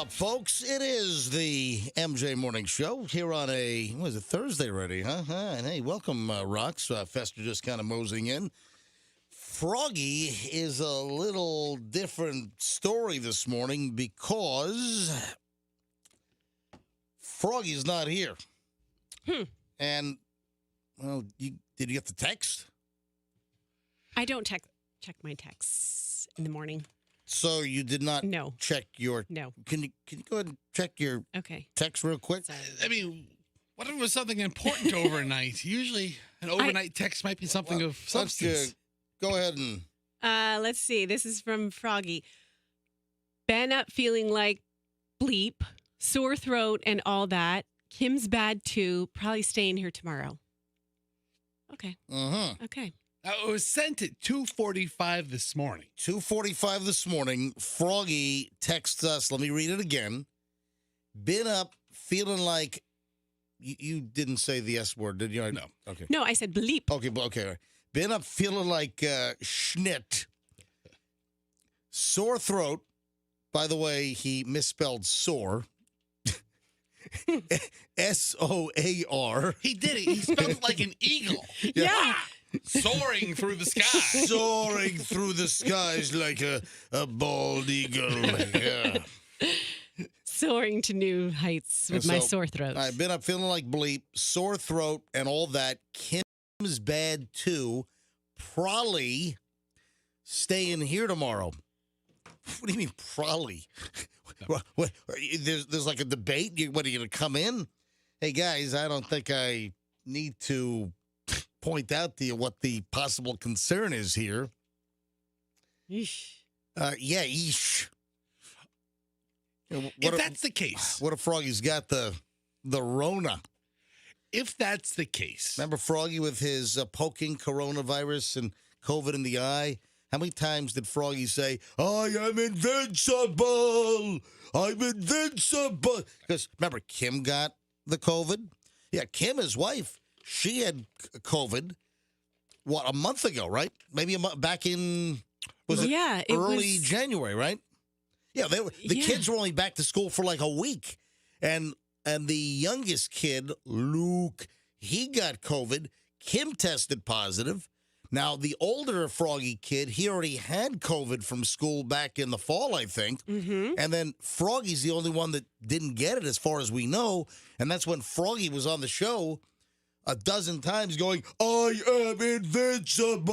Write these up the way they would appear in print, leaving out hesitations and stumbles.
up, folks? It is the MJ Morning Show here on Thursday already, huh? And hey, welcome, Rox. Fester just kind of moseying in. Froggy is a little different story this morning because Froggy's not here. And, well, did you get the text? I don't check my texts in the morning. So you did not check your... No. Can you go ahead and check your text real quick? Sorry. I mean, what if it was something important overnight? Usually an overnight text might be something of substance. Go ahead and... Let's see. This is from Froggy. Been up feeling like bleep, sore throat and all that. Kim's bad too. Probably staying here tomorrow. Okay. Okay. It was sent at 2:45 this morning. 2:45 this morning, Froggy texts us. Let me read it again. Been up feeling like... You didn't say the S word, did you? No. Okay. No, I said bleep. Okay. Right. Been up feeling like schnit. Sore throat. By the way, he misspelled sore. S-O-A-R. He did it. He spelled it like an eagle. Yeah. Soaring through the sky. Soaring through the skies like a bald eagle. Yeah. Soaring to new heights with my sore throat. I've been up feeling like bleep, sore throat, and all that. Kim's bad too. Probably staying here tomorrow. What do you mean, probably? What, there's like a debate? What, are you going to come in? Hey, guys, I don't think I need to point out to you what the possible concern is here. Yeesh. Yeah, yeesh. If that's the case. What if Froggy's got the Rona? If that's the case. Remember Froggy with his poking coronavirus and COVID in the eye? How many times did Froggy say, I am invincible? I'm invincible. Because remember, Kim got the COVID? Yeah, Kim, his wife, she had COVID, a month ago, right? Maybe back in, early January, right? Yeah, the kids were only back to school for like a week. And the youngest kid, Luke, he got COVID. Kim tested positive. Now, the older Froggy kid, he already had COVID from school back in the fall, I think. Mm-hmm. And then Froggy's the only one that didn't get it as far as we know. And that's when Froggy was on the show a dozen times going, I am invincible.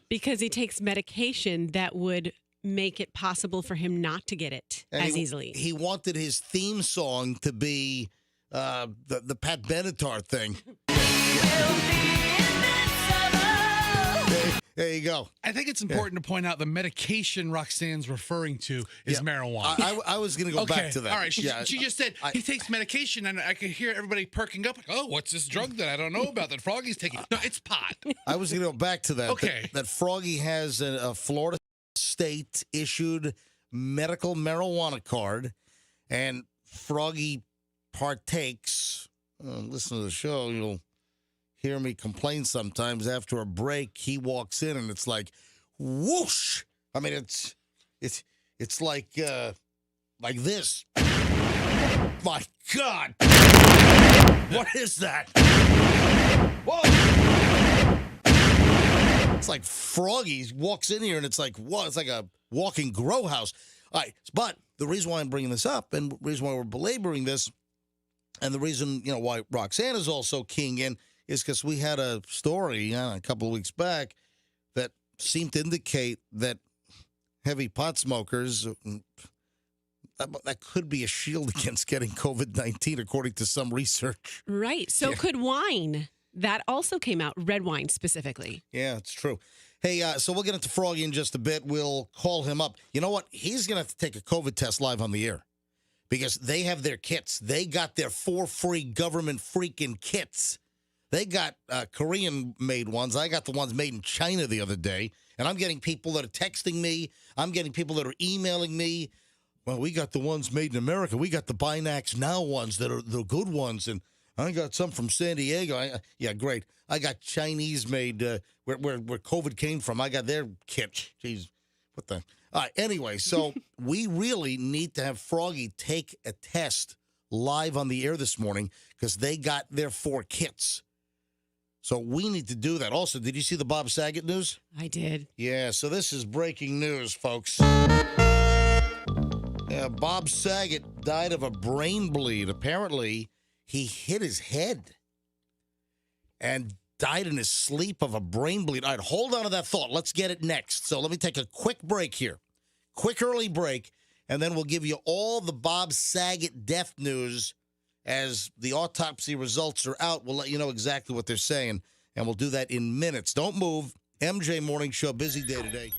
Because he takes medication that would make it possible for him not to get it easily. He wanted his theme song to be the Pat Benatar thing. There you go. I think it's important to point out the medication Roxanne's referring to is marijuana. I was going to go back to that. All right. She just said he takes medication, and I could hear everybody perking up. Like, oh, what's this drug that I don't know about that Froggy's taking? No, it's pot. I was going to go back to that. Okay. That Froggy has a Florida state-issued medical marijuana card, and Froggy partakes. Listen to the show, you'll hear me complain sometimes. After a break, he walks in, and it's like, whoosh! I mean, it's like this. My God! What is that? Whoa! It's like Froggy walks in here, and it's like, what? It's like a walking grow house. All right, but the reason why I'm bringing this up, and the reason why we're belaboring this, and the reason why Roxanne is also keying in, is because we had a story a couple of weeks back that seemed to indicate that heavy pot smokers, that could be a shield against getting COVID-19, according to some research. Right. So could wine. That also came out, red wine specifically. Yeah, it's true. Hey, so we'll get into Froggy in just a bit. We'll call him up. You know what? He's going to have to take a COVID test live on the air because they have their kits. They got their 4 free government freaking kits. They got Korean-made ones. I got the ones made in China the other day. And I'm getting people that are texting me. I'm getting people that are emailing me. Well, we got the ones made in America. We got the Binax Now ones that are the good ones. And I got some from San Diego. Yeah, great. I got Chinese-made where COVID came from. I got their kit. Jeez, What the? All right. Anyway, so we really need to have Froggy take a test live on the air this morning because they got their 4 kits. So we need to do that. Also, did you see the Bob Saget news? I did. Yeah, so this is breaking news, folks. Yeah, Bob Saget died of a brain bleed. Apparently, he hit his head and died in his sleep of a brain bleed. All right, hold on to that thought. Let's get it next. So let me take a quick break here. Quick early break, and then we'll give you all the Bob Saget death news as the autopsy results are out. We'll let you know exactly what they're saying, and we'll do that in minutes. Don't move. MJ Morning Show, busy day today.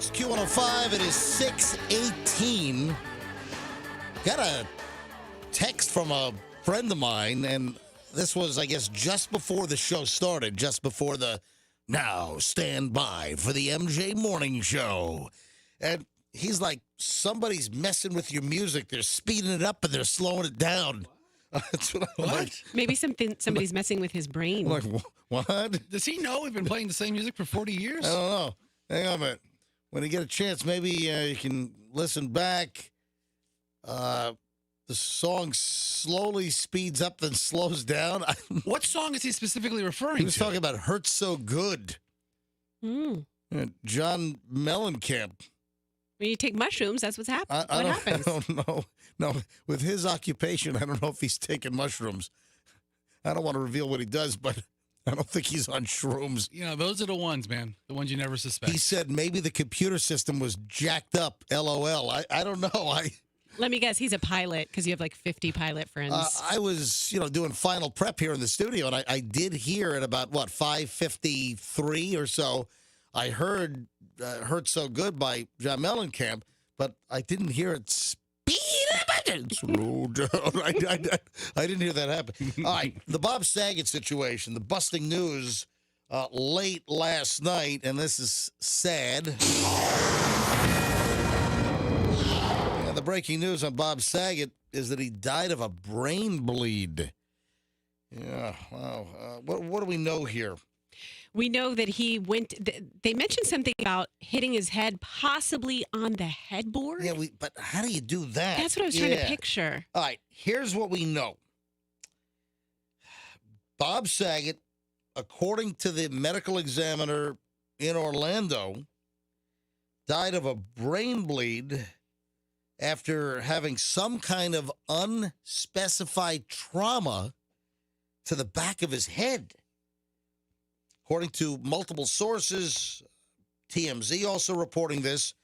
It's Q105. It is 6:18. Got a text from a friend of mine, and this was, I guess, just before the show started, just before the now stand by for the MJ Morning Show. And he's like, somebody's messing with your music. They're speeding it up and they're slowing it down. That's what I'm like. Maybe somebody's messing with his brain. I'm like, what? Does he know we've been playing the same music for 40 years? I don't know. Hang on a minute. When you get a chance, maybe you can listen back. The song slowly speeds up then slows down. What song is he specifically referring to? He was talking about Hurt So Good. John Mellencamp. When you take mushrooms, that's what's happens. I Happens. don't know. No, with his occupation, I don't know if he's taking mushrooms. I don't want to reveal what he does, but I don't think he's on shrooms. You know, those are the ones, man. The ones you never suspect. He said maybe the computer system was jacked up. LOL. I don't know. Let me guess, he's a pilot because you have like 50 pilot friends. I was, doing final prep here in the studio, and I did hear at about, 5:53 or so, I heard Hurt So Good by John Mellencamp, but I didn't hear it speed up and slow down. I didn't hear that happen. All right, the Bob Saget situation, the busting news late last night, and this is sad. And the breaking news on Bob Saget is that he died of a brain bleed. Yeah, wow. What do we know here? We know that he went. They mentioned something about hitting his head, possibly on the headboard. Yeah, but how do you do that? That's what I was trying to picture. All right, here's what we know. Bob Saget, according to the medical examiner in Orlando, died of a brain bleed after having some kind of unspecified trauma to the back of his head. According to multiple sources, TMZ also reporting this,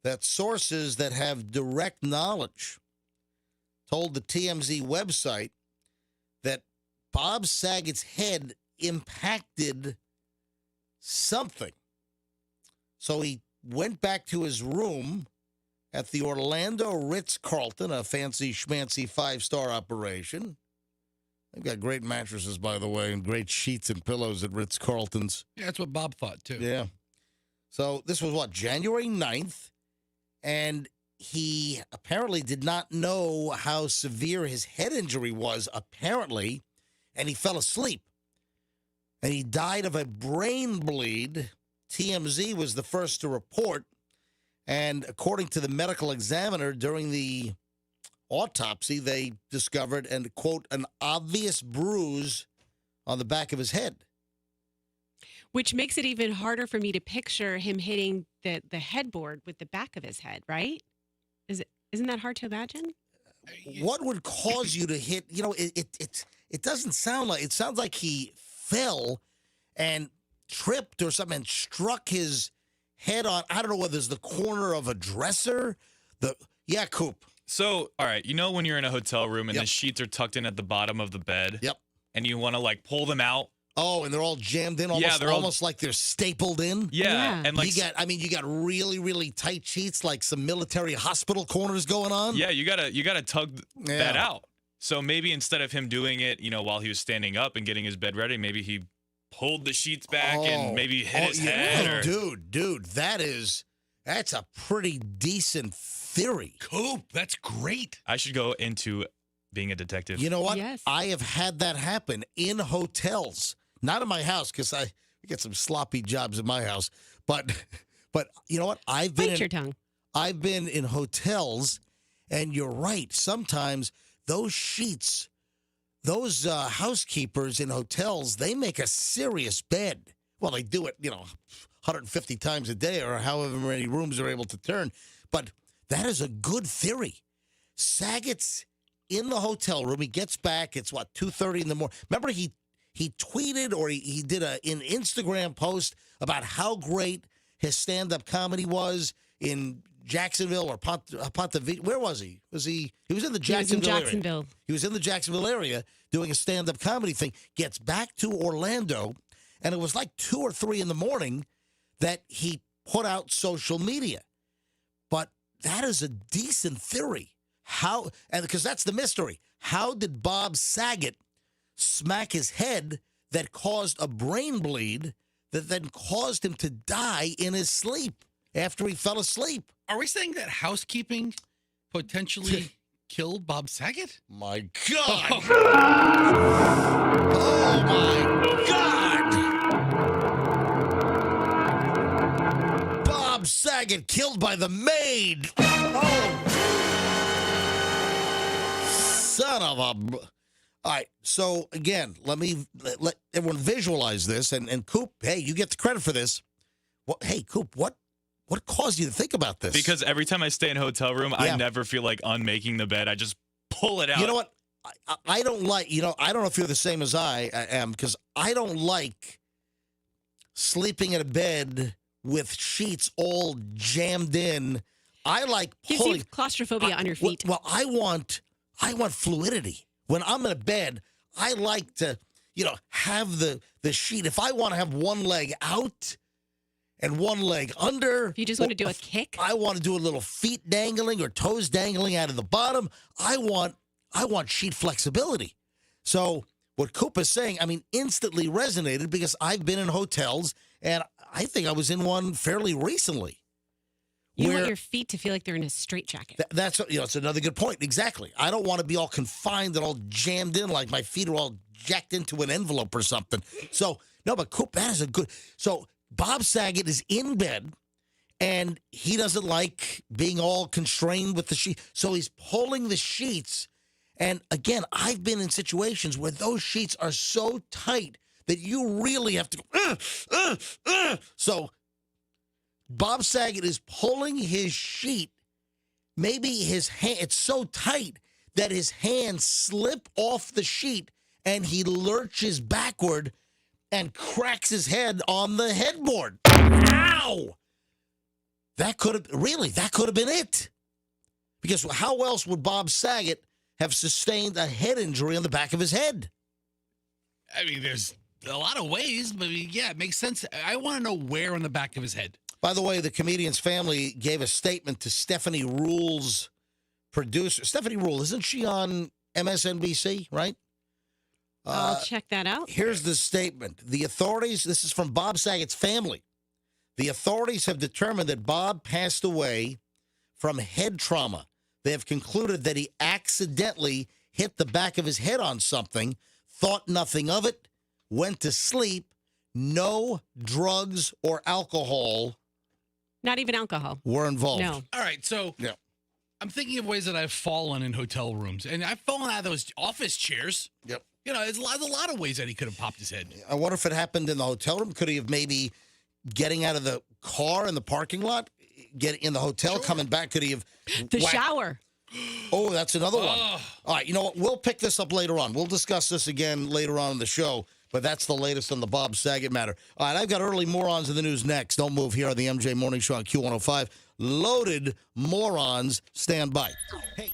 that sources that have direct knowledge told the TMZ website that Bob Saget's head impacted something. So he went back to his room at the Orlando Ritz-Carlton, a fancy schmancy five-star operation. They've got great mattresses, by the way, and great sheets and pillows at Ritz-Carlton's. Yeah, that's what Bob thought, too. Yeah. So this was, January 9th, and he apparently did not know how severe his head injury was, apparently, and he fell asleep. And he died of a brain bleed. TMZ was the first to report, and according to the medical examiner, during the autopsy, they discovered, and quote, an obvious bruise on the back of his head. Which makes it even harder for me to picture him hitting the headboard with the back of his head, right? Isn't that hard to imagine? What would cause you to hit, it doesn't sound like, it sounds like he fell and tripped or something and struck his head on, I don't know whether it's the corner of a dresser. Coop. So, all right, when you're in a hotel room and Yep. the sheets are tucked in at the bottom of the bed? Yep. And you want to, pull them out? Oh, and they're all jammed in, almost, they're almost like they're stapled in? Yeah. And you got really, really tight sheets, like some military hospital corners going on? Yeah, you gotta tug that out. So maybe instead of him doing it, while he was standing up and getting his bed ready, maybe he pulled the sheets back and maybe hit his head. Dude, that's a pretty decent theory. Coop, that's great. I should go into being a detective. You know what? Yes. I have had that happen in hotels, not in my house because I get some sloppy jobs in my house. But you know what? Bite your tongue. I've been in hotels, and you're right. Sometimes those sheets, those housekeepers in hotels, they make a serious bed. Well, they do it, 150 times a day or however many rooms they're able to turn. But that is a good theory. Saget's in the hotel room. He gets back. It's 2:30 in the morning. Remember, he tweeted or he did an Instagram post about how great his stand-up comedy was in Jacksonville or Ponte Vedra. Where was he? He was in the Jacksonville area. He was in the Jacksonville area doing a stand-up comedy thing. Gets back to Orlando, and it was like 2 or 3 in the morning that he put out social media. But that is a decent theory. How, and because that's the mystery. How did Bob Saget smack his head that caused a brain bleed that then caused him to die in his sleep after he fell asleep? Are we saying that housekeeping potentially killed Bob Saget? My God. Oh, my God. Bob Saget killed by the maid. Oh. Son of a... All right, so again, let everyone visualize this. And Coop, hey, you get the credit for this. Hey, Coop, what caused you to think about this? Because every time I stay in a hotel room, I never feel like unmaking the bed. I just pull it out. You know what? I don't like, I don't know if you're the same as I am, because I don't like sleeping in a bed with sheets all jammed in. I like gives you claustrophobia on your feet. Well, I want fluidity. When I'm in a bed, I like to, have the sheet. If I want to have one leg out and one leg under. If you just want to do a kick. I want to do a little feet dangling or toes dangling out of the bottom. I want sheet flexibility. So what Coop is saying, instantly resonated because I've been in hotels, and I think I was in one fairly recently. You want your feet to feel like they're in a straitjacket. That's it's another good point. Exactly. I don't want to be all confined and all jammed in like my feet are all jacked into an envelope or something. So, no, but Coop, that is a good... So, Bob Saget is in bed, and he doesn't like being all constrained with the sheet. So, he's pulling the sheets. And, again, I've been in situations where those sheets are so tight that you really have to go... So... Bob Saget is pulling his sheet. Maybe his hand, it's so tight that his hands slip off the sheet and he lurches backward and cracks his head on the headboard. Ow! That could have been it. Because how else would Bob Saget have sustained a head injury on the back of his head? There's a lot of ways, but yeah, it makes sense. I want to know where on the back of his head. By the way, the comedian's family gave a statement to Stephanie Rule's producer. Stephanie Rule, isn't she on MSNBC, right? I'll check that out. Here's the statement. The authorities, this is from Bob Saget's family. The authorities have determined that Bob passed away from head trauma. They have concluded that he accidentally hit the back of his head on something, thought nothing of it, went to sleep, no drugs or alcohol. Not even alcohol. Were involved. No. All right, so I'm thinking of ways that I've fallen in hotel rooms, and I've fallen out of those office chairs. Yep. There's a lot of ways that he could have popped his head. I wonder if it happened in the hotel room. Could he have maybe getting out of the car in the parking lot, get in the hotel, coming back? Could he have the shower? Oh, that's another one. All right, you know what? We'll pick this up later on. We'll discuss this again later on in the show. But that's the latest on the Bob Saget matter. All right, I've got early morons in the news next. Don't move here on the MJ Morning Show on Q105. Loaded morons. Stand by. Hey.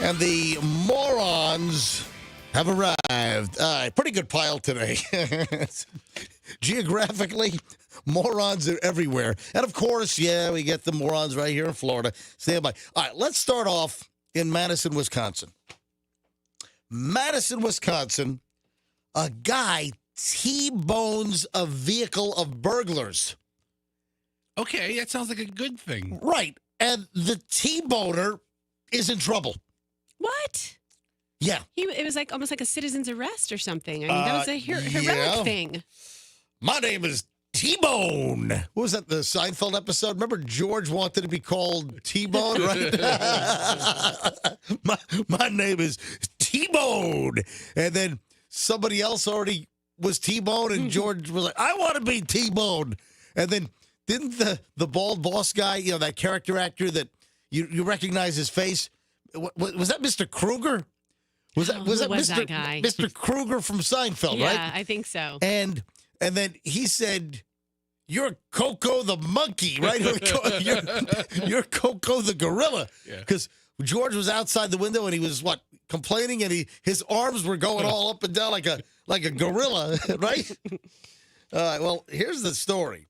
And the morons have arrived. Pretty good pile today. Geographically, morons are everywhere. And of course, yeah, we get the morons right here in Florida. Stand by. All right, let's start off in Madison, Wisconsin. Madison, Wisconsin, a guy T-bones a vehicle of burglars. Okay, that sounds like a good thing. Right. And the T-boner is in trouble. What? Yeah. It was like almost like a citizen's arrest or something. I mean, that was a heroic thing. My name is T-Bone. What was that, the Seinfeld episode? Remember George wanted to be called T-Bone, right? my name is T-Bone. And then somebody else already was T-Bone, and George was like, I want to be T-Bone. And then didn't the bald boss guy, that character actor that you recognize his face, was that Mr. Kruger? Was that that guy? Mr. Kruger from Seinfeld, right? Yeah, I think so. And then he said, "You're Coco the monkey, right? you're Coco the gorilla." Because George was outside the window and he was complaining, and his arms were going all up and down like a gorilla, right? Well, here's the story.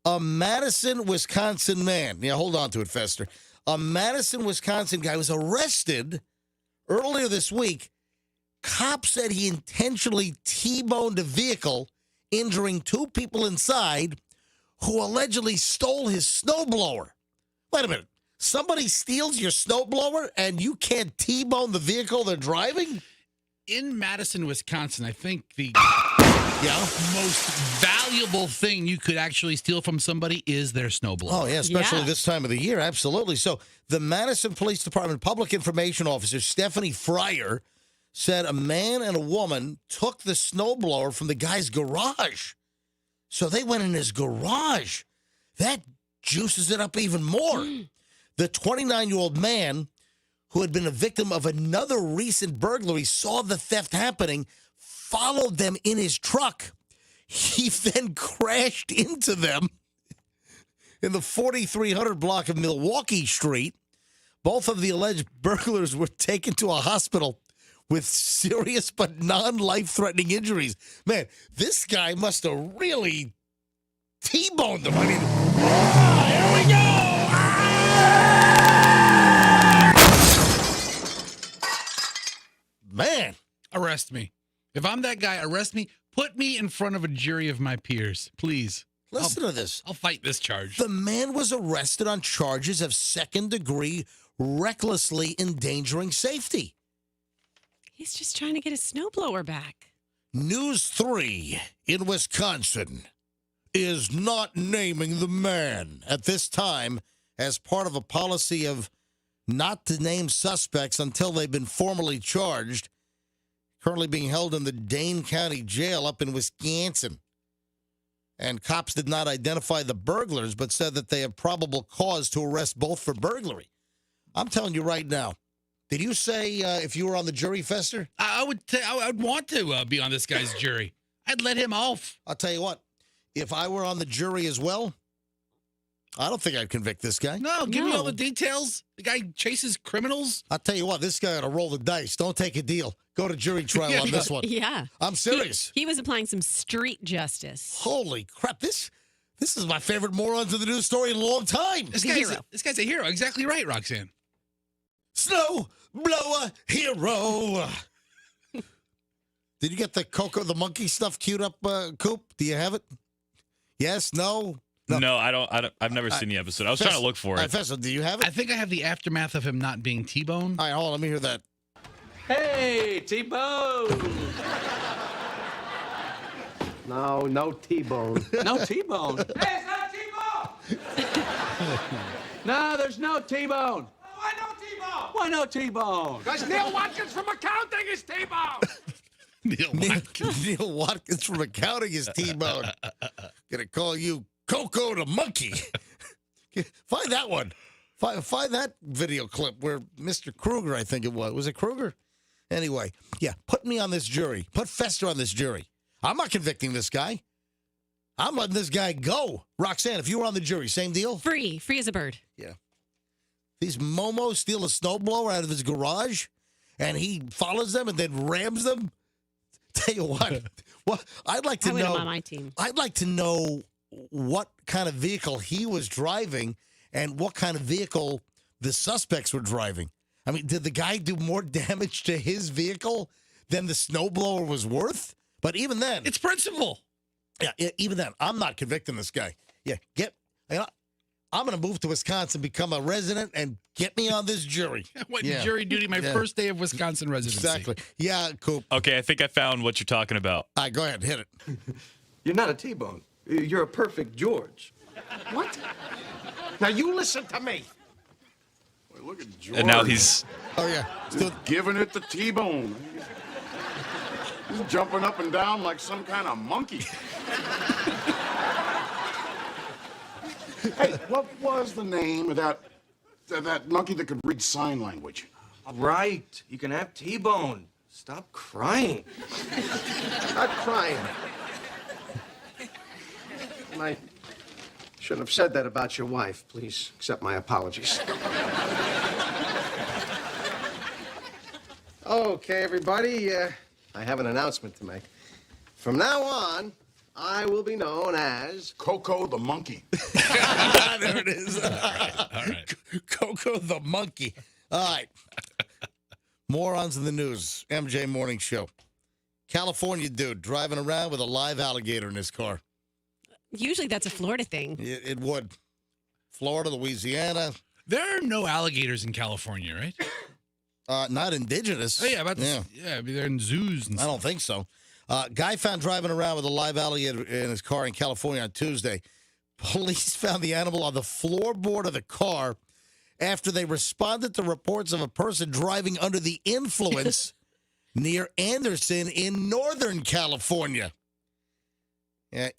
A Madison, Wisconsin man. Yeah, hold on to it, Fester. A Madison, Wisconsin guy was arrested earlier this week. Cops said he intentionally T-boned a vehicle, injuring two people inside who allegedly stole his snowblower. Wait a minute. Somebody steals your snowblower and you can't T-bone the vehicle they're driving? In Madison, Wisconsin, I think the most valuable thing you could actually steal from somebody is their snowblower. Oh, yeah, especially this time of the year. Absolutely. So the Madison Police Department Public Information Officer, Stephanie Fryer, said a man and a woman took the snowblower from the guy's garage. So they went in his garage. That juices it up even more. The 29-year-old man, who had been a victim of another recent burglary, saw the theft happening, followed them in his truck. He then crashed into them in the 4300 block of Milwaukee Street. Both of the alleged burglars were taken to a hospital with serious but non-life-threatening injuries. Man, this guy must have really T-boned them. I mean, here we go! Man. Arrest me. If I'm that guy, arrest me. Put me in front of a jury of my peers, please. Listen to this. I'll fight this charge. The man was arrested on charges of second-degree recklessly endangering safety. He's just trying to get his snowblower back. News 3 in Wisconsin is not naming the man at this time as part of a policy of not to name suspects until they've been formally charged, currently being held in the Dane County Jail up in Wisconsin. And cops did not identify the burglars, but said that they have probable cause to arrest both for burglary. I'm telling you right now. Did you say if you were on the jury, Fester? I would want to be on this guy's jury. I'd let him off. I'll tell you what. If I were on the jury as well, I don't think I'd convict this guy. No, give me all the details. The guy chases criminals. I'll tell you what, this guy ought to roll the dice. Don't take a deal. Go to jury trial on this one. Yeah. I'm serious. He was applying some street justice. Holy crap. This is my favorite Morons of the News story in a long time. This guy's a hero. Exactly right, Roxanne. Snow blower hero. Did you get the Coco the monkey stuff queued up, Coop? Do you have it? Yes? No? No, I don't. I've never seen the episode. I was trying to look for it. Fessel, do you have it? I think I have the aftermath of him not being T-boned. All right, hold on. Let me hear that. Hey, T-Bone. No T-Bone. No T-Bone. Hey, it's not T-Bone. No, there's no T-Bone. Why no T-Bone? Why no T-Bone? Because Neil Watkins from accounting is T-Bone. Neil Watkins from accounting is T-Bone. Gonna call you Coco the monkey. Find that one. Find that video clip where Mr. Kruger, I think it was. Was it Kruger? Anyway, yeah, put me on this jury. Put Fester on this jury. I'm not convicting this guy. I'm letting this guy go. Roxanne, if you were on the jury, same deal? Free as a bird. Yeah. these momos steal a snowblower out of his garage, and he follows them and then rams them. Tell you what I'd like to I want know. him on my team. I'd like to know what kind of vehicle he was driving and what kind of vehicle the suspects were driving. I mean, did the guy do more damage to his vehicle than the snowblower was worth? But even then, It's principle. yeah, even then, I'm not convicting this guy. Yeah, I'm going to move to Wisconsin, become a resident, and get me on this jury. I went Yeah. jury duty my first day of Wisconsin residency. Exactly. Yeah, Coop. Okay, I think I found what you're talking about. All right, go ahead, hit it. You're not a T-bone. You're a perfect George. What? Now you listen to me. Boy, look at George. And now he's Oh yeah, He's giving it the T-bone. He's jumping up and down like some kind of monkey. Hey, what was the name of that monkey that could read sign language? Right. You can have T-bone. Stop crying. Not crying. And I shouldn't have said that about your wife. Please accept my apologies. Okay, everybody. I have an announcement to make. From now on, I will be known as Coco the monkey. there it is. All right. Coco the monkey. All right. Morons in the news. MJ Morning Show. California dude driving around with a live alligator in his car. Usually that's a Florida thing. It would. Florida, Louisiana. There are no alligators in California, right? Not indigenous. Oh, yeah, I mean, they're in zoos and I stuff. don't think so. Guy found driving around with a live alligator in his car in California on Tuesday. Police found the animal on the floorboard of the car after they responded to reports of a person driving under the influence near Anderson in Northern California.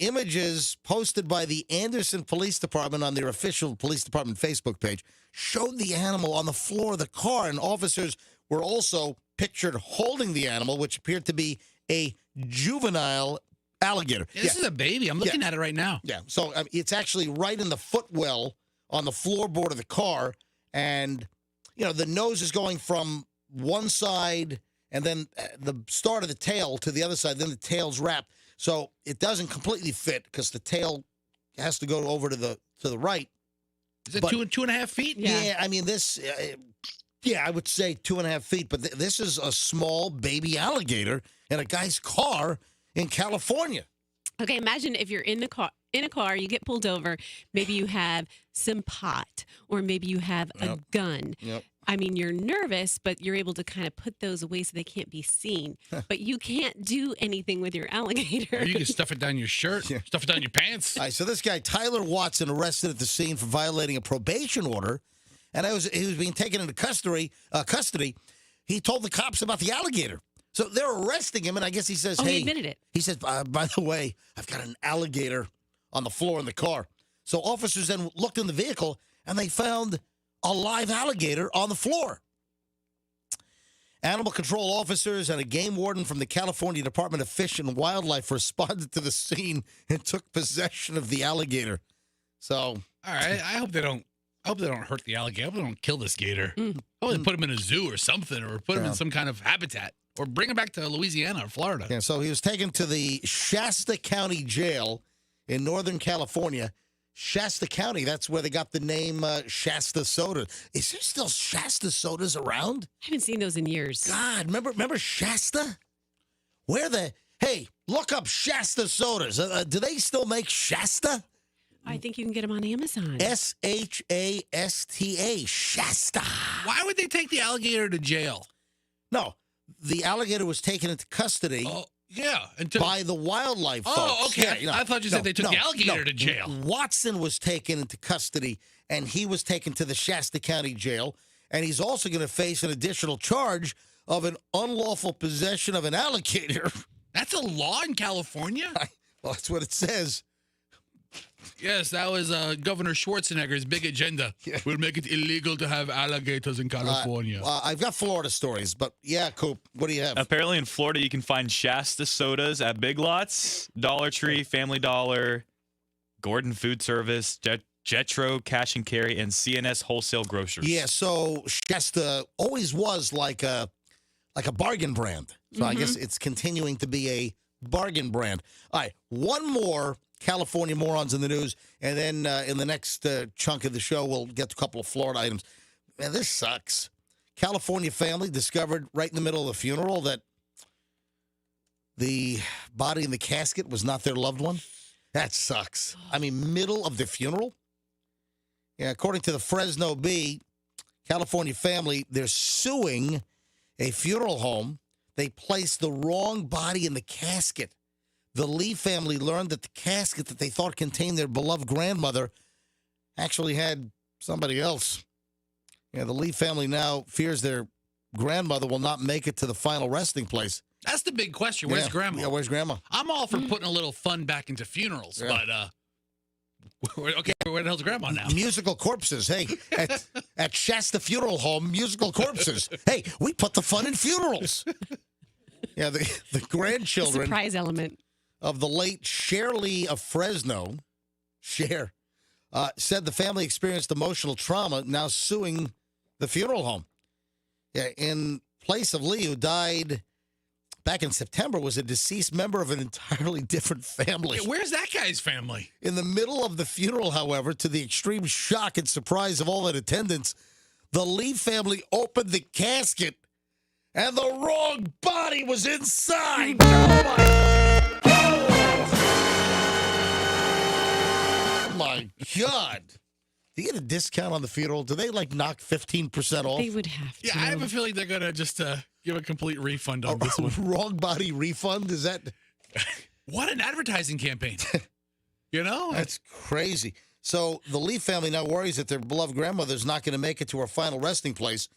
Images posted by the Anderson Police Department on their official police department Facebook page showed the animal on the floor of the car, and officers were also pictured holding the animal, which appeared to be a juvenile alligator. Yeah, this is a baby. I'm looking at it right now. Yeah, so it's actually right in the footwell on the floorboard of the car, and the nose is going from one side, and then the start of the tail to the other side. Then the tail's wrapped, so it doesn't completely fit because the tail has to go over to the right. Is it But- 2.5 feet? Yeah, I mean this. I would say 2.5 feet, but this is a small baby alligator in a guy's car in California. Okay, imagine if you're in a car, you get pulled over, maybe you have some pot or maybe you have a gun. Yep. I mean, you're nervous, but you're able to kind of put those away so they can't be seen. But you can't do anything with your alligator. Or you can stuff it down your shirt, stuff it down your pants. All right, so this guy, Tyler Watson, arrested at the scene for violating a probation order, and he was being taken into custody. He told the cops about the alligator. So they're arresting him, and I guess he says, he admitted it. He says, by the way, I've got an alligator on the floor in the car. So officers then looked in the vehicle, and they found a live alligator on the floor. Animal control officers and a game warden from the California Department of Fish and Wildlife responded to the scene and took possession of the alligator. So, All right. I hope they don't hurt the alligator. I hope they don't kill this gator. I hope they put him in a zoo or something, or put him in some kind of habitat, or bring him back to Louisiana or Florida. yeah, so he was taken to the Shasta County Jail in Northern California. Shasta County, that's where they got the name Shasta Soda. Is there still Shasta Sodas around? I haven't seen those in years. God, remember Shasta? Hey, look up Shasta Sodas. Do they still make Shasta? I think you can get them on Amazon. Shasta, Shasta. Why would they take the alligator to jail? No, the alligator was taken into custody Oh, yeah. by the wildlife folks. Oh, okay. Yeah, I thought you said they took the alligator to jail. Watson was taken into custody, and he was taken to the Shasta County Jail, and he's also going to face an additional charge of an unlawful possession of an alligator. That's a law in California? Well, that's what it says. Yes, that was Governor Schwarzenegger's big agenda. We'll make it illegal to have alligators in California. I've got Florida stories, but yeah, Coop, what do you have? apparently in Florida you can find Shasta sodas at Big Lots, Dollar Tree, Family Dollar, Gordon Food Service, Jetro Cash and Carry, and CNS Wholesale Grocers. Yeah, so Shasta always was like a bargain brand. So I guess it's continuing to be a bargain brand. All right, one more California morons in the news, and then in the next chunk of the show, we'll get to a couple of Florida items. Man, this sucks. California family discovered right in the middle of the funeral that the body in the casket was not their loved one. That sucks. I mean, middle of the funeral? Yeah, according to the Fresno Bee, California family, they're suing a funeral home. They placed the wrong body in the casket. The Lee family learned that the casket that they thought contained their beloved grandmother actually had somebody else. Yeah, the Lee family now fears their grandmother will not make it to the final resting place. That's the big question. Where's Grandma? Yeah, where's Grandma? I'm all for putting a little fun back into funerals, but where the hell's Grandma now? Musical corpses. Hey, at Shasta Funeral Home, musical corpses. Hey, we put the fun in funerals. Yeah, the grandchildren Surprise element of the late Cher Lee of Fresno, said the family experienced emotional trauma, now suing the funeral home. Yeah, in place of Lee, who died back in September, was a deceased member of an entirely different family. Yeah, where's that guy's family? In the middle of the funeral, however, to the extreme shock and surprise of all in attendance, the Lee family opened the casket and the wrong body was inside. Oh my God. Do you get a discount on the funeral? Do they knock 15% off? they would have to. Yeah, I have a feeling they're going to just give a complete refund on this one. Wrong body refund? Is that? What an advertising campaign. You know? That's crazy. So the Lee family now worries that their beloved grandmother is not going to make it to her final resting place.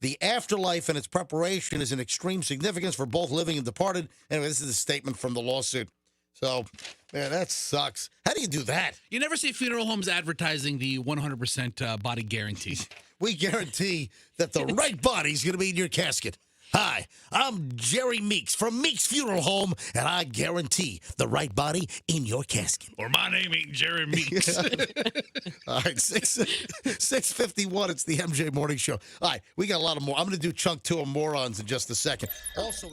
The afterlife and its preparation is an extreme significance for both living and departed. Anyway, this is a statement from the lawsuit. So, man, that sucks. How do you do that? You never see funeral homes advertising the 100% body guarantee. We guarantee that the right body's going to be in your casket. Hi, I'm Jerry Meeks from Meeks Funeral Home, and I guarantee the right body in your casket. Or my name ain't Jerry Meeks. All right, 6:51. It's the MJ Morning Show. All right, we got a lot of more. I'm going to do chunk 2 of Morons in just a second. Also,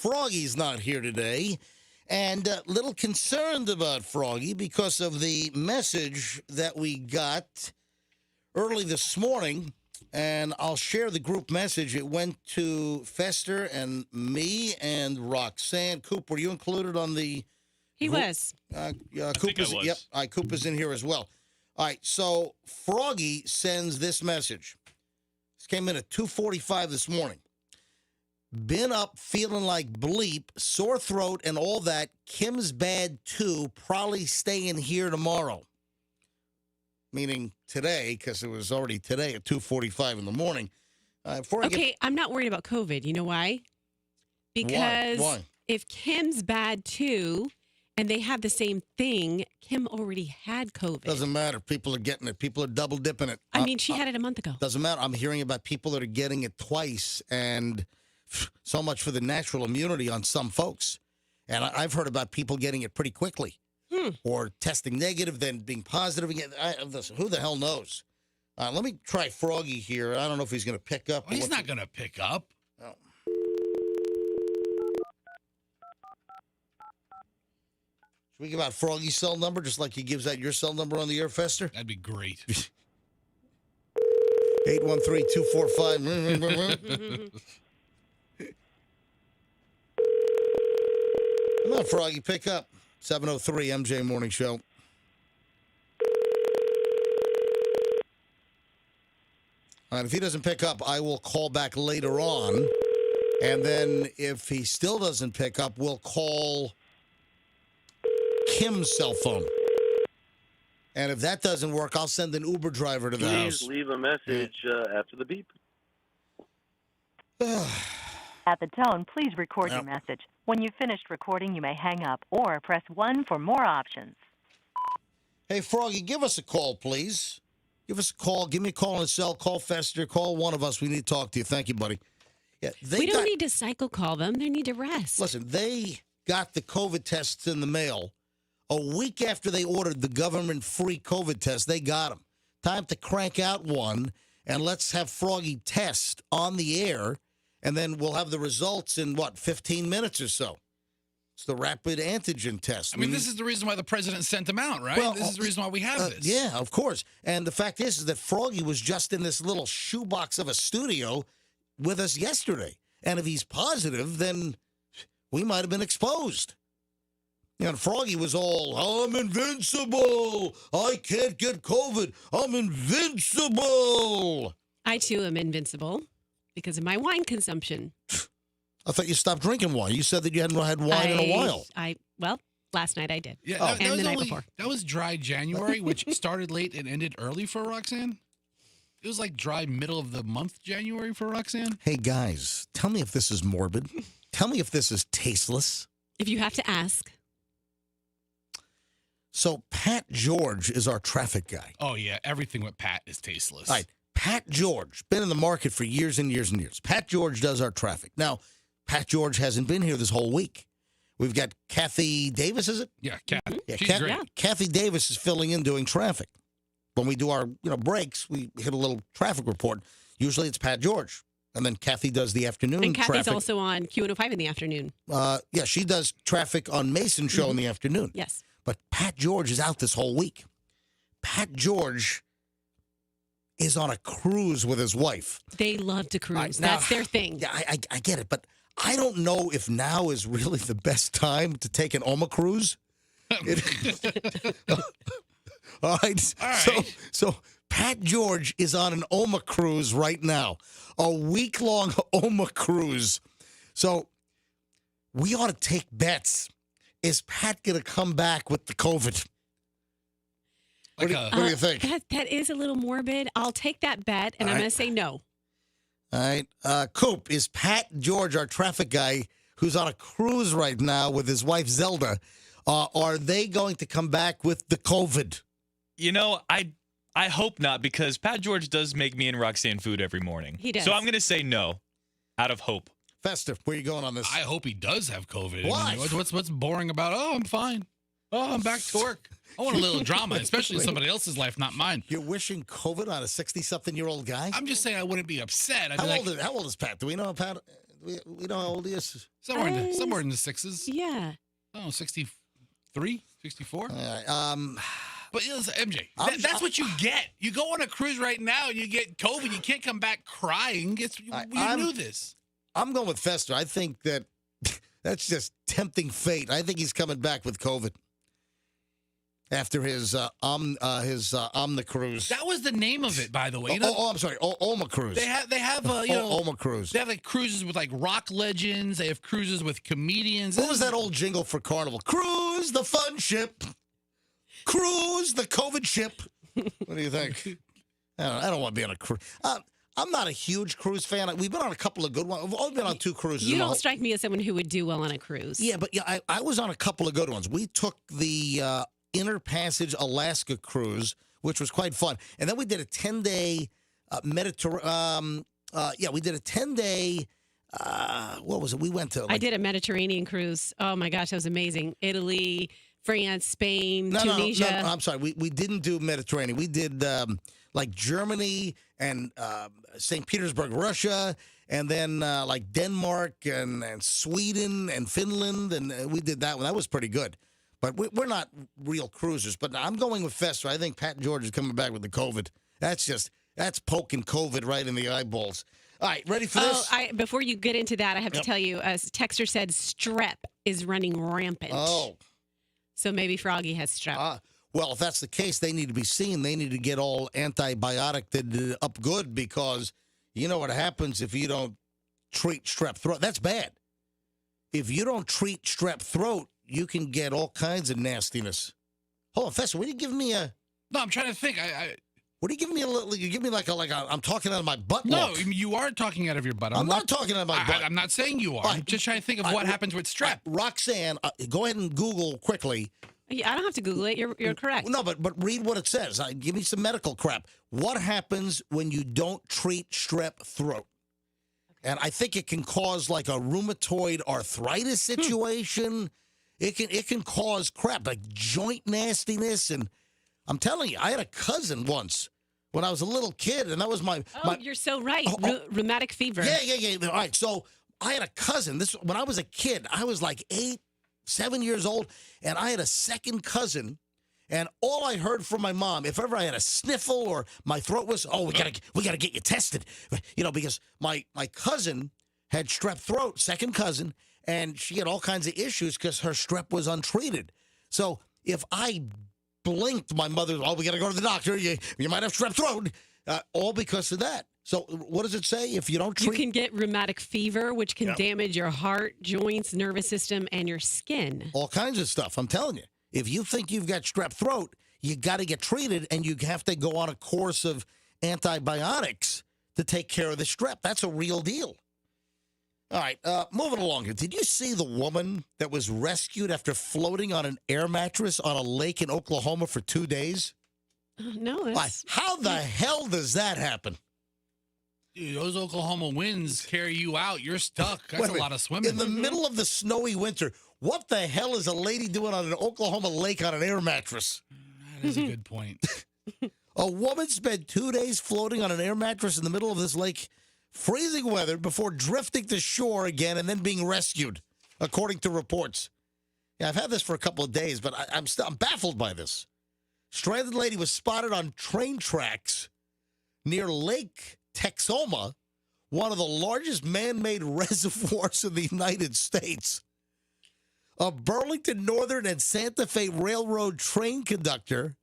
Froggy's not here today. And a little concerned about Froggy because of the message that we got early this morning. And I'll share the group message. It went to Fester and me and Roxanne. Coop, were you included on the... He was. Coop is, was. Yep, Coop is in here as well. All right, so Froggy sends this message. This came in at 2:45 this morning. Been up feeling like bleep, sore throat and all that. Kim's bad too. Probably staying here tomorrow. Meaning today, because it was already today at 2:45 in the morning. Okay, I'm not worried about COVID. You know why? Because Why? if Kim's bad too, and they have the same thing, Kim already had COVID. Doesn't matter. People are getting it. People are double dipping it. I mean, she had it a month ago. Doesn't matter. I'm hearing about people that are getting it twice, and so much for the natural immunity on some folks. And I've heard about people getting it pretty quickly, or testing negative, then being positive again. Listen, who the hell knows? Let me try Froggy here. I don't know if he's going to pick up. Well, he's not going to pick up. Oh. Should we give out Froggy's cell number, just like he gives out your cell number on the air, Fester? That'd be great. 813-245. Come on, Froggy, pick up. 703 MJ Morning Show. All right, if he doesn't pick up, I will call back later on. And then if he still doesn't pick up, we'll call Kim's cell phone. And if that doesn't work, I'll send an Uber driver to the house. Please leave a message after the beep. At the tone, please record your message. When you've finished recording, you may hang up or press 1 for more options. Hey, Froggy, give us a call, please. Give us a call. Give me a call on the cell. Call Fester. Call one of us. We need to talk to you. Thank you, buddy. Yeah, We don't need to cycle call them. They need to rest. Listen, they got the COVID tests in the mail. A week after they ordered the government-free COVID test, they got them. Time to crank out one, and let's have Froggy test on the air, and then we'll have the results in, 15 minutes or so. It's the rapid antigen test. I mean, this is the reason why the president sent him out, right? Well, this is the reason why we have this. Yeah, of course. And the fact is that Froggy was just in this little shoebox of a studio with us yesterday. And if he's positive, then we might have been exposed. You know, Froggy was all, I'm invincible. I can't get COVID. I'm invincible. I, too, am invincible because of my wine consumption. I thought you stopped drinking wine. You said that you hadn't had wine in a while. Well, last night I did. Yeah, and the night before. That was dry January, which started late and ended early for Roxanne. It was like dry middle of the month January for Roxanne. Hey, guys, tell me if this is morbid. Tell me if this is tasteless. If you have to ask. So Pat George is our traffic guy. Oh, yeah. Everything with Pat is tasteless. All right. Pat George, been in the market for years and years and years. Pat George does our traffic. Now, Pat George hasn't been here this whole week. We've got Kathy Davis, is it? Yeah, Kathy. Yeah, She's great. Kathy Davis is filling in doing traffic. When we do our breaks, we hit a little traffic report. Usually it's Pat George. And then Kathy does the afternoon And Kathy's traffic. also on Q105 in the afternoon. Yeah, she does traffic on Mason's show in the afternoon. Yes. But Pat George is out this whole week. Pat George is on a cruise with his wife. They love to cruise. Right, now, that's their thing. Yeah, I get it. But I don't know if now is really the best time to take an Oma cruise. All right. So Pat George is on an Oma cruise right now, a week-long Oma cruise. So we ought to take bets. Is Pat going to come back with the COVID? What do you think? That is a little morbid. I'll take that bet, and I'm going to say no. All right. Coop, is Pat George, our traffic guy, who's on a cruise right now with his wife Zelda, are they going to come back with the COVID? You know, I hope not, because Pat George does make me and Roxanne food every morning. He does. So I'm going to say no, out of hope. Fester, where are you going on this? I hope he does have COVID. Why? I mean, what's boring about, I'm fine. Oh, I'm back to work. I want a little drama, especially in somebody else's life, not mine. You're wishing COVID on a 60-something-year-old guy? I'm just saying I wouldn't be upset. I'd be How old is Pat? Do we know Pat? we know how old he is. Somewhere in the sixes. Yeah. Oh, 63, 64. All right. But listen, MJ, that's what you get. You go on a cruise right now, and you get COVID. You can't come back crying. You knew this. I'm going with Fester. I think that that's just tempting fate. I think he's coming back with COVID after his Omni cruise. That was the name of it, by the way. I'm sorry, Oma cruise. They have Oma cruise. They have like cruises with like rock legends. They have cruises with comedians. What was that old jingle for Carnival? Cruise the fun ship. Cruise the COVID ship. What do you think? I don't want to be on a cruise. I'm not a huge cruise fan. We've been on a couple of good ones. We've only been on 2 cruises. You don't strike me as someone who would do well on a cruise. Yeah, but I was on a couple of good ones. We took the Inner Passage Alaska cruise, which was quite fun. And then we did a 10-day Mediterranean. We did a 10-day. What was it? We went to. I did a Mediterranean cruise. Oh my gosh, that was amazing. Italy, France, Spain, Tunisia. No, I'm sorry. We didn't do Mediterranean. We did like Germany and St. Petersburg, Russia, and then like Denmark and Sweden and Finland, and we did that one. That was pretty good. But we're not real cruisers. But I'm going with Fester. I think Pat George is coming back with the COVID. That's poking COVID right in the eyeballs. All right, ready for this? Before you get into that, I have to tell you, a texter said strep is running rampant. Oh. So maybe Froggy has strep. Well, if that's the case, they need to be seen. They need to get all antibiotic up good, because you know what happens if you don't treat strep throat. That's bad. If you don't treat strep throat, you can get all kinds of nastiness. Hold on, Fester, what are you giving me a... No, I'm trying to think. What are you giving me a little... You give me like a I'm talking out of my butt. No, look. you are talking out of your butt. I'm not talking out of my butt. I'm not saying you are. I'm just trying to think of what happens with strep. Roxanne, go ahead and Google quickly. I don't have to Google it. You're correct. No, but read what it says. Give me some medical crap. What happens when you don't treat strep throat? And I think it can cause like a rheumatoid arthritis situation. It can cause crap like joint nastiness. And I'm telling you, I had a cousin once when I was a little kid, and that was my. You're so right. Rheumatic fever. Yeah. All right, so I had a cousin. When I was a kid, I was like 7 years old, and I had a second cousin, and all I heard from my mom, if ever I had a sniffle or my throat was, we gotta get you tested, because my cousin had strep throat, second cousin, and she had all kinds of issues because her strep was untreated. So if I blinked, my mother, we gotta go to the doctor. You might have strep throat, all because of that. So what does it say? If you don't treat... You can get rheumatic fever, which can damage your heart, joints, nervous system, and your skin. All kinds of stuff. I'm telling you. If you think you've got strep throat, you got to get treated, and you have to go on a course of antibiotics to take care of the strep. That's a real deal. All right, moving along here. Did you see the woman that was rescued after floating on an air mattress on a lake in Oklahoma for 2 days? No. How the hell does that happen? Dude, those Oklahoma winds carry you out. You're stuck. That's a lot of swimming. In the middle of the snowy winter, what the hell is a lady doing on an Oklahoma lake on an air mattress? That is a good point. A woman spent 2 days floating on an air mattress in the middle of this lake, freezing weather, before drifting to shore again and then being rescued, according to reports. Yeah, I've had this for a couple of days, but I'm baffled by this. Stranded lady was spotted on train tracks near Lake Texoma, one of the largest man-made reservoirs in the United States. A Burlington Northern and Santa Fe Railroad train conductor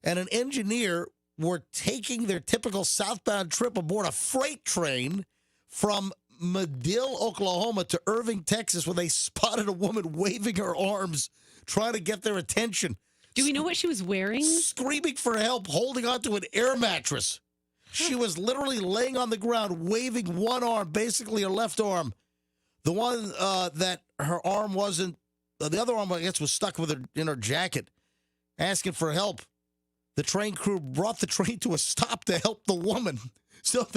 and an engineer were taking their typical southbound trip aboard a freight train from Medill, Oklahoma to Irving, Texas, when they spotted a woman waving her arms, trying to get their attention. Do we know what she was wearing? Screaming for help, holding onto an air mattress. She was literally laying on the ground, waving one arm, basically her left arm. The one that her arm wasn't, the other arm, I guess, was stuck in her jacket, asking for help. The train crew brought the train to a stop to help the woman. So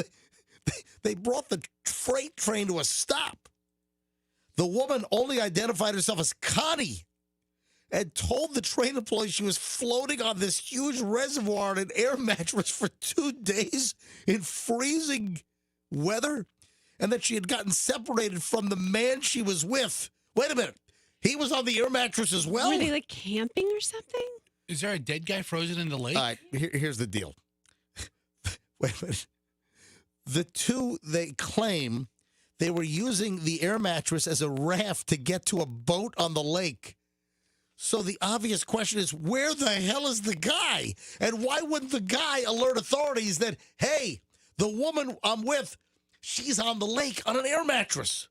they brought the freight train to a stop. The woman only identified herself as Connie and told the train employee she was floating on this huge reservoir on an air mattress for 2 days in freezing weather. and that she had gotten separated from the man she was with. Wait a minute. He was on the air mattress as well? Were they like camping or something? Is there a dead guy frozen in the lake? All right, here's the deal. Wait a minute. The two, they claim they were using the air mattress as a raft to get to a boat on the lake. So the obvious question is, where the hell is the guy? And why wouldn't the guy alert authorities that, hey, the woman I'm with, she's on the lake on an air mattress?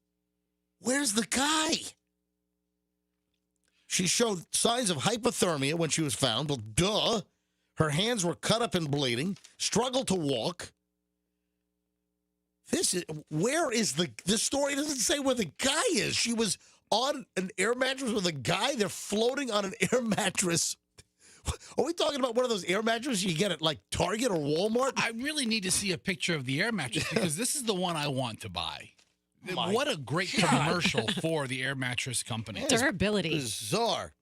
Where's the guy? She showed signs of hypothermia when she was found. Well, duh. Her hands were cut up and bleeding, struggled to walk. Where is the story doesn't say where the guy is. She was on an air mattress with a guy. They're floating on an air mattress. Are we talking about one of those air mattresses you get at like Target or Walmart? I really need to see a picture of the air mattress because this is the one I want to buy. What a great commercial for the air mattress company. Durability. Bizarre.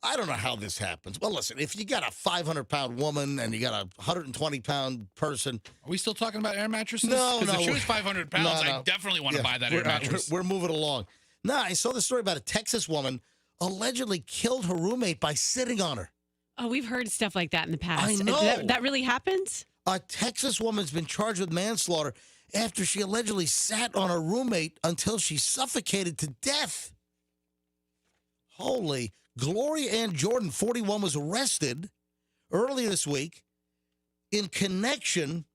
I don't know how this happens. Well, listen, if you got a 500-pound woman and you got a 120-pound person. Are we still talking about air mattresses? No. Because if she was 500 pounds, I definitely want to buy that air mattress. We're moving along. No, I saw the story about a Texas woman allegedly killed her roommate by sitting on her. Oh, we've heard stuff like that in the past. I know. That really happens? A Texas woman's been charged with manslaughter after she allegedly sat on her roommate until she suffocated to death. Holy. Gloria Ann Jordan, 41, was arrested earlier this week in connection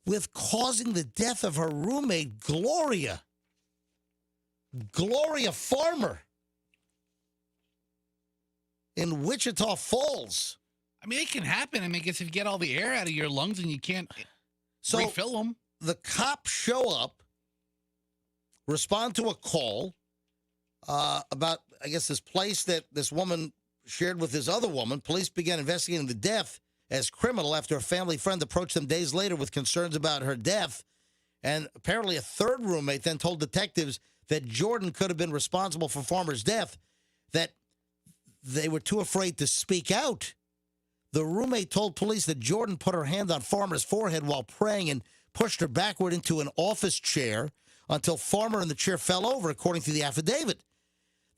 with causing the death of her roommate, Gloria Farmer, in Wichita Falls. I mean, it can happen. I mean, I guess if you get all the air out of your lungs and you can't refill them. The cops show up, respond to a call about, I guess, this place that this woman shared with this other woman. Police began investigating the death as criminal after a family friend approached them days later with concerns about her death. And apparently a third roommate then told detectives that Jordan could have been responsible for Farmer's death, that they were too afraid to speak out. The roommate told police that Jordan put her hand on Farmer's forehead while praying and pushed her backward into an office chair until Farmer and the chair fell over, according to the affidavit.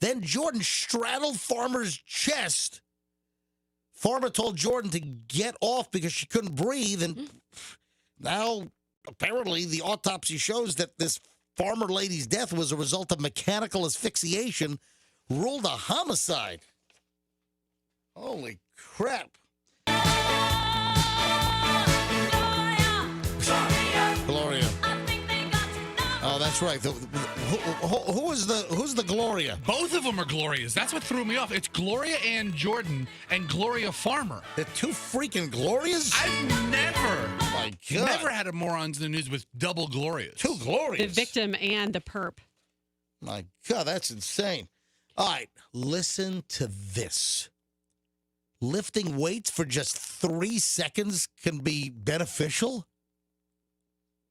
Then Jordan straddled Farmer's chest. Farmer told Jordan to get off because she couldn't breathe. And now, apparently, the autopsy shows that this Farmer lady's death was a result of mechanical asphyxiation, ruled a homicide. Holy crap. Gloria. Oh, that's right. Who's the Gloria? Both of them are Glorias. That's what threw me off. It's Gloria Ann Jordan and Gloria Farmer. They're two freaking Glorias? I've never had a Morons in the news with double Glorias. Two Glorias. The victim and the perp. My God, that's insane. All right, listen to this. Lifting weights for just 3 seconds can be beneficial?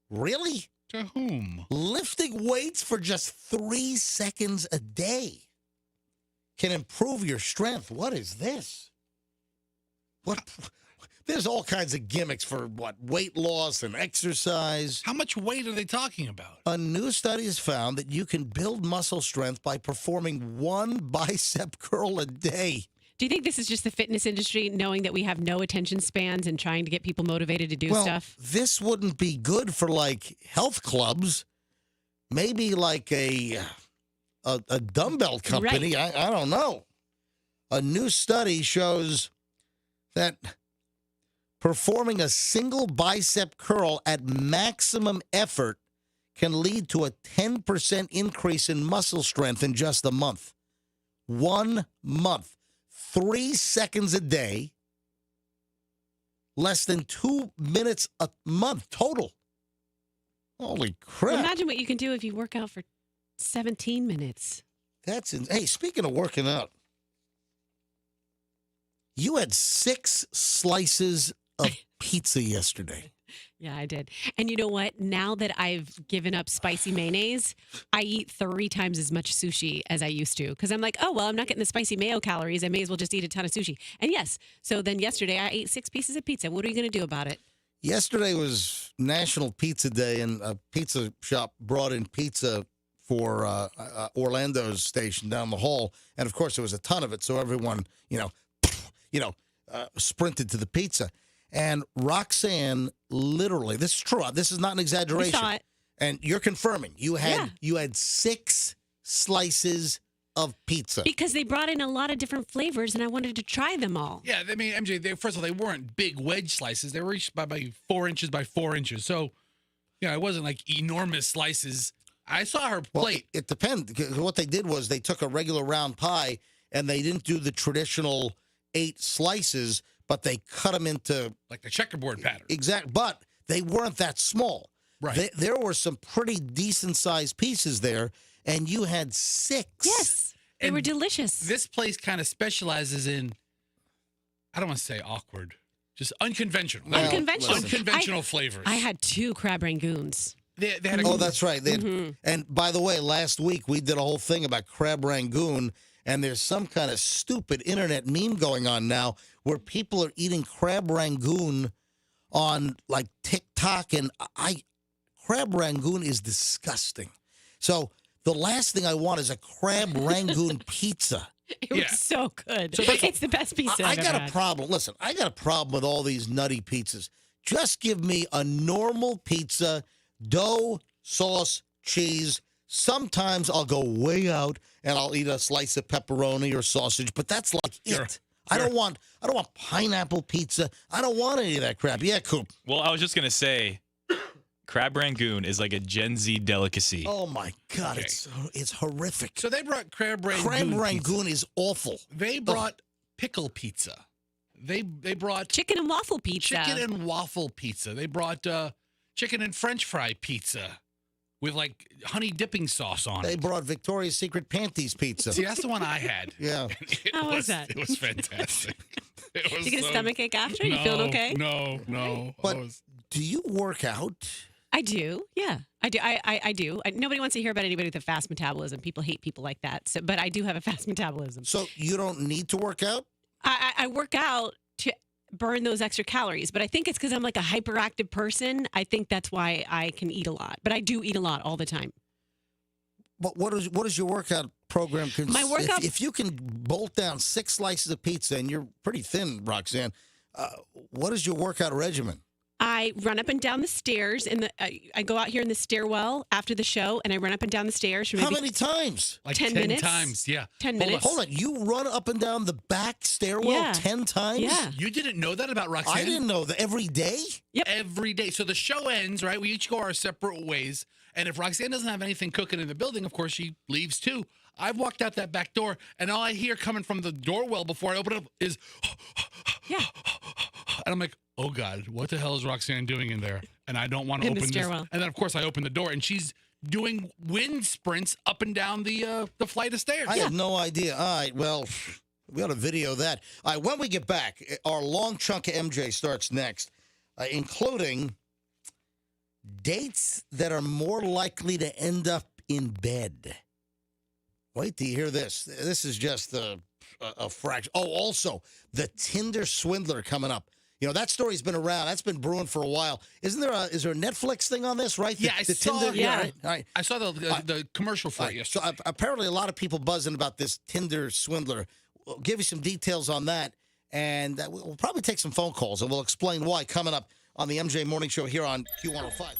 Really? To whom? Lifting weights for just 3 seconds a day can improve your strength. What is this? What? There's all kinds of gimmicks for weight loss and exercise. How much weight are they talking about? A new study has found that you can build muscle strength by performing 1 bicep curl a day. Do you think this is just the fitness industry knowing that we have no attention spans and trying to get people motivated to do stuff? This wouldn't be good for like health clubs. Maybe like a dumbbell company. Right. I don't know. A new study shows that performing a single bicep curl at maximum effort can lead to a 10% increase in muscle strength in just a month. 1 month. 3 seconds a day, less than 2 minutes a month total. Holy crap. Imagine what you can do if you work out for 17 minutes. Hey, speaking of working out, you had 6 slices of pizza yesterday. Yeah, I did. And you know what? Now that I've given up spicy mayonnaise, I eat 3 times as much sushi as I used to. Because I'm like, oh, well, I'm not getting the spicy mayo calories. I may as well just eat a ton of sushi. And yes, so then yesterday I ate 6 pieces of pizza. What are you going to do about it? Yesterday was National Pizza Day, and a pizza shop brought in pizza for Orlando's station down the hall, and of course there was a ton of it. So everyone, sprinted to the pizza, and Roxanne literally, this is true. This is not an exaggeration. I saw it. And you're confirming you had 6 slices of pizza Because they brought in a lot of different flavors, and I wanted to try them all. Yeah, I mean, MJ, first of all, they weren't big wedge slices. They were each by 4 inches by 4 inches. So, it wasn't like enormous slices. I saw her plate. It depends. What they did was they took a regular round pie, and they didn't do the traditional 8 slices, but they cut them into like the checkerboard pattern. Exact, but they weren't that small. Right. There were some pretty decent sized pieces there, and you had 6. Yes, they were delicious. This place kind of specializes in, I don't want to say awkward, just unconventional. Unconventional flavors. I had 2 crab rangoons. They had Oh, that's right. And by the way, last week we did a whole thing about crab rangoon, and there's some kind of stupid internet meme going on now where people are eating crab rangoon on like TikTok, and crab rangoon is disgusting. So the last thing I want is a crab rangoon pizza. It was so good. It's the best pizza I I've got ever a had. problem. Listen, I got a problem with all these nutty pizzas. Just give me a normal pizza, dough, sauce, cheese. Sometimes I'll go way out and I'll eat a slice of pepperoni or sausage, but that's like it. I don't want pineapple pizza. I don't want any of that crap. Yeah, Coop. Well, I was just gonna say, crab rangoon is like a Gen Z delicacy. Oh my God, it's horrific. So they brought crab rangoon. Crab rangoon is awful. They brought pickle pizza. They brought chicken and waffle pizza. They brought chicken and French fry pizza with like honey dipping sauce on it. They brought Victoria's Secret Panties pizza. See, that's the one I had. Yeah. How was that? It was fantastic. Did you get a stomachache after? You feeling okay? No. But do you work out? I do. Yeah, I do. I do. Nobody wants to hear about anybody with a fast metabolism. People hate people like that. So, but I do have a fast metabolism. So you don't need to work out? I work out to burn those extra calories, but I think it's because I'm like a hyperactive person. I think that's why I can eat a lot. But I do eat a lot all the time. But what is your workout program? My workout. If you can bolt down 6 slices of pizza, and you're pretty thin, Roxanne, what is your workout regimen? I run up and down the stairs I go out here in the stairwell after the show, and I run up and down the stairs for maybe How many times? Like 10 minutes. times, yeah. 10 minutes. Hold on. You run up and down the back stairwell 10 times? Yeah. You didn't know that about Roxanne? I didn't know that. Every day? Yep. Every day. So the show ends, right? We each go our separate ways. And if Roxanne doesn't have anything cooking in the building, of course, she leaves too. I've walked out that back door, and all I hear coming from the doorwell before I open it up is, Yeah. and I'm like, oh God, what the hell is Roxanne doing in there? And I don't want to In the open this. stairwell. And then, of course, I open the door, and she's doing wind sprints up and down the flight of stairs. I had no idea. All right, well, we ought to video that. All right, when we get back, our long chunk of MJ starts next, including dates that are more likely to end up in bed. Wait till you hear this. This is just a fraction. Oh, also, the Tinder Swindler coming up. You know, that story's been around. That's been brewing for a while. Is there a Netflix thing on this, right? Yeah, I saw Tinder, it. Yeah. Right, all right. I saw the commercial for it yesterday. So apparently a lot of people buzzing about this Tinder Swindler. We'll give you some details on that, and we'll probably take some phone calls, and we'll explain why coming up on the MJ Morning Show here on Q105.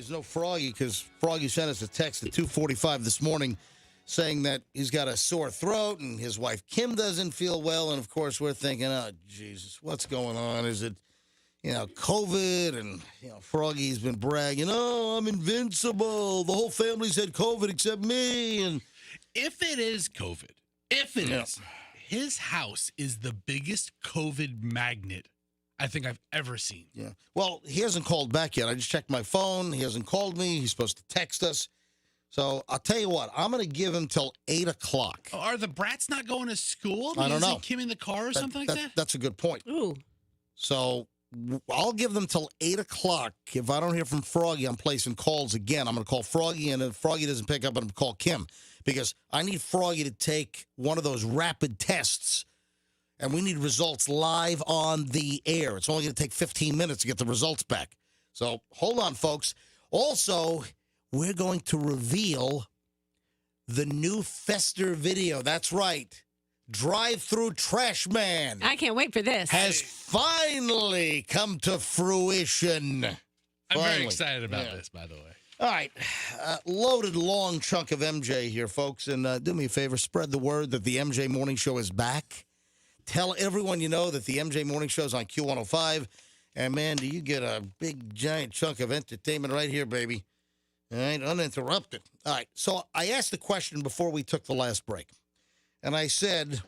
there's no Froggy because Froggy sent us a text at 2:45 this morning saying that he's got a sore throat and his wife Kim doesn't feel well. And, of course, we're thinking, oh, Jesus, what's going on? Is it, COVID? And, Froggy's been bragging, oh, I'm invincible. The whole family's had COVID except me. And if it is COVID, his house is the biggest COVID magnet I think I've ever seen. Yeah. Well, he hasn't called back yet. I just checked my phone. He hasn't called me. He's supposed to text us. So I'll tell you what. I'm going to give him till 8 o'clock. Are the brats not going to school? I don't know. Is Kim in the car or something like that? That's a good point. Ooh. So I'll give them till 8 o'clock. If I don't hear from Froggy, I'm placing calls again. I'm going to call Froggy, and if Froggy doesn't pick up, I'm going to call Kim because I need Froggy to take one of those rapid tests. And we need results live on the air. It's only going to take 15 minutes to get the results back. So hold on, folks. Also, we're going to reveal the new Fester video. That's right. Drive-Through Trash Man. I can't wait for this. Has finally come to fruition. I'm very excited about this, by the way. All right. Loaded long chunk of MJ here, folks. And do me a favor, spread the word that the MJ Morning Show is back. Tell everyone you know that the MJ Morning Show is on Q105. And, man, do you get a big, giant chunk of entertainment right here, baby. All right, uninterrupted. All right, so I asked the question before we took the last break. And I said,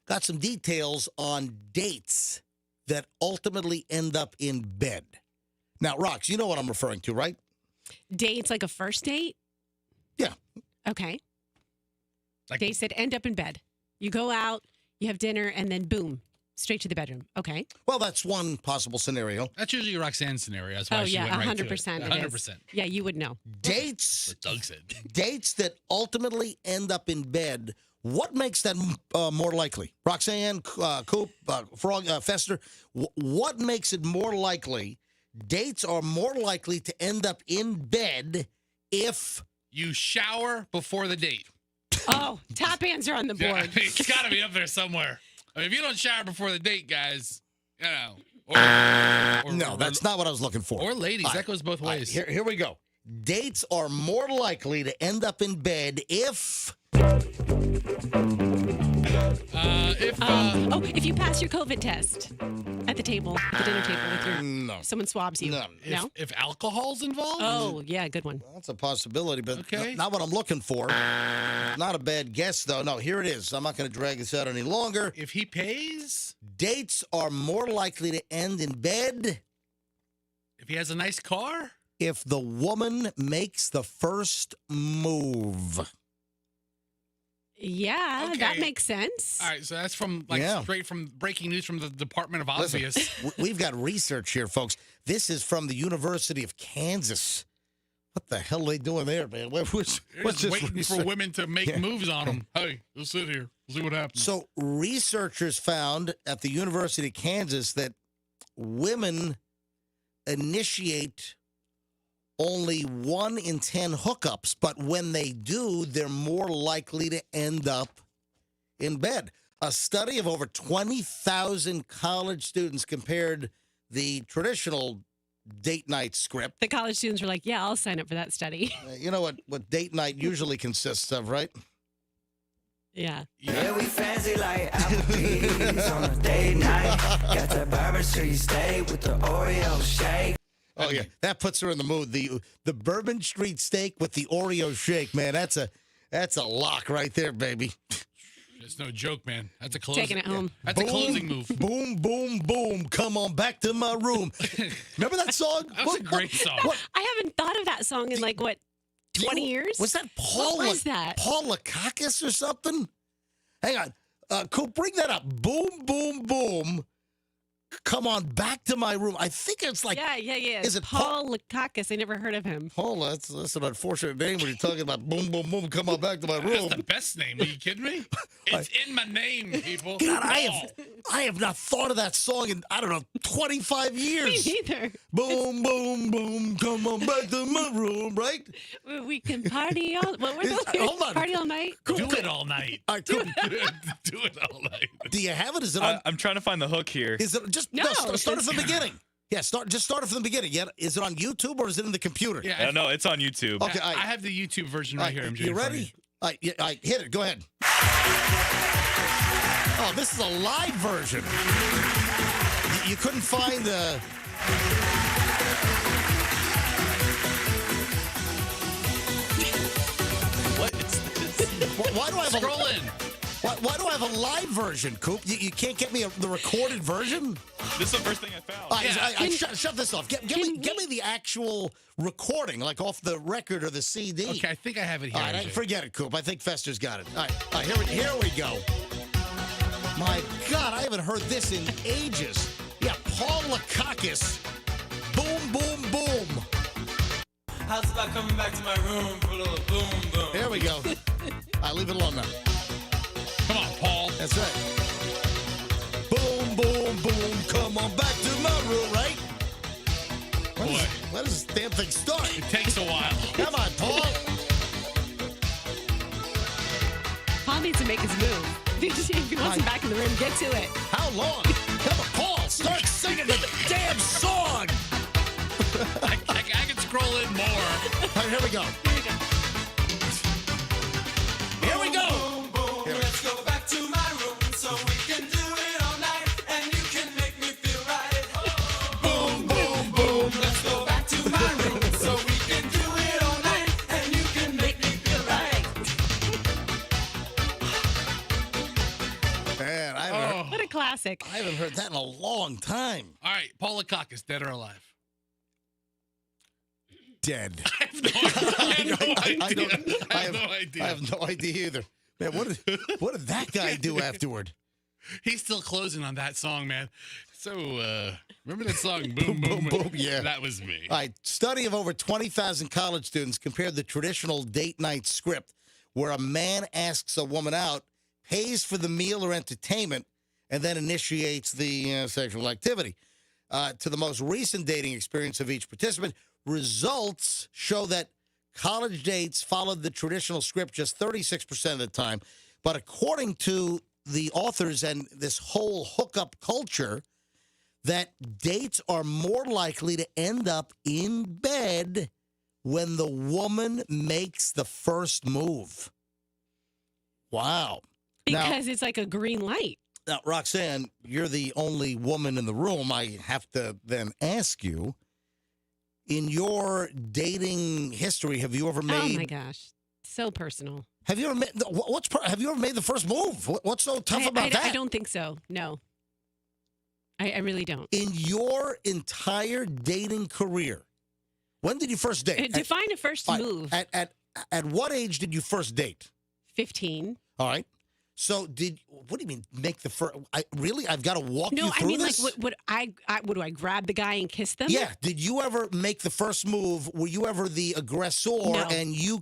got some details on dates that ultimately end up in bed. Now, Rox, you know what I'm referring to, right? Dates like a first date? Yeah. Okay. Dates that end up in bed. You go out. You have dinner, and then boom, straight to the bedroom. Okay. Well, that's one possible scenario. That's usually Roxanne's scenario. That's why she went right 100%. to it. 100%. Yeah, you would know. Dates. What Doug said. Dates that ultimately end up in bed. What makes that more likely? Roxanne, Coop, Frog, Fester. What makes it more likely? Dates are more likely to end up in bed if you shower before the date. Oh, top answer on the board. Yeah, it's got to be up there somewhere. I mean, if you don't shower before the date, guys, or no, that's not what I was looking for. Or ladies, that goes both ways. Here we go. Dates are more likely to end up in bed if if you pass your COVID test at the table, at the dinner table with your someone swabs you. No. If alcohol's involved? Oh, yeah, good one. That's a possibility, but not what I'm looking for. Not a bad guess, though. No, here it is. I'm not going to drag this out any longer. If he pays? Dates are more likely to end in bed. If he has a nice car? If the woman makes the first move. Yeah, that makes sense. All right, so that's from straight from breaking news from the Department of Obvious. Listen, we've got research here, folks. This is from the University of Kansas. What the hell are they doing there, man? What's just waiting for women to make moves on them. Hey, let's sit here. We'll see what happens. So researchers found at the University of Kansas that women initiate only 1 in 10 hookups, but when they do, they're more likely to end up in bed. A study of over 20,000 college students compared the traditional date night script. The college students were like, yeah, I'll sign up for that study. You know what date night usually consists of, right? Yeah. Yeah, we fancy like Applebee's on a date night. Got that Bourbon Street steak with the Oreo shake. Oh yeah, that puts her in the mood. The Bourbon Street steak with the Oreo shake, man. That's a lock right there, baby. It's no joke, man. That's a closing. Taking it home. That's a closing move. Boom, boom, boom. Come on back to my room. Remember that song? That was a great song. I haven't thought of that song in 20 years? Was that Paul? What was that? Paul Lakakis or something? Hang on. Cool, bring that up. Boom, boom, boom. Come on back to my room. I think it's like... Yeah. Is it Paul Lakakis? I never heard of him. Paul, that's an unfortunate name when you're talking about boom, boom, boom, come on back to my room. That's the best name. Are you kidding me? It's in my name, people. God, I have not thought of that song in, 25 years. Me neither. Boom, boom, boom, come on back to my room, right? We can party all... What were those? Hold on. Party all night? Do it all night. Do it all night. Do you have it? Is it I'm trying to find the hook here. Is it just... No, start at the beginning. Yeah, just start it from the beginning. Yeah, is it on YouTube or is it in the computer? Yeah, No, it's on YouTube. Okay, I have the YouTube version right here. MJ, you in front of ready? All right, hit it. Go ahead. Oh, this is a live version. You couldn't find the. What is this? Why do I have Scroll in. Why do I have a live version, Coop? You can't get me the recorded version? This is the first thing I found. All right, shut this off. Give me the actual recording, like off the record or the CD. Okay, I think I have it here. All right, MJ. forget it, Coop. I think Fester's got it. All right, here we go. My God, I haven't heard this in ages. Yeah, Paul Lakakis. Boom, boom, boom. How's about coming back to my room for a little boom, boom? There we go. I leave it alone now. Come on, Paul. That's right. Boom, boom, boom. Come on back to my room, right? When does this damn thing start? It takes a while. Come on, Paul. Paul needs to make his move. If he wants him back in the room, get to it. How long? Come on, Paul. Start singing the damn song. I can scroll in more. All right, here we go. Here we go. Boom, boom, let's go back to my room so we can do it all night and you can make me feel right. Boom, boom, boom, let's go back to my room so we can do it all night and you can make me feel right. Man, What a classic. I haven't heard that in a long time. All right, Paul Lakakis, dead or alive? Dead. I have no idea. I have no idea either. Man, what did that guy do afterward? He's still closing on that song, man. So, remember that song, Boom, Boom, Boom? Yeah. That was me. All right, study of over 20,000 college students compared the traditional date night script where a man asks a woman out, pays for the meal or entertainment, and then initiates the sexual activity. To the most recent dating experience of each participant, results show that college dates followed the traditional script just 36% of the time. But according to the authors and this whole hookup culture, that dates are more likely to end up in bed when the woman makes the first move. Wow. Because it's like a green light. Now, Roxanne, you're the only woman in the room. I have to then ask you, in your dating history, have you ever made? Oh my gosh, so personal. Have you ever made? Have you ever made the first move? What's so tough about that? I don't think so. No, I really don't. In your entire dating career, when did you first date? Define a first move. At what age did you first date? 15. All right. So what do you mean make the first? I've got to walk you through this? Like, would I grab the guy and kiss them? Yeah. Did you ever make the first move? Were you ever the aggressor and you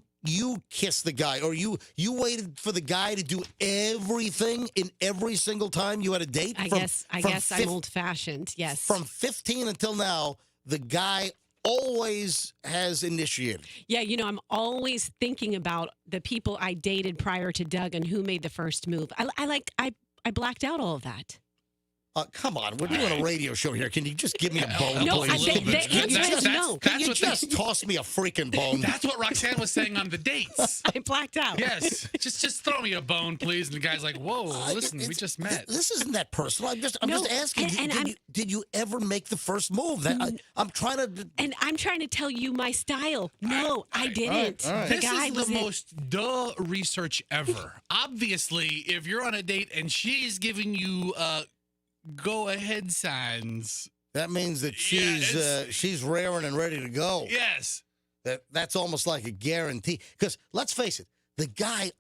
kissed the guy, or you waited for the guy to do everything in every single time you had a date? I guess I'm old fashioned. Yes. From 15 until now, the guy always has initiated. Yeah, I'm always thinking about the people I dated prior to Doug and who made the first move. I blacked out all of that. Come on, we're doing a radio show here. Can you just give me a bone, No, please? the answer is no. Can you just toss me a freaking bone? That's what Roxanne was saying on the dates. I blacked out. Yes, just throw me a bone, please. And the guy's like, "Whoa, listen, we just met." This isn't that personal. I'm just asking. Did you ever make the first move? I'm trying to. And I'm trying to tell you my style. No, I didn't. All right. The This guy is was the most duh research ever. Obviously, if you're on a date and she's giving you go ahead signs, that means that she's raring and ready to go. Yes. That's almost like a guarantee. Because let's face it, the guy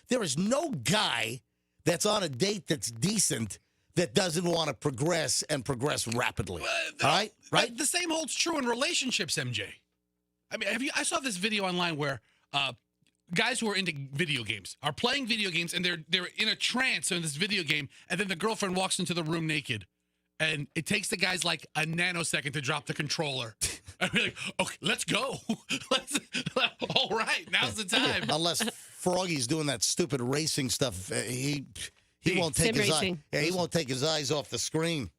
there is no guy that's on a date that's decent that doesn't want to progress and progress rapidly. All right? Right? The same holds true in relationships, MJ. I mean, I saw this video online where guys who are into video games are playing video games and they're in a trance in this video game, and then the girlfriend walks into the room naked, and it takes the guys like a nanosecond to drop the controller. And we're like, okay, let's go. All right, now's the time. Unless Froggy's doing that stupid racing stuff, he won't take Sim his racing. he won't take his eyes off the screen.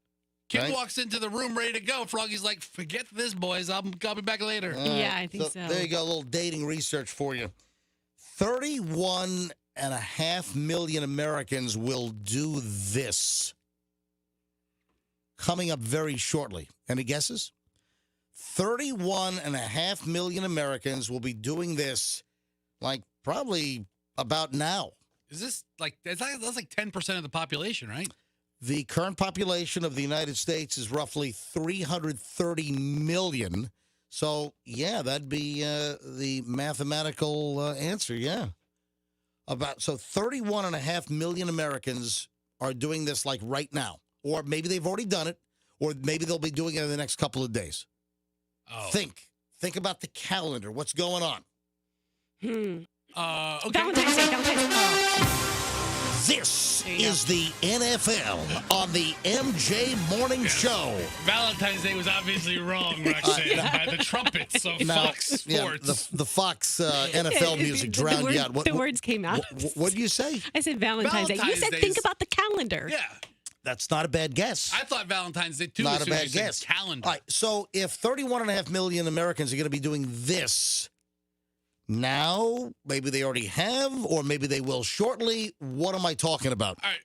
Kim Right? walks into the room ready to go. Froggy's like, forget this, boys. I'll be back later. Yeah, I think so. There you go, a little dating research for you. 31.5 million Americans will do this. Coming up very shortly. Any guesses? 31.5 million Americans will be doing this, like, probably about now. Is this like, that's like 10% of the population, right? The current population of the United States is roughly 330 million. So, yeah, that'd be the mathematical answer, yeah. So 31.5 million Americans are doing this, like, right now. Or maybe they've already done it, or maybe they'll be doing it in the next couple of days. Oh. Think about the calendar. What's going on? Okay. Valentine's Day. This is the NFL on the MJ Morning Show. Valentine's Day was obviously wrong, Roxanne, by the trumpets of Fox Sports. Yeah, the Fox NFL music drowned you out. The words came out. What did you say? I said Valentine's Day. You Valentine's said Day think is- about the calendar. Yeah. That's not a bad guess. I thought Valentine's Day, too. Not as a soon as bad you said guess. Calendar. All right, so if 31.5 million Americans are going to be doing this now, maybe they already have, or maybe they will shortly, what am I talking about? All right.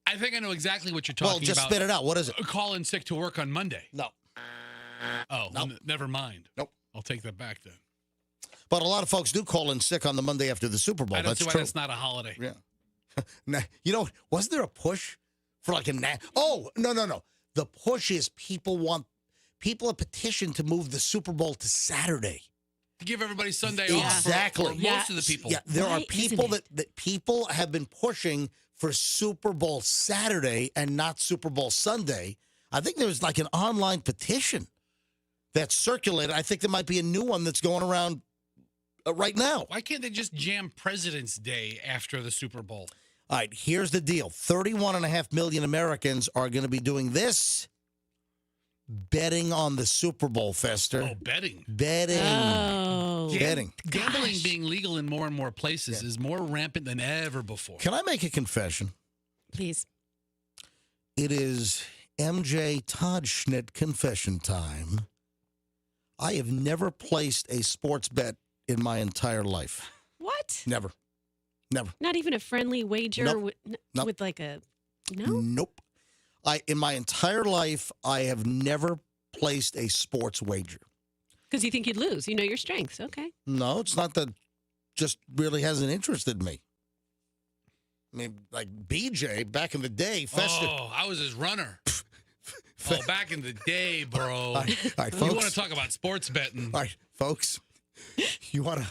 I think I know exactly what you're talking about. Well, just spit it out. What is it? Call in sick to work on Monday. No. Oh, Nope. never mind. Nope. I'll take that back then. But a lot of folks do call in sick on the Monday after the Super Bowl. I don't That's see why true. that's not a holiday. Yeah. Now, you know, wasn't there a push for like a Oh, no. The push is people have petitioned to move the Super Bowl to Saturday. To give everybody Sunday off. Exactly. For most of the people. Yeah, there are Why people isn't that people have been pushing for Super Bowl Saturday and not Super Bowl Sunday. I think there's like an online petition that's circulated. I think there might be a new one that's going around right now. Why can't they just jam President's Day after the Super Bowl? All right, here's the deal. 31.5 million Americans are going to be doing this. Betting on the Super Bowl, Fester. Oh, betting. Betting. Oh. Betting. Gambling being legal in more and more places is more rampant than ever before. Can I make a confession? Please. It is MJ Todd Schnitt confession time. I have never placed a sports bet in my entire life. What? Never. Not even a friendly wager Nope. Nope. with like a no? Nope. In my entire life, I have never placed a sports wager. Because you think you'd lose. You know your strengths. Okay. No, it's not that. Just really hasn't interested me. I mean, like BJ back in the day, Fester. Oh, I was his runner. Back in the day, bro. All right, You folks. want to talk about sports betting? All right, folks. You want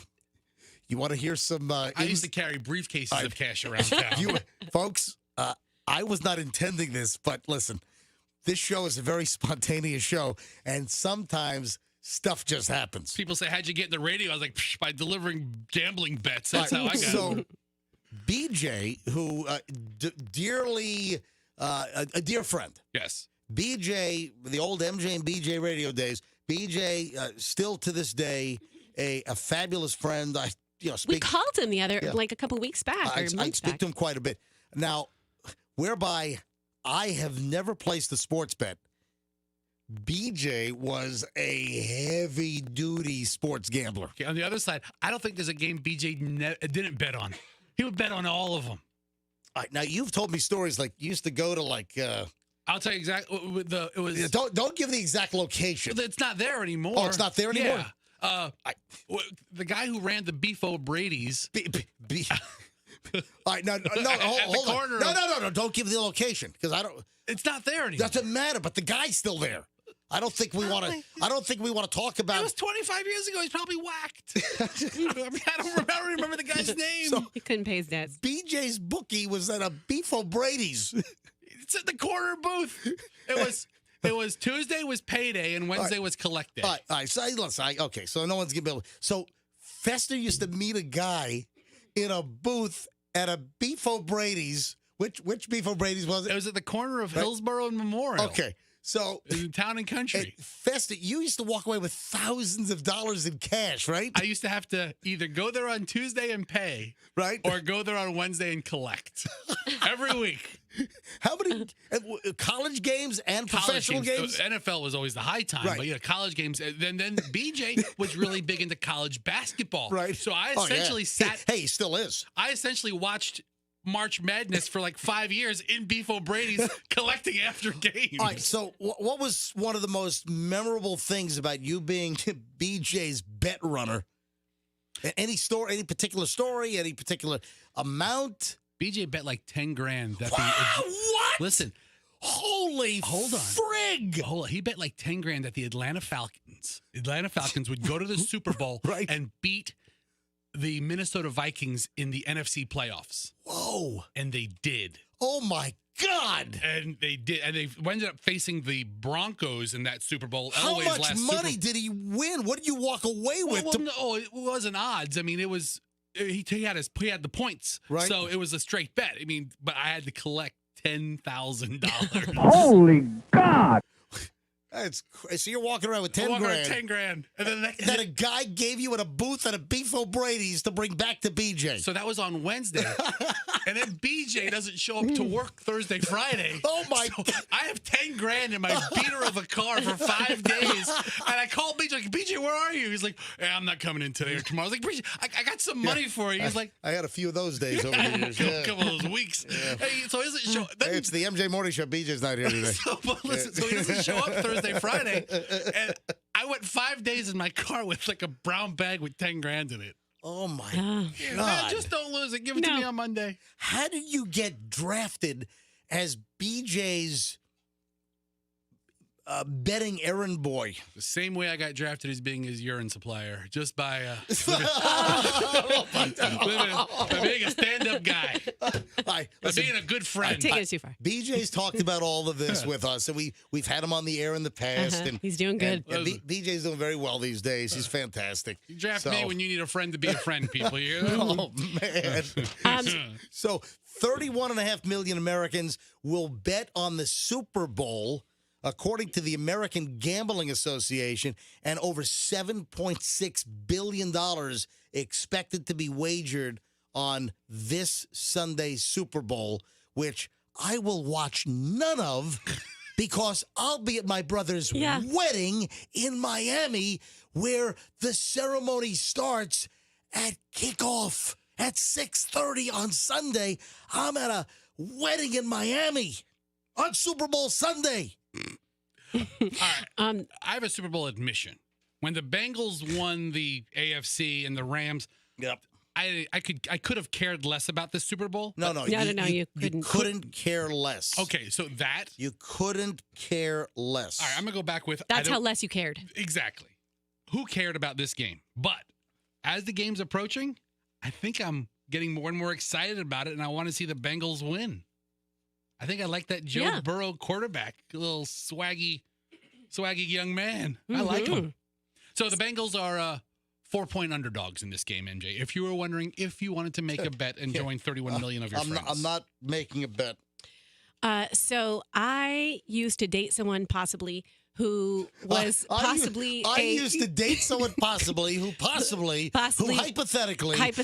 to hear some? I used to carry briefcases of cash around town. Folks. I was not intending this, but listen, this show is a very spontaneous show, and sometimes stuff just happens. People say, "How'd you get in the radio?" I was like, "Psh, by delivering gambling bets." That's how I got. So, BJ, who dearly, a dear friend. Yes. BJ, the old MJ and BJ radio days. BJ, still to this day, a fabulous friend. We speak. called him the other, Yeah. like a couple weeks back or I months speak back. to him quite a bit. Now, whereby I have never placed a sports bet. BJ was a heavy-duty sports gambler. Okay, on the other side, I don't think there's a game BJ didn't bet on. He would bet on all of them. All right, now, you've told me stories like you used to go to like. I'll tell you exactly. It was. Don't give the exact location. It's not there anymore. Oh, it's not there anymore? Yeah. The guy who ran the Beef O'Brady's. All right, no, hold on. No, don't give the location because I don't. It's not there anymore. Doesn't matter, but the guy's still there. I don't think we want to. I don't think we want to talk about. It was 25 years ago. He's probably whacked. I don't remember the guy's name. So, He couldn't pay his debts. BJ's bookie was at a Beef O'Brady's. It's at the corner booth. It was Tuesday was payday and Wednesday was collect day. All right. So listen. Okay. So no one's gonna be able. So Fester used to meet a guy in a booth at a Beef O'Brady's. Which Beef O'Brady's was it? It was at the corner of Hillsborough and Memorial. Okay. So in town and country. Festa, you used to walk away with thousands of dollars in cash, right? I used to have to either go there on Tuesday and pay, right, or go there on Wednesday and collect every week. How many college games and professional games? NFL was always the high time, Right. but yeah, college games. Then BJ was really big into college basketball, Right. So I Oh, yeah. essentially sat. Hey, he still is. I essentially watched March Madness for like 5 years in Beef O'Brady's collecting after games. All right, so what was one of the most memorable things about you being BJ's bet runner? Any story, any particular story, any particular amount? BJ bet like 10 grand. That what? Listen. Holy Hold on. frig. Hold on. He bet like 10 grand that the Atlanta Falcons would go to the Super Bowl Right. and beat the Minnesota Vikings in the NFC playoffs. Whoa. And they did. Oh, my God. And they did. And they ended up facing the Broncos in that Super Bowl. How Elway's much last money did he win? What did you walk away with? Well, no, it wasn't odds. I mean, it was he had the points. Right. So it was a straight bet. I mean, but I had to collect $10,000. Holy God! That's crazy. So you're walking around with 10 Walking around grand. 10 grand. And then That a guy gave you at a booth at a Beef O'Brady's to bring back to BJ. So that was on Wednesday. And then BJ doesn't show up to work Thursday, Friday. Oh, my God. I have 10 grand in my beater of a car for 5 days. And I called BJ, like, BJ, where are you? He's like, hey, I'm not coming in today or tomorrow. I was like, BJ, I got some money for you. He's like, I had a few of those days over the years. a couple of those weeks. Hey, so he doesn't show up. Hey, it's the MJ Morning Show. BJ's not here today. So he doesn't show up Thursday, Friday. And I went 5 days in my car with like a brown bag with 10 grand in it. Oh, my Man, God. just don't lose it. Give it to me on Monday. How did you get drafted as BJ's betting errand boy? The same way I got drafted as being his urine supplier, just by being a stand-up guy, by being a good friend. Taking it too far. BJ's talked about all of this with us, and we've had him on the air in the past. And He's doing good. and BJ's doing very well these days. He's fantastic. You draft So- me when you need a friend to be a friend, people. You hear that? Oh, man. So 31.5 million Americans will bet on the Super Bowl, according to the American Gambling Association, and over $7.6 billion expected to be wagered on this Sunday's Super Bowl, which I will watch none of because I'll be at my brother's wedding in Miami, where the ceremony starts at kickoff at 6:30 on Sunday. I'm at a wedding in Miami on Super Bowl Sunday. All right. I have a Super Bowl admission. When the Bengals won the AFC and the Rams, I could have cared less about this Super Bowl. No, you couldn't. couldn't care less. Okay, so that You couldn't care less. all right, I'm gonna go back with That's how less you cared. exactly. Who cared about this game? But as the game's approaching, I think I'm getting more and more excited about it, and I want to see the Bengals win. I think I like that Joe Burrow quarterback, a little swaggy young man. I like him. So the Bengals are 4-point underdogs in this game, MJ. If you were wondering if you wanted to make a bet and join 31 million of your friends. I'm not making a bet. So I used to date someone possibly who was possibly I used to date someone possibly who hypothetically might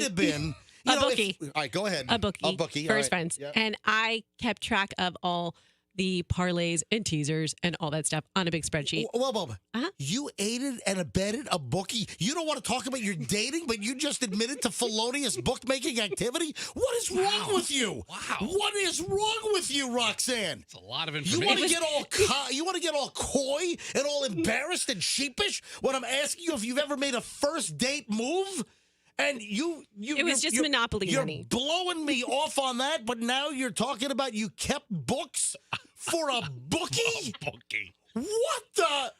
have been a bookie. All right, go ahead. A bookie. all for his right. friends. Yeah. And I kept track of all the parlays and teasers and all that stuff on a big spreadsheet. Well, you aided and abetted a bookie? You don't want to talk about your dating, but you just admitted to felonious bookmaking activity? What is wrong with you? Wow. What is wrong with you, Roxanne? It's a lot of You information. want to get all coy and all embarrassed and sheepish when I'm asking you if you've ever made a first date move? And it was just Monopoly You're money. blowing me off on that, but now you're talking about you kept books for a bookie? Bookie. What the?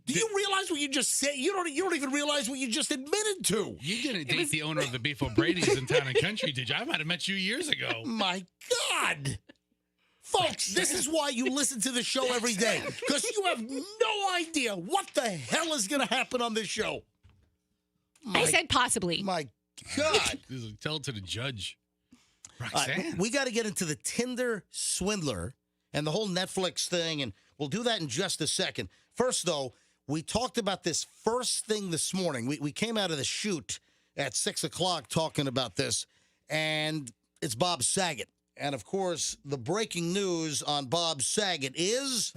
Do you realize what you just said? You don't even realize what you just admitted to. You didn't date the owner of the Beef O'Brady's in Town and Country, did you? I might have met you years ago. My God. Folks, this is why you listen to the show every day, because you have no idea what the hell is going to happen on this show. I said possibly. My God. Tell it to the judge. We got to get into the Tinder Swindler and the whole Netflix thing and We'll do that in just a second. First, though, we talked about this first thing this morning. We came out of the shoot at 6 o'clock talking about this, and it's Bob Saget. And, of course, the breaking news on Bob Saget is...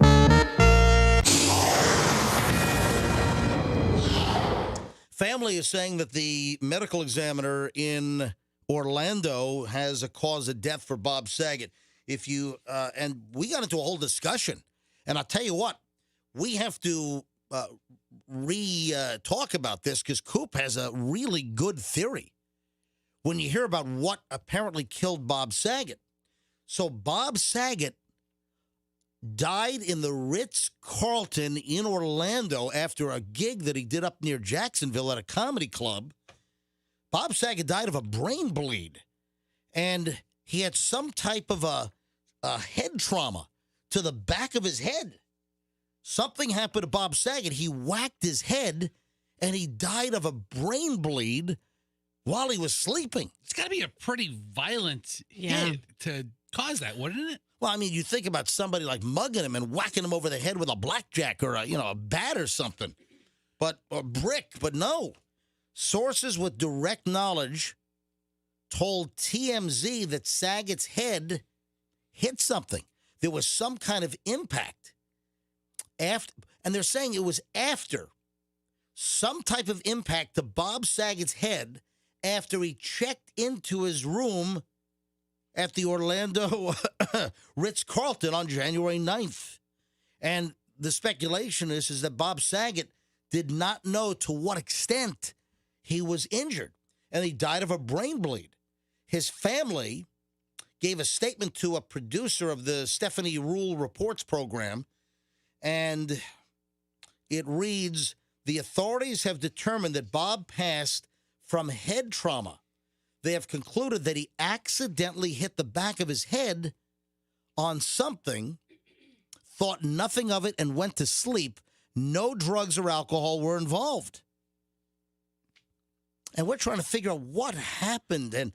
Family is saying that the medical examiner in Orlando has a cause of death for Bob Saget. If you and we got into a whole discussion, and I'll tell you what, we have to talk about this because Coop has a really good theory when you hear about what apparently killed Bob Saget. So Bob Saget died in the Ritz-Carlton in Orlando after a gig that he did up near Jacksonville at a comedy club. Bob Saget died of a brain bleed, and he had some type of a head trauma to the back of his head. Something happened to Bob Saget. He whacked his head, and he died of a brain bleed while he was sleeping. It's got to be a pretty violent hit to cause that, wouldn't it? Well, I mean, you think about somebody like mugging him and whacking him over the head with a blackjack or a bat or something, or a brick. But no, sources with direct knowledge told TMZ that Saget's head hit something. There was some kind of impact after, and they're saying it was after some type of impact to Bob Saget's head after he checked into his room at the Orlando Ritz-Carlton on January 9th. And the speculation is that Bob Saget did not know to what extent he was injured, and he died of a brain bleed. His family gave a statement to a producer of the Stephanie Rule Reports program, and it reads, "The authorities have determined that Bob passed from head trauma. They have concluded that he accidentally hit the back of his head on something, thought nothing of it, and went to sleep. No drugs or alcohol were involved." And we're trying to figure out what happened. And,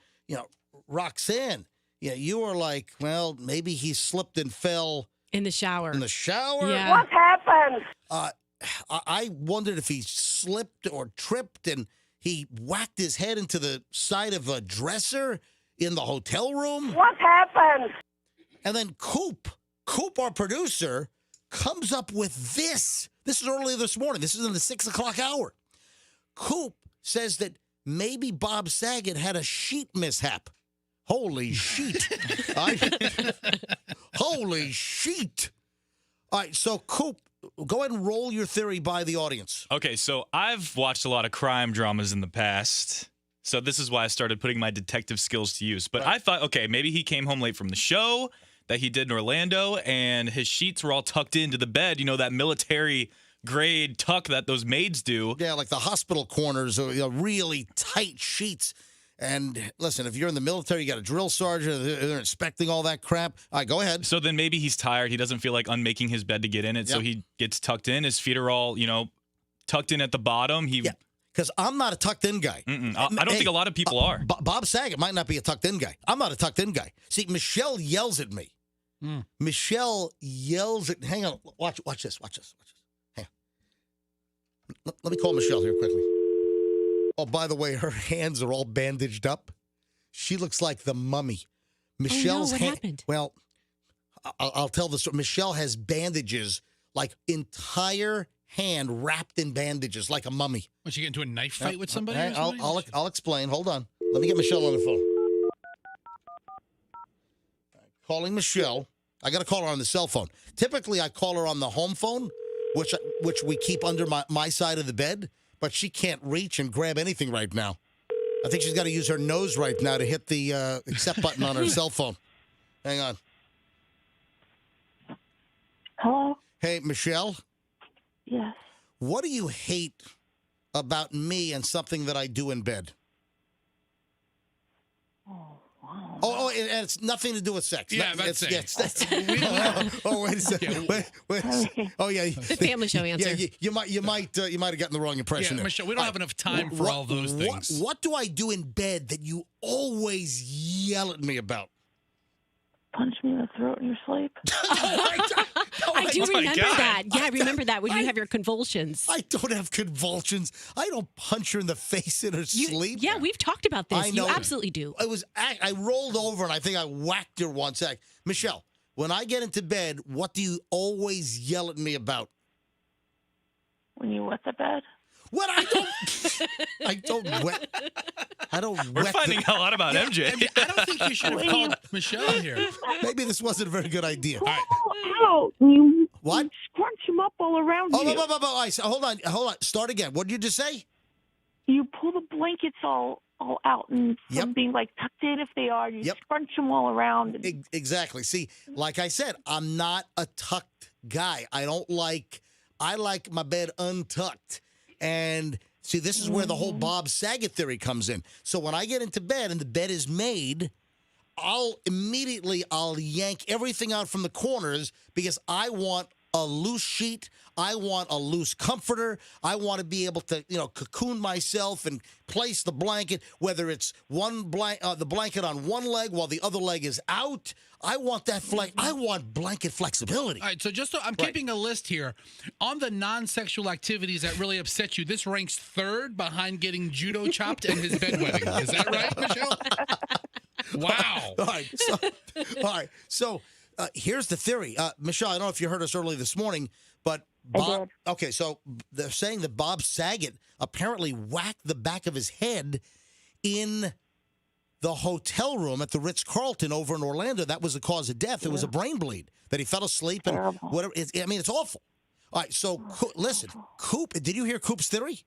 Roxanne, you were like, well, maybe he slipped and fell. In the shower. In the shower? Yeah. What happened? I wondered if he slipped or tripped and he whacked his head into the side of a dresser in the hotel room. What happened? And then Coop, our producer, comes up with this. This is earlier this morning. This is in the 6 o'clock hour. Coop says that maybe Bob Saget had a sheet mishap. Holy sheet. Holy sheet. All right, so Coop, go ahead and roll your theory by the audience. Okay, so I've watched a lot of crime dramas in the past. So this is why I started putting my detective skills to use. But I thought, okay, maybe he came home late from the show that he did in Orlando, and his sheets were all tucked into the bed. That military grade tuck that those maids do. Yeah, like the hospital corners, really tight sheets. And listen, if you're in the military, you got a drill sergeant, they're inspecting all that crap. All right, go ahead. So then maybe he's tired. He doesn't feel like unmaking his bed to get in it. So he gets tucked in. His feet are all, tucked in at the bottom. Because I'm not a tucked in guy. I don't think a lot of people are. Bob Saget might not be a tucked in guy. I'm not a tucked in guy. See, Michelle yells at me. Michelle yells at. Hang on, watch this. Hang on. Let me call Michelle here quickly. Oh, by the way, her hands are all bandaged up. She looks like the mummy. Michelle's what happened? Well, I'll tell the story. Michelle has bandages, like entire hand wrapped in bandages, like a mummy. Was she get into a knife fight with somebody? Or something? I'll explain. Hold on. Let me get Michelle on the phone. Calling Michelle. I got to call her on the cell phone. Typically, I call her on the home phone, which we keep under my side of the bed. But she can't reach and grab anything right now. I think she's got to use her nose right now to hit the accept button on her cell phone. Hang on. Hello? Hey, Michelle? Yes. What do you hate about me and something that I do in bed? Oh, wow. Oh, and it's nothing to do with sex. Yeah, wait a second. Yeah. Wait. Oh, yeah. The family show answer. Yeah, you might have gotten the wrong impression. Yeah, Michelle, we don't have enough time for all those things. What do I do in bed that you always yell at me about? Punch me in the throat in your sleep. I do Oh my remember God. that. Yeah, I remember that when you have your convulsions. I don't have convulsions. I don't punch her in the face in her sleep. Yeah, we've talked about this. I know. You absolutely do. I rolled over and I think I whacked her once. Michelle, when I get into bed, what do you always yell at me about? When you wet the bed? What I don't wet. I don't. We're wet finding a lot about MJ. I don't think you should have called Michelle here. Maybe this wasn't a very good idea. All right. Oh, you What? scrunch them up all around you. Hold on. Start again. What did you just say? You pull the blankets all out and from Yep. being like tucked in if they are. You Yep. scrunch them all around. Exactly. See, like I said, I'm not a tucked guy. I like my bed untucked. And see, this is where the whole Bob Saget theory comes in. So when I get into bed and the bed is made, I'll yank everything out from the corners because I want a loose sheet. I want a loose comforter. I want to be able to, cocoon myself and place the blanket, whether it's the blanket on one leg while the other leg is out. I want that I want blanket flexibility. All right, so I'm keeping a list here. On the non-sexual activities that really upset you, this ranks third behind getting judo chopped and his bedwetting. Is that right, Michelle? Wow. All right. So here's the theory. Michelle, I don't know if you heard us early this morning, but Bob. Okay, so they're saying that Bob Saget apparently whacked the back of his head in the hotel room at the Ritz-Carlton over in Orlando. That was the cause of death. It was a brain bleed that he fell asleep and whatever. It's awful. All right, so listen, Coop, did you hear Coop's theory?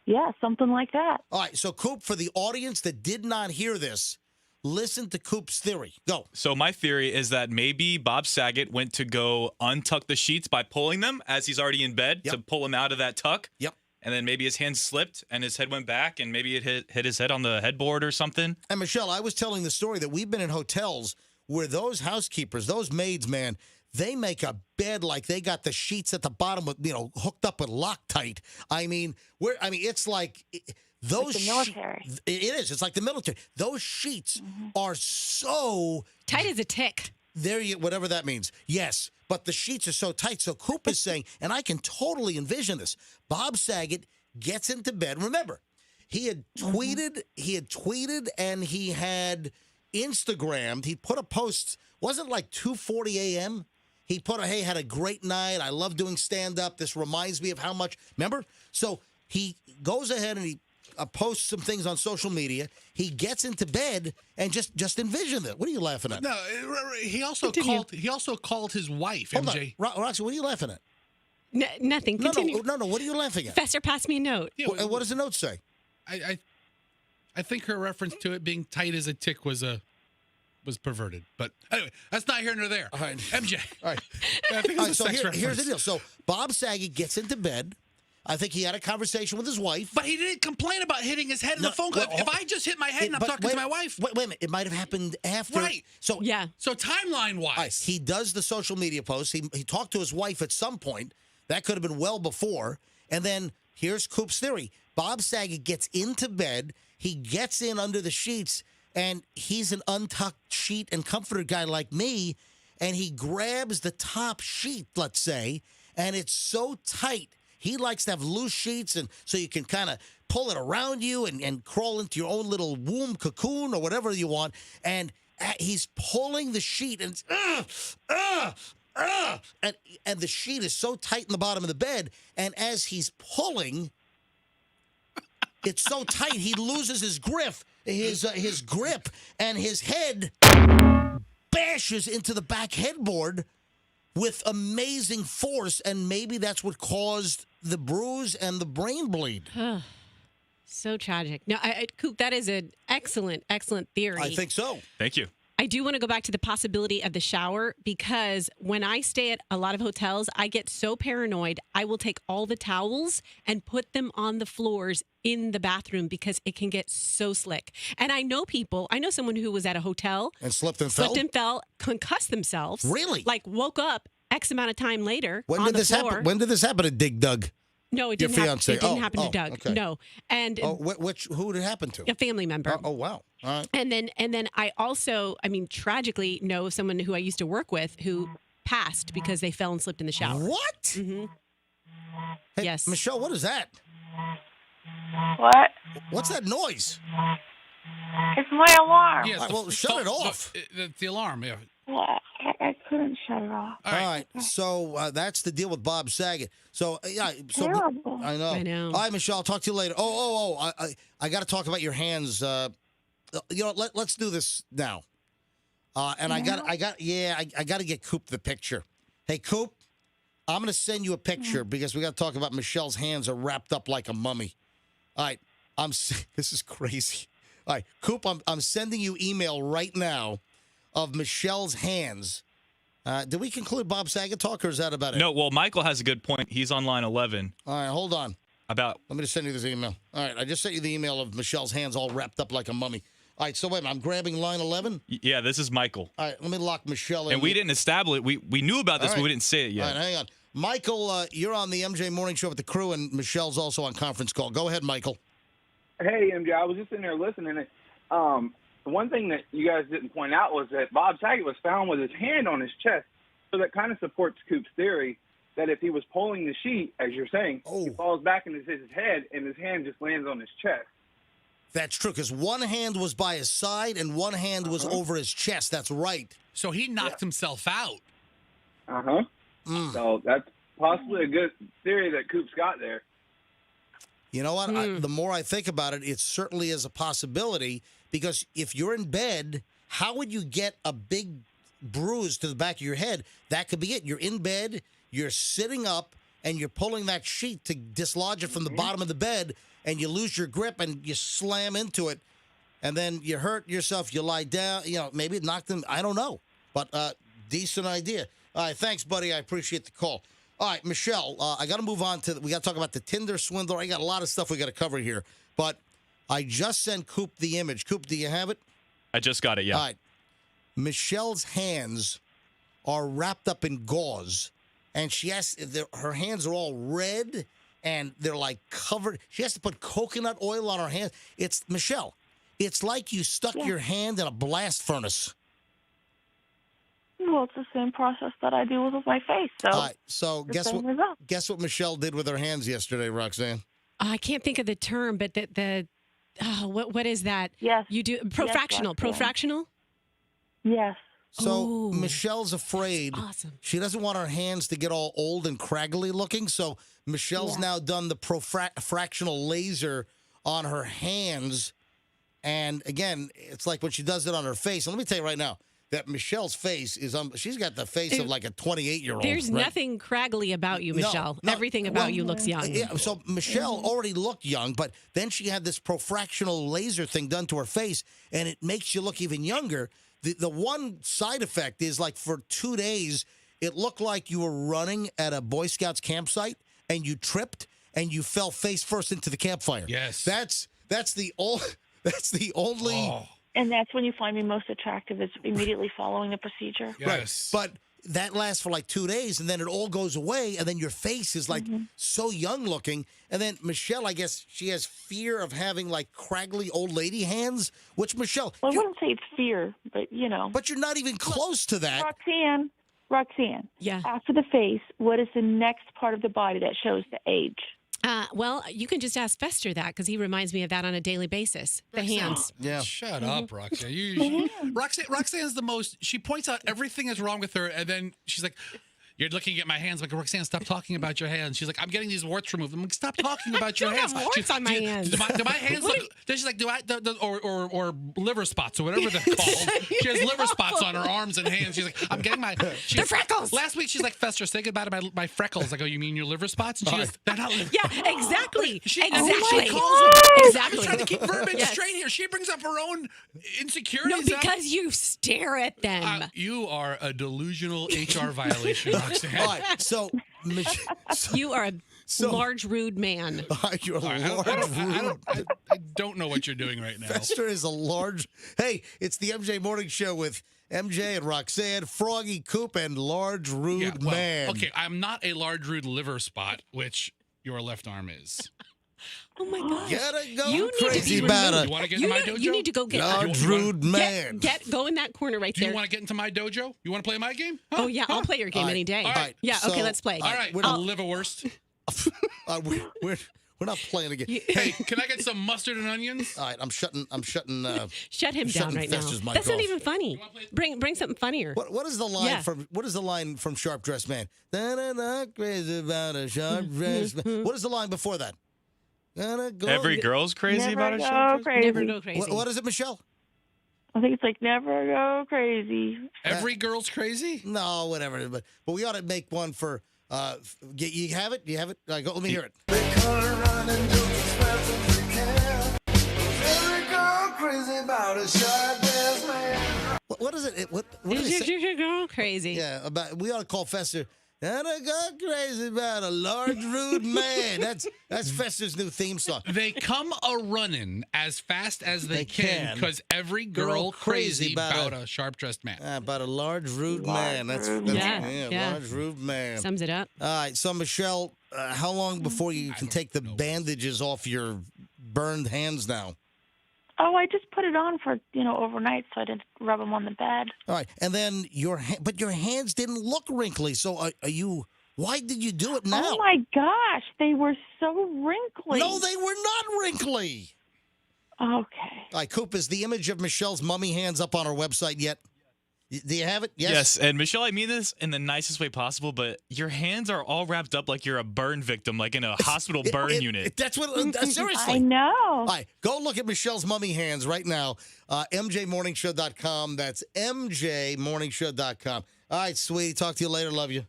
Yeah, something like that. All right, so Coop, for the audience that did not hear this, listen to Coop's theory. Go. So my theory is that maybe Bob Saget went to go untuck the sheets by pulling them as he's already in bed to pull him out of that tuck. Yep. And then maybe his hand slipped and his head went back and maybe it hit his head on the headboard or something. And Michelle, I was telling the story that we've been in hotels where those housekeepers, those maids, man, they make a bed like they got the sheets at the bottom with, hooked up with Loctite. It's like those like the military. It is. It's like the military. Those sheets are so tight as a tick. Whatever that means. Yes, but the sheets are so tight. So Coop is saying, and I can totally envision this. Bob Saget gets into bed. Remember, he had tweeted, and he had Instagrammed. He put a post. Wasn't it like 2:40 a.m.? He put hey, had a great night. I love doing stand-up. This reminds me of how much. Remember? So he goes ahead and he posts some things on social media. He gets into bed and just envision that. What are you laughing at? No, he also called his wife, Hold MJ. on. Roxy, what are you laughing at? Nothing. Continue. No. What are you laughing at? Fester passed me a note. Yeah, What does the note say? I think her reference to it being tight as a tick was perverted. But anyway, that's not here nor there. All right. MJ. All right. I think it was a So sex here's the reference. deal. So Bob Saget gets into bed. I think he had a conversation with his wife. But he didn't complain about hitting his head in the phone call. If I just hit my head and I'm talking to my wife. Wait a minute. It might have happened after. Right. So So timeline-wise. he does the social media post. He talked to his wife at some point. That could have been well before. And then here's Coop's theory. Bob Saget gets into bed. He gets in under the sheets, and he's an untucked sheet and comforter guy like me, and he grabs the top sheet, let's say, and it's so tight. He likes to have loose sheets, and so you can kind of pull it around you and crawl into your own little womb cocoon or whatever you want. And he's pulling the sheet, and and the sheet is so tight in the bottom of the bed. And as he's pulling, it's so tight he loses his grip, and his head bashes into the back headboard with amazing force, and maybe that's what caused the bruise and the brain bleed. So tragic. No, Coop, that is an excellent theory. I think so. Thank you. I do want to go back to the possibility of the shower because when I stay at a lot of hotels, I get so paranoid. I will take all the towels and put them on the floors in the bathroom because it can get so slick. And I know someone who was at a hotel and slipped and fell, concussed themselves. Really? Like woke up X amount of time later When on did the this floor. happen? When did this happen to Dig Dug? No, it Your didn't happen. fiance. It didn't happen to Oh, Doug. okay. No, and who did it happen to? a family member. Oh, wow. All right. And then I also, tragically know someone who I used to work with who passed because they fell and slipped in the shower. What? Mm-hmm. Hey, Yes. Michelle, what is that? What? What's that noise? It's my alarm. Yes, All right, well, shut it off. The alarm, yeah. Well, I couldn't shut it off. All right. So that's the deal with Bob Saget. So yeah, so Terrible. I know. I know. All right, Michelle. I'll talk to you later. I got to talk about your hands. Let's do this now. And I got to get Coop the picture. Hey, Coop, I'm gonna send you a picture because we got to talk about Michelle's hands are wrapped up like a mummy. All right, this is crazy. All right, Coop, I'm sending you email right now of Michelle's hands. Did we conclude Bob Saget talk, or is that about it? No, well, Michael has a good point. He's on line 11. All right, hold on. About Let me just send you this email. All right, I just sent you the email of Michelle's hands all wrapped up like a mummy. All right, so wait a minute, I'm grabbing line 11. yeah, this is Michael. All right, let me lock Michelle in. And we didn't establish it. We knew about this, All but we right. didn't say it yet. All right, hang on. Michael, you're on the MJ Morning Show with the crew, and Michelle's also on conference call. Go ahead, Michael. Hey, MJ, I was just in there listening. One thing that you guys didn't point out was that Bob Saget was found with his hand on his chest. So that kind of supports Coop's theory that if he was pulling the sheet, as you're saying, he falls back into his head and his hand just lands on his chest. That's true, because one hand was by his side and one hand was over his chest. That's right. So he knocked himself out. Uh-huh. So that's possibly a good theory that Coop's got there. You know what? The more I think about it, it certainly is a possibility, because if you're in bed, how would you get a big bruise to the back of your head? That could be it. You're in bed, you're sitting up, and you're pulling that sheet to dislodge it from the bottom of the bed, and you lose your grip and you slam into it, and then you hurt yourself, you lie down, maybe it knocked him, I don't know. But decent idea. All right, thanks, buddy. I appreciate the call. All right, Michelle, I got to move on we got to talk about the Tinder Swindler. I got a lot of stuff we got to cover here, but I just sent Coop the image. Coop, do you have it? I just got it, yeah. All right. Michelle's hands are wrapped up in gauze, and her hands are all red, and they're like covered. She has to put coconut oil on her hands. Michelle, it's like you stuck your hand in a blast furnace. Well, it's the same process that I do with my face. So, All right, so guess same what? result. Guess what Michelle did with her hands yesterday, Roxanne? I can't think of the term, but what is that? Yes. You do profractional. Roxanne. Profractional? Yes. So Michelle's afraid. Awesome. She doesn't want her hands to get all old and craggly looking. So Michelle's now done the fractional laser on her hands. And again, it's like when she does it on her face. And let me tell you right now that Michelle's face is she's got the face of like a 28-year-old. There's nothing craggly about you, Michelle. Everything about you looks young. Yeah, so Michelle already looked young, but then she had this fractional laser thing done to her face, and it makes you look even younger. The one side effect is, like, for 2 days, it looked like you were running at a Boy Scouts campsite, and you tripped, and you fell face first into the campfire. Yes. That's the only... Oh. And that's when you find me most attractive, is immediately following the procedure. Yes. Right. But that lasts for like 2 days, and then it all goes away, and then your face is like so young looking. And then Michelle, I guess she has fear of having like craggly old lady hands, which Michelle... Well, I wouldn't say it's fear, but But you're not even close to that. Roxanne. Yeah. After the face, what is the next part of the body that shows the age? Well, you can just ask Fester that, because he reminds me of that on a daily basis. The hands. Yeah. Shut up, Roxanne. Roxanne's the most. She points out everything is wrong with her, and then she's like, "You're looking at my hands." Like, Roxanne, stop talking about your hands. She's like, "I'm getting these warts removed." I'm like, "Stop talking about your hands." I have warts on my hands. Do my hands look? Then she's like, or liver spots or whatever they're called. She has liver spots on her arms and hands. She's like, "I'm getting my." They're freckles. Last week she's like, "Fester, say goodbye to my freckles." I go, "You mean your liver spots?" And she goes, "They're not." Yeah, exactly. She Exactly. calls them. Exactly. I'm trying to keep verbiage Yes. straight here. She brings up her own insecurities. No, because you stare at them. You are a delusional HR violation, Roxanne. All right, so you are a large, rude man. You're a large, rude. I don't know what you're doing right now. Fester is a large... Hey, it's the MJ Morning Show with MJ and Roxanne, Froggy, Coop, and large, rude man. Okay, I'm not a large, rude liver spot, which your left arm is. Oh my gosh. Gotta go You need to crazy be about removed. it. You want to get into my dojo? You need to go get Large, rude man. go in that corner right Do you there. want to get into my dojo? You want to play my game? Huh? Oh yeah, I'll play your game All any right. day. All right. Yeah. So- okay, let's play. All right, We're we're not- liverwurst. We're not playing again. Hey, can I get some mustard and onions? All right, I'm shutting. Shut him down shutting right now. Fester's mic That's not off. even funny. Bring something funnier. What is the line Yeah. from Sharp Dressed Man? Da-da-da, crazy about a sharp dressed man. What is the line before that? Gotta go. Every girl's crazy Never about a go show. crazy. Never go crazy. What is it, Michelle? I think it's like never go crazy. Every girl's crazy? No, whatever. But we ought to make one for. You have it? You have it? All right, go. Let me hear it. What is it? What does it say? Go crazy. Yeah, we ought to call Fester. Gotta go crazy about a large rude man. That's Fester's new theme song. They come a running as fast as they can because every girl crazy about a sharp dressed man. About a large rude man. That's Yeah. large rude man. Sums it up. All right, so Michelle, how long before you can take the bandages off your burned hands now? Oh, I just put it on for, overnight so I didn't rub them on the bed. All right, and then your hands didn't look wrinkly. So are you? Why did you do it now? Oh, my gosh. They were so wrinkly. No, they were not wrinkly. Okay. All right, Coop, is the image of Michelle's mummy hands up on our website yet? Do you have it? Yes. And Michelle, I mean this in the nicest way possible, but your hands are all wrapped up like you're a burn victim, like in a hospital burn unit. That's what. Seriously. I know. All right, go look at Michelle's mummy hands right now. MJMorningshow.com. That's MJMorningshow.com. All right, sweetie. Talk to you later. Love you.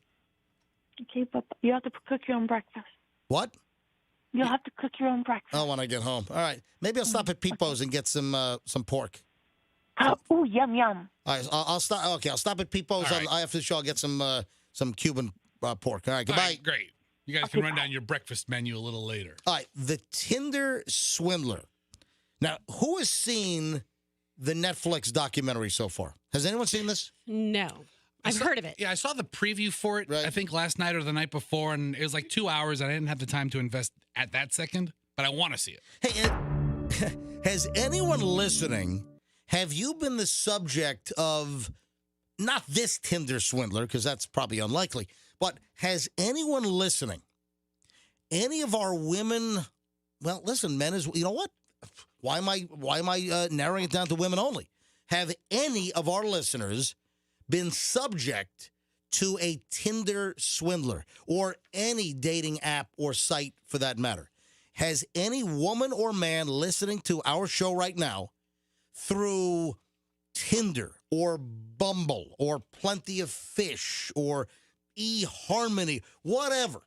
Okay, but you have to cook your own breakfast. What? You'll have to cook your own breakfast. Oh, when I get home. All right. Maybe I'll stop at Peepo's and get some pork. Oh, yum, yum. All right, I'll stop. Okay, I'll stop at Peepo's. All right. After the show, I'll get some Cuban pork. All right, goodbye. All right, great. You guys can run down your breakfast menu a little later. All right, the Tinder Swindler. Now, who has seen the Netflix documentary so far? Has anyone seen this? No. I've heard of it. Yeah, I saw the preview for it, I think last night or the night before, and it was like 2 hours. And I didn't have the time to invest at that second, but I want to see it. Hey, has anyone listening, have you been the subject of, not this Tinder Swindler, because that's probably unlikely, but has anyone listening, any of our women, well, listen, men is, you know what? Why am I narrowing it down to women only? Have any of our listeners been subject to a Tinder Swindler or any dating app or site for that matter? Has any woman or man listening to our show right now through Tinder or Bumble or Plenty of Fish or eHarmony, whatever?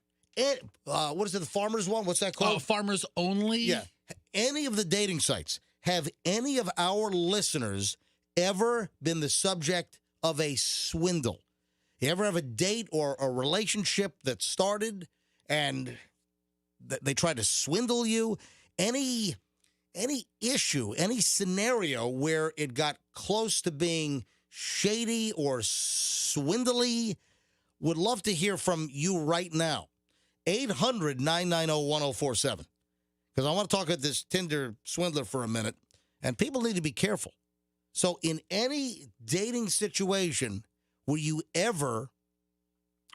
What is it, the Farmers one? What's that called? Farmers Only? Yeah. Any of the dating sites, have any of our listeners ever been the subject of a swindle? You ever have a date or a relationship that started and they tried to swindle you? Any issue, any scenario where it got close to being shady or swindly? Would love to hear from you right now. 800-990-1047. Because I want to talk about this Tinder Swindler for a minute, and people need to be careful. So in any dating situation, were you ever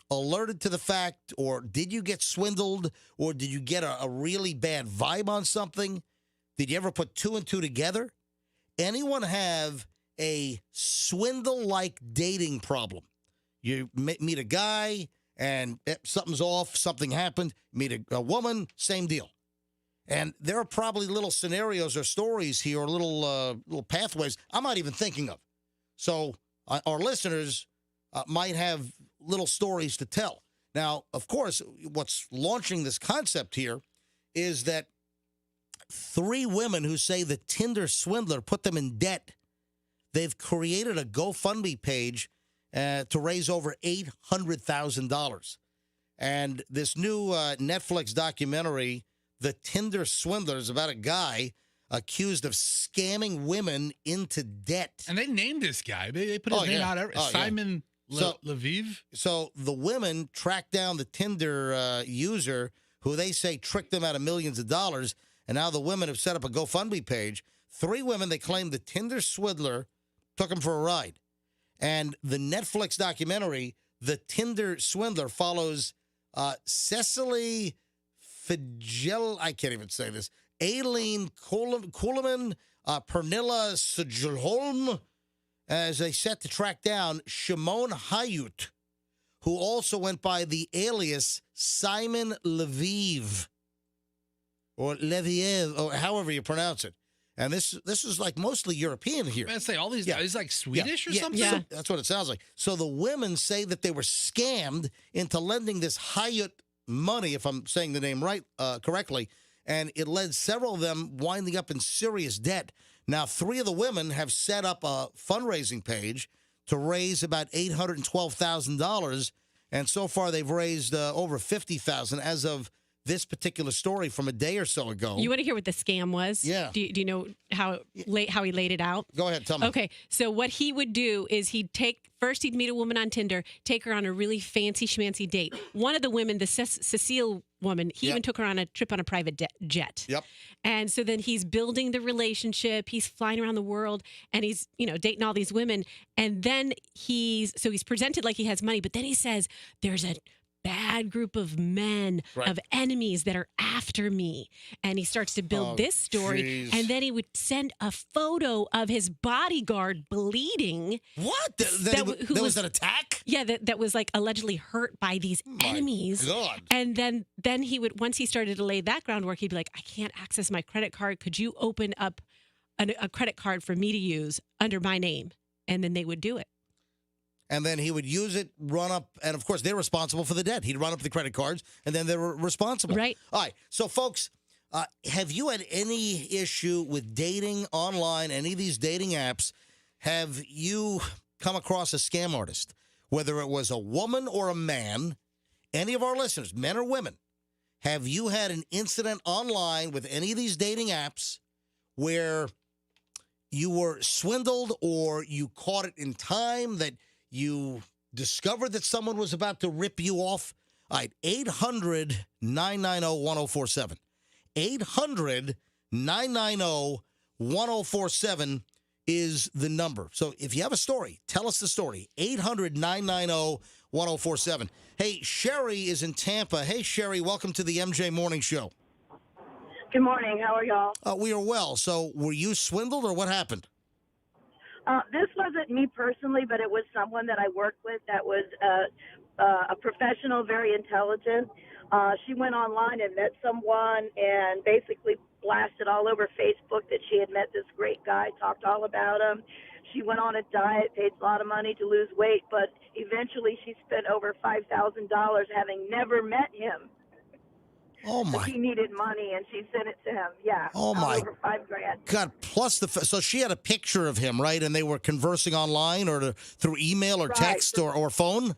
alerted to the fact, or did you get swindled, or did you get a really bad vibe on something? Did you ever put two and two together? Anyone have a swindle-like dating problem? You meet a guy, and something's off, something happened. Meet a woman, same deal. And there are probably little scenarios or stories here, or little pathways I'm not even thinking of. So our listeners might have little stories to tell. Now, of course, what's launching this concept here is that 3 women who say the Tinder Swindler put them in debt. They've created a GoFundMe page to raise over $800,000. And this new Netflix documentary, The Tinder Swindler, is about a guy accused of scamming women into debt. And they named this guy. They put his name out. Simon So- Lviv. So the women tracked down the Tinder user who they say tricked them out of millions of dollars. And now the women have set up a GoFundMe page. 3 women, they claim the Tinder Swindler took them for a ride. And the Netflix documentary, The Tinder Swindler, follows Cecily Figel, I can't even say this, Aileen Kuhlman, Pernilla Sujolholm, as they set to track down Shimon Hayut, who also went by the alias Simon Leviev, or Leviev, or however you pronounce it. And this is like mostly European here. I'd say all these guys like Swedish or something? So that's what it sounds like. So the women say that they were scammed into lending this Hayut money, if I'm saying the name right, correctly, and it led several of them winding up in serious debt. Now, 3 of the women have set up a fundraising page to raise about $812,000, and so far they've raised over $50,000 as of this particular story from a day or so ago. You want to hear what the scam was? Yeah. Do you know how he laid it out? Go ahead, tell me. Okay, so what he would do is he'd meet a woman on Tinder, take her on a really fancy schmancy date. One of the women, the Cecile woman, he even took her on a trip on a private jet. Yep. And so then he's building the relationship. He's flying around the world, and he's dating all these women. And then he's presented like he has money, but then he says there's a bad group of men, of enemies that are after me. And he starts to build this story. Geez. And then he would send a photo of his bodyguard bleeding. What? There was an attack? Yeah, that was like allegedly hurt by these enemies. God. And then he would, once he started to lay that groundwork, he'd be like, I can't access my credit card. Could you open up a credit card for me to use under my name? And then they would do it. And then he would use it, run up, and of course, they're responsible for the debt. He'd run up the credit cards, and then they were responsible. Right. All right. So, folks, have you had any issue with dating online, any of these dating apps? Have you come across a scam artist, whether it was a woman or a man? Any of our listeners, men or women, have you had an incident online with any of these dating apps where you were swindled or you caught it in time that you discovered that someone was about to rip you off? All right, 800-990-1047. 800-990-1047 is the number. So if you have a story, tell us the story. 800-990-1047. Hey, Sherry is in Tampa. Hey, Sherry, welcome to the MJ Morning Show. Good morning. How are y'all? We are well. So were you swindled or what happened? This wasn't me personally, but it was someone that I worked with that was a professional, very intelligent. She went online and met someone and basically blasted all over Facebook that she had met this great guy, talked all about him. She went on a diet, paid a lot of money to lose weight, but eventually she spent over $5,000 having never met him. Oh, my. She needed money, and she sent it to him. Yeah. Oh, my. Over $5,000. God, plus so she had a picture of him, right? And they were conversing online or through email or text or phone?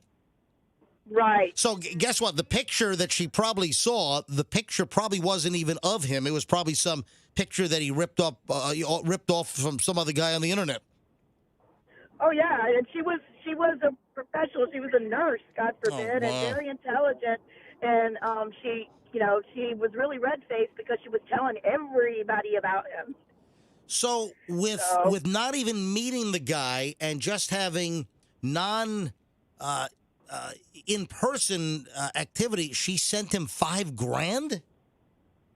Right. So guess what? The picture that she probably saw, the picture probably wasn't even of him. It was probably some picture that he ripped off from some other guy on the internet. Oh, yeah, and she was a professional. She was a nurse, God forbid, and very intelligent. And she was really red-faced because she was telling everybody about him. So with not even meeting the guy and just having in-person activity, she sent him $5,000?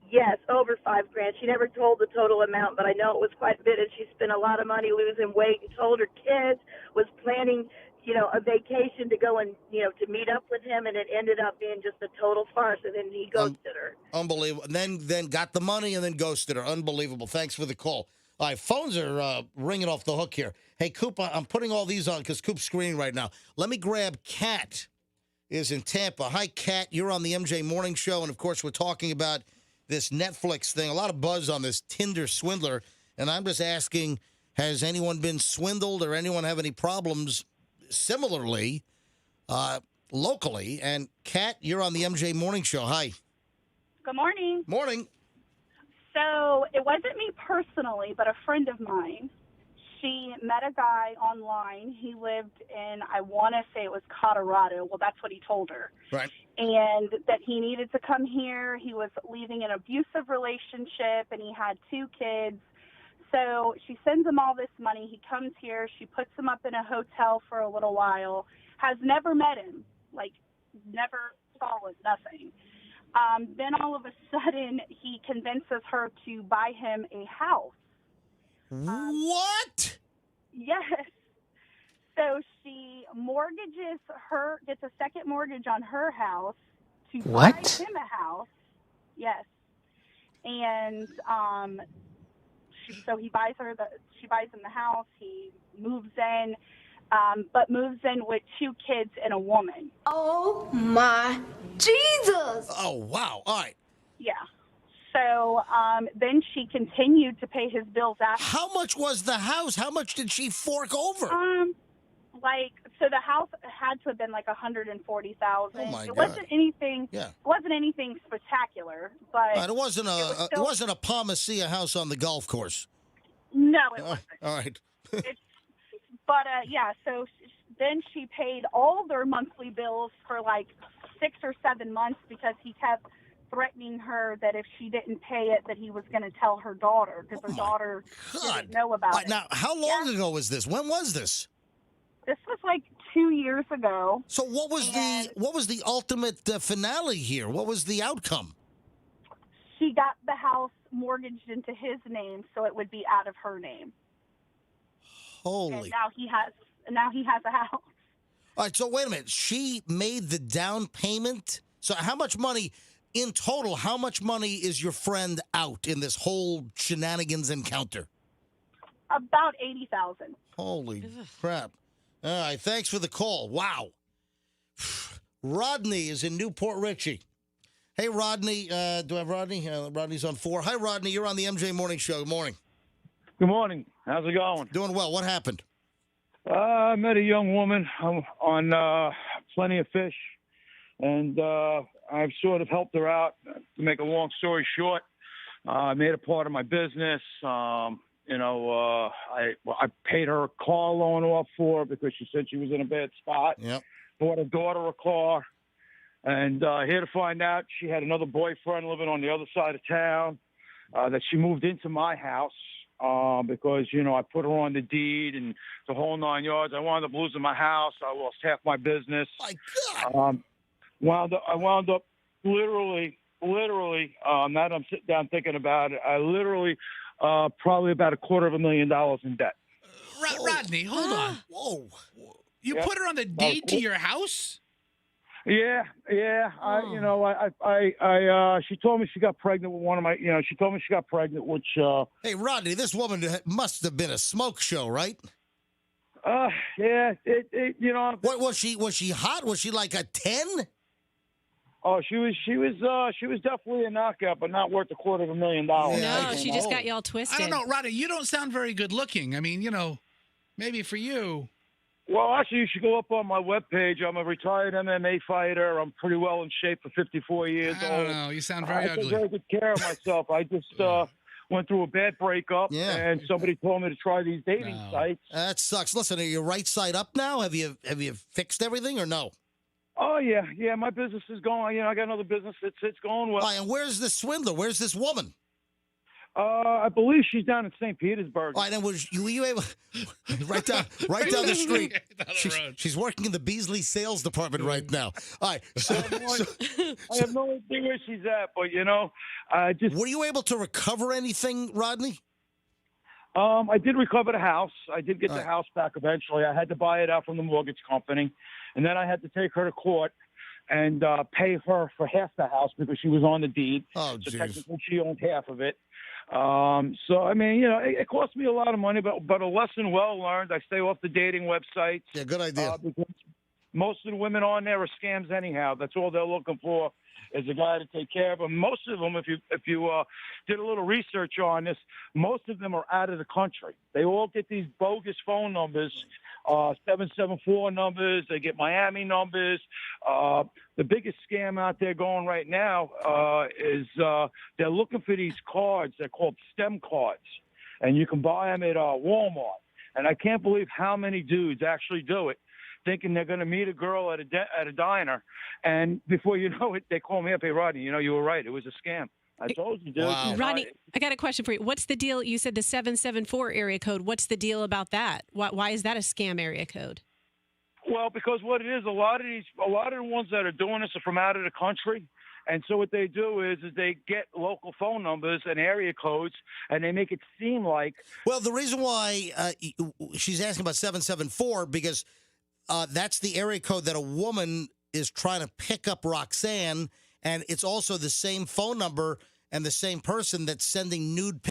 Yes, over $5,000. She never told the total amount, but I know it was quite a bit, and she spent a lot of money losing weight and told her kids, was planning, a vacation to go and, to meet up with him, and it ended up being just a total farce, and then he ghosted her. Unbelievable. And then got the money and then ghosted her. Unbelievable. Thanks for the call. All right, phones are ringing off the hook here. Hey, Coop, I'm putting all these on because Coop's screening right now. Let me grab Kat is in Tampa. Hi, Kat. You're on the MJ Morning Show, and, of course, we're talking about this Netflix thing. A lot of buzz on this Tinder Swindler, and I'm just asking, has anyone been swindled or anyone have any problems similarly locally? And, Kat, you're on the MJ Morning Show. Hi. Good morning. Morning. So it wasn't me personally, but a friend of mine. she met a guy online. He lived in, I want to say it was Colorado. Well, that's what he told her. Right. And that he needed to come here. He was leaving an abusive relationship, and he had 2 kids. So she sends him all this money. He comes here. She puts him up in a hotel for a little while. Has never met him, like never saw him, nothing. Then all of a sudden, he convinces her to buy him a house. What? Yes. So she gets a second mortgage on her house to buy him a house. Yes. And so she buys him the house. He moves in, but moves in with 2 kids and a woman. Oh my Jesus! Oh, wow. All right. Yeah. So then she continued to pay his bills after. How much was the house? How much did she fork over? So the house had to have been like $140,000. Oh my It God. wasn't anything. Yeah. It wasn't anything spectacular, but It wasn't a Palmacia house on the golf course. no, it wasn't. All right. Yeah. So then she paid all their monthly bills for like 6 or 7 months because he kept threatening her that if she didn't pay it, that he was going to tell her daughter because her daughter didn't know about it. Now, how long ago was this? When was this? This was like 2 years ago. So what was the ultimate finale here? What was the outcome? She got the house mortgaged into his name, so it would be out of her name. Holy! And now he has a house. All right. So wait a minute. She made the down payment. So how much money in total? How much money is your friend out in this whole shenanigans encounter? About $80,000. Holy crap! All right. Thanks for the call. Wow. Rodney is in Newport Richie. Hey, Rodney. Do I have Rodney? Rodney's on 4. Hi, Rodney. You're on the MJ Morning Show. Good morning. Good morning. How's it going? Doing well. What happened? I met a young woman on Plenty of Fish, and I've sort of helped her out. To make a long story short, I made her part of my business. I paid her a car loan off for her because she said she was in a bad spot. Yep. Bought her daughter a car, and here to find out she had another boyfriend living on the other side of town. That she moved into my house. Because, I put her on the deed and the whole 9 yards. I wound up losing my house. I lost half my business. My God. I wound up literally, now that I'm sitting down thinking about it, I literally probably about $250,000 in debt. Rodney, hold on. Whoa. You put her on the deed to your house? Yeah. She told me she got pregnant with one of my, she told me she got pregnant, which, Hey, Rodney, this woman must have been a smoke show, right? Yeah, What was she? Was she hot? Was she like a 10? Oh, she was definitely a knockout, but not worth $250,000. No, she just got you all twisted. I don't know, Rodney, you don't sound very good looking. I mean, maybe for you. Well, actually, you should go up on my webpage. I'm a retired MMA fighter. I'm pretty well in shape for 54 years old. I don't know. You sound very I ugly. take very good care of myself. I just went through a bad breakup, and somebody told me to try these dating sites. That sucks. Listen, are you right side up now? Have you fixed everything or no? Oh, yeah. My business is going. I got another business that's going well. All right, and where's this swindler? Where's this woman? I believe she's down in St. Petersburg. All right, and were you able right down the street? She's working in the Beasley sales department right now. All right, so I have no idea where she's at, but I just. Were you able to recover anything, Rodney? I did recover the house. I did get the house back eventually. I had to buy it out from the mortgage company, and then I had to take her to court and pay her for half the house because she was on the deed. Oh, so jeez. technically she owned half of it. It cost me a lot of money, but a lesson well learned. I stay off the dating websites. Yeah, good idea. Because most of the women on there are scams anyhow. That's all they're looking for is a guy to take care of them. Most of them, if you did a little research on this, most of them are out of the country. They all get these bogus phone numbers, 774 numbers. They get Miami numbers. The biggest scam out there going right now is they're looking for these cards. They're called STEM cards, and you can buy them at Walmart. And I can't believe how many dudes actually do it, thinking they're going to meet a girl at a diner, and before you know it, they call me up. Hey, Rodney, you were right. It was a scam. I told you, dude. Wow. Rodney, I got a question for you. What's the deal? You said the 774 area code. What's the deal about that? Why is that a scam area code? Well, because what it is, a lot of the ones that are doing this are from out of the country. And so what they do is they get local phone numbers and area codes, and they make it seem like. Well, the reason why she's asking about 774 because that's the area code that a woman is trying to pick up Roxanne, and it's also the same phone number and the same person that's sending nude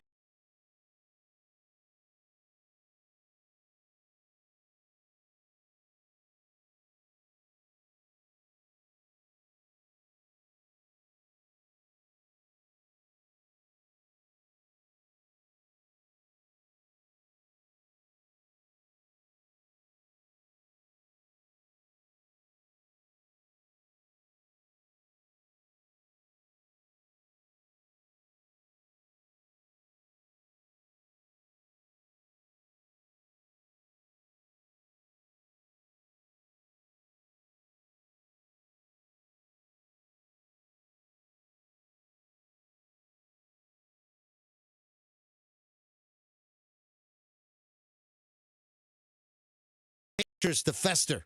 pictures to fester.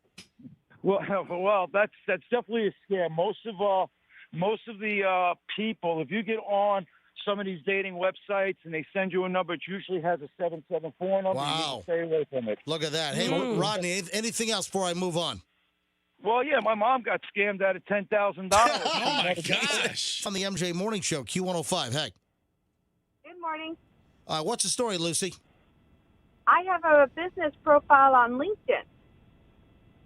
Well, that's definitely a scam. Most of the people, if you get on some of these dating websites and they send you a number, it usually has a 774 number. You need Wow. to stay away from it. Look at that. Hey, Rodney, anything else before I move on? Well, yeah, my mom got scammed out of $10,000. Oh my gosh! On the MJ Morning Show, Q105. Hey. Good morning. What's the story, Lucy? I have a business profile on LinkedIn.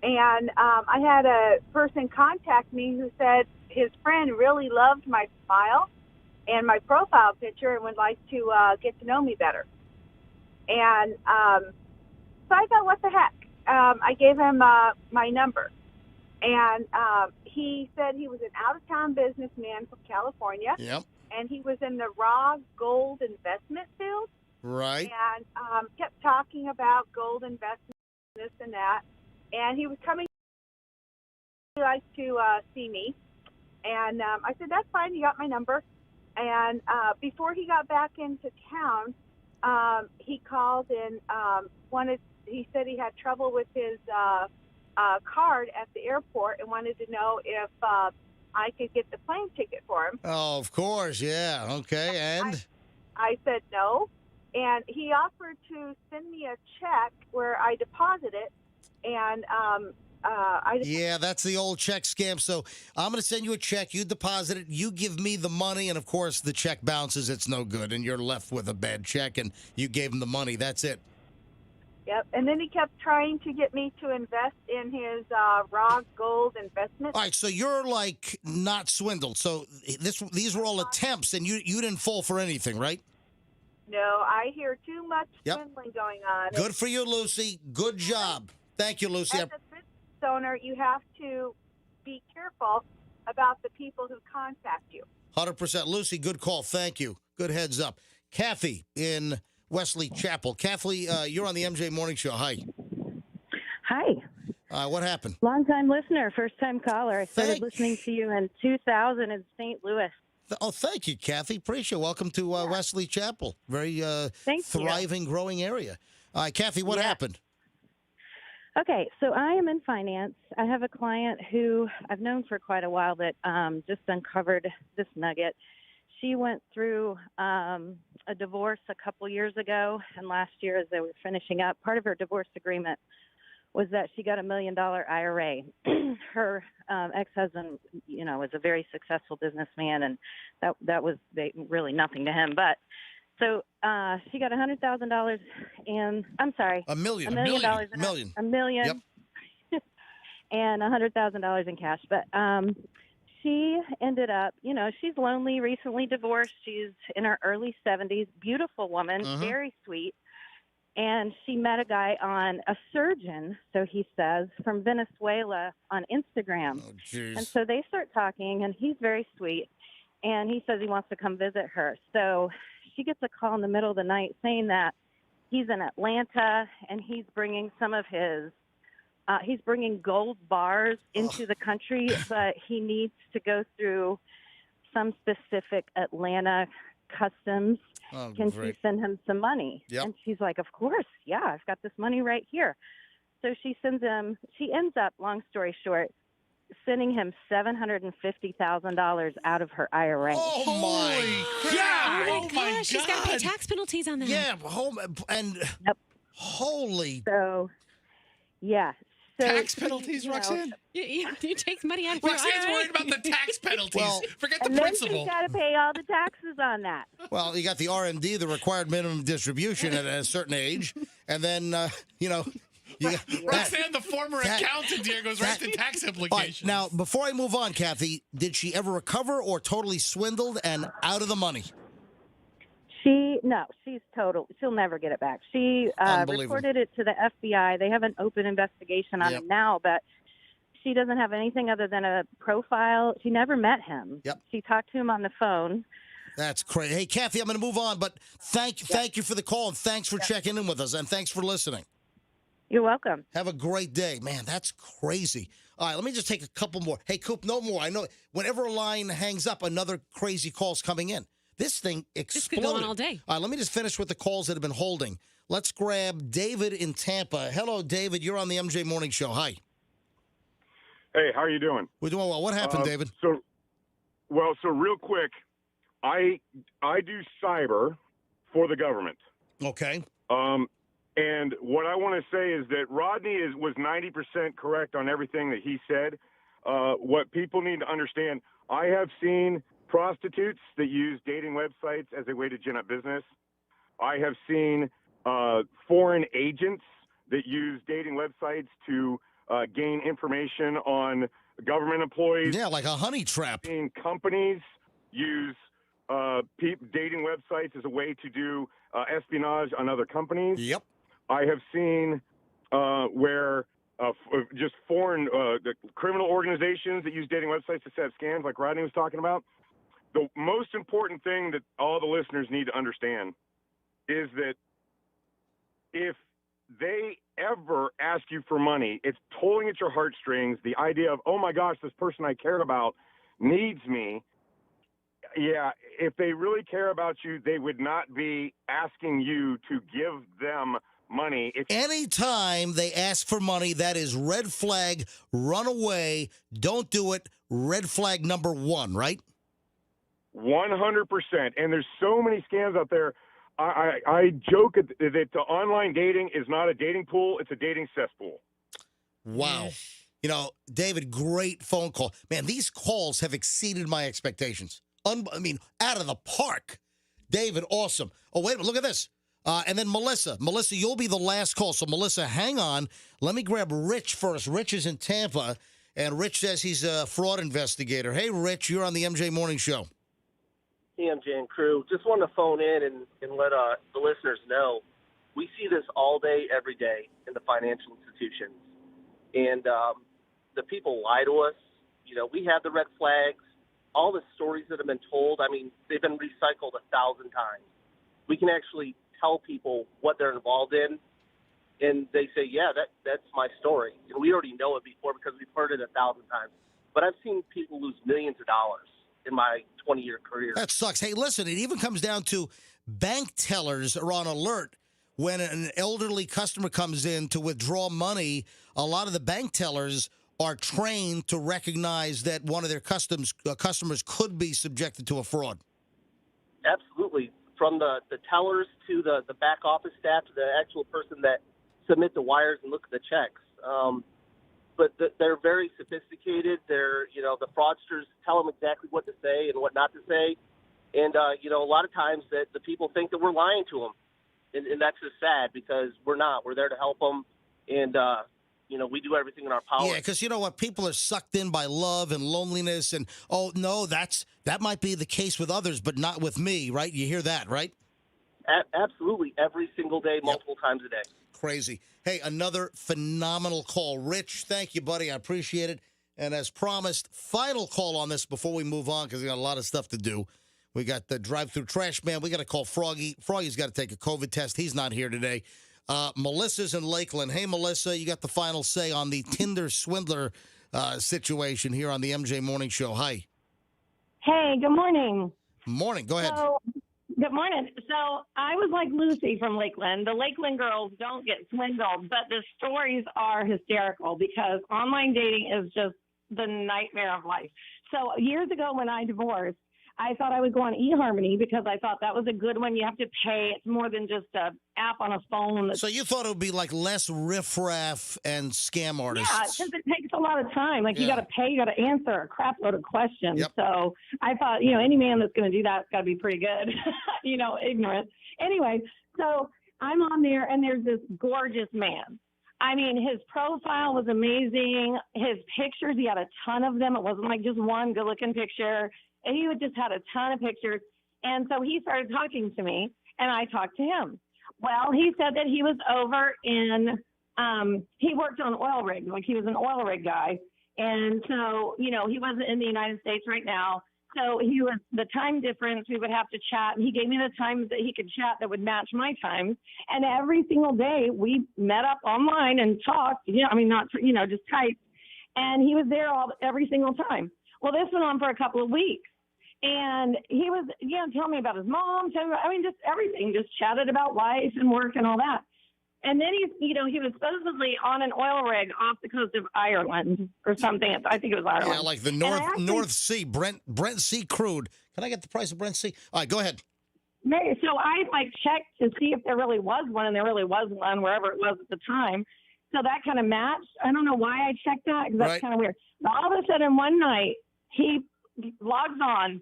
And I had a person contact me who said his friend really loved my smile and my profile picture and would like to get to know me better. And so I thought, what the heck? I gave him my number. And he said he was an out-of-town businessman from California. Yep. And he was in the raw gold investment field. Right. And kept talking about gold investment, this and that. And he was coming to see me. And I said, that's fine. You got my number. And before he got back into town, he called and he said he had trouble with his card at the airport and wanted to know if I could get the plane ticket for him. Oh, of course. Yeah. Okay. And? I said no. And he offered to send me a check where I deposit it. And yeah, that's the old check scam. So I'm going to send you a check. You deposit it. You give me the money. And, of course, the check bounces. It's no good. And you're left with a bad check. And you gave him the money. That's it. Yep. And then he kept trying to get me to invest in his raw gold investment. All right. So you're, like, not swindled. So these were all attempts. And you didn't fall for anything, right? No, I hear too much swindling going on. Good for you, Lucy. Good job. Thank you, Lucy. As a business owner, you have to be careful about the people who contact you. 100%. Lucy, good call. Thank you. Good heads up. Kathy in Wesley Chapel. Kathy, you're on the MJ Morning Show. Hi. Hi. What happened? Long-time listener, first-time caller. I started listening to you in 2000 in St. Louis. Oh, thank you, Kathy. Appreciate it. Welcome to Wesley Chapel. Very thriving, growing area. All right, Kathy, what happened? Okay, so I am in finance. I have a client who I've known for quite a while that just uncovered this nugget. She went through a divorce a couple years ago, and last year as they were finishing up, part of her divorce agreement was that she got $1 million IRA. Her ex-husband, was a very successful businessman, and that was really nothing to him. But so she got $100,000 and I'm sorry, $1 million. $1 million. Yep. And $100,000 in cash. But she ended up, she's lonely, recently divorced. She's in her early 70s, beautiful woman, very sweet. And she met a guy a surgeon, so he says, from Venezuela on Instagram. Oh, jeez. And so they start talking, and he's very sweet. And he says he wants to come visit her. So she gets a call in the middle of the night saying that he's in Atlanta, and he's bringing some of his he's bringing gold bars into the country, but he needs to go through some specific Atlanta customs. Oh, Can great. she send him some money? Yep. And she's like, of course, yeah, I've got this money right here. So she sends him, she ends up, long story short, sending him $750,000 out of her IRA. Oh, my God. Oh, my gosh, she's got to pay tax penalties on that. Yeah, holy. So, yeah. So, Tax penalties, you know, Roxanne? You take money out of Roxanne's your IRA. worried about the tax penalties. Well- Forget the and then principal. she's got to pay all the taxes on that. Well, you got the RMD, the required minimum distribution at a certain age, and then, you got Roxanne, the former accountant here, goes right to tax All right, implications. now, before I move on, Kathy, did she ever recover or totally swindled and out of the money? She'll never get it back. She Unbelievable. reported it to the FBI. They have an open investigation on Yep. him now, but she doesn't have anything other than a profile. She never met him. Yep. She talked to him on the phone. That's crazy. Hey, Kathy, I'm going to move on, but thank you for the call, and thanks for checking in with us, and thanks for listening. You're welcome. Have a great day. Man, that's crazy. All right, let me just take a couple more. Hey, Coop, no more. I know whenever a line hangs up, another crazy call's coming in. This thing exploded. could go on all day. All right, let me just finish with the calls that have been holding. Let's grab David in Tampa. Hello, David. You're on the MJ Morning Show. Hi. Hey, how are you doing? We're doing well. What happened, David? So real quick, I do cyber for the government. Okay. And what I want to say is that Rodney was 90% correct on everything that he said. What people need to understand, I have seen prostitutes that use dating websites as a way to gin up business. I have seen foreign agents that use dating websites to gain information on government employees. Yeah, like a honey trap. I've seen companies use dating websites as a way to do espionage on other companies. Yep. I have seen where just foreign the criminal organizations that use dating websites to set up scams, like Rodney was talking about. The most important thing that all the listeners need to understand is that if they ever ask you for money, it's pulling at your heartstrings. The idea of, oh my gosh, this person I cared about needs me. Yeah, if they really care about you, they would not be asking you to give them money. Anytime they ask for money, that is red flag, run away, don't do it, red flag number one, right? 100%. And there's so many scams out there. I joke that the online dating is not a dating pool, it's a dating cesspool. Wow. You know, David, great phone call. Man, these calls have exceeded my expectations. Out of the park. David, awesome. Oh, wait a minute, look at this. And then Melissa. Melissa, you'll be the last call. So, Melissa, hang on. Let me grab Rich first. Rich is in Tampa, and Rich says he's a fraud investigator. Hey, Rich, you're on the MJ Morning Show. Hey, MJ and crew. Just wanted to phone in and let the listeners know we see this all day, every day in the financial institutions. And the people lie to us. You know, we have the red flags. All the stories that have been told, they've been recycled 1,000 times. We can actually tell people what they're involved in, and they say, yeah, that's my story. And we already know it before because we've heard it 1,000 times. But I've seen people lose millions of dollars in my 20-year career. That sucks. Hey, listen, it even comes down to bank tellers are on alert. When an elderly customer comes in to withdraw money, a lot of the bank tellers are trained to recognize that one of their customers could be subjected to a fraud. Absolutely. From the tellers to the back office staff to the actual person that submit the wires and look at the checks. But they're very sophisticated. The fraudsters tell them exactly what to say and what not to say. And, a lot of times that the people think that we're lying to them. And that's just sad because we're not. We're there to help them. And, we do everything in our power. Yeah, because you know what? People are sucked in by love and loneliness. And, oh, no, that might be the case with others, but not with me, right? You hear that, right? Absolutely. Every single day, multiple times a day. Crazy. Hey, another phenomenal call. Rich, thank you, buddy. I appreciate it. And as promised, final call on this before we move on because we got a lot of stuff to do. We got the drive-through trash man. We got to call Froggy. Froggy's got to take a COVID test. He's not here today. Melissa's in Lakeland. Hey, Melissa, you got the final say on the Tinder Swindler situation here on the MJ Morning Show. Hi. Hey, good morning. Morning. Go ahead. So, good morning. So I was like Lucy from Lakeland. The Lakeland girls don't get swindled, but the stories are hysterical because online dating is just the nightmare of life. So years ago when I divorced, I thought I would go on eHarmony because I thought that was a good one. You have to pay. It's more than just a app on a phone. So you thought it would be like less riffraff and scam artists. Yeah, because it takes a lot of time. Like you Yeah. got to pay, you got to answer a crap load of questions. Yep. So I thought, any man that's going to do that's got to be pretty good, ignorant. Anyway, so I'm on there and there's this gorgeous man. I mean, his profile was amazing. His pictures, he had a ton of them. It wasn't like just one good looking picture. And he just had a ton of pictures. And so he started talking to me and I talked to him. Well, he said that he was over in, he worked on oil rigs, like he was an oil rig guy. And so, he wasn't in the United States right now. So he was, the time difference, we would have to chat. And he gave me the times that he could chat that would match my times. And every single day we met up online and talked, just typed. And he was there every single time. Well, this went on for a couple of weeks. And he was, telling me about his mom, just everything, just chatted about life and work and all that. And then he was supposedly on an oil rig off the coast of Ireland or something. I think it was Ireland. Yeah, like the North Sea, Brent Sea crude. Can I get the price of Brent Sea? All right, go ahead. Maybe. So I checked to see if there really was one, and there really was one wherever it was at the time. So that kind of matched. I don't know why I checked that because that's kind of weird. But all of a sudden one night he logs on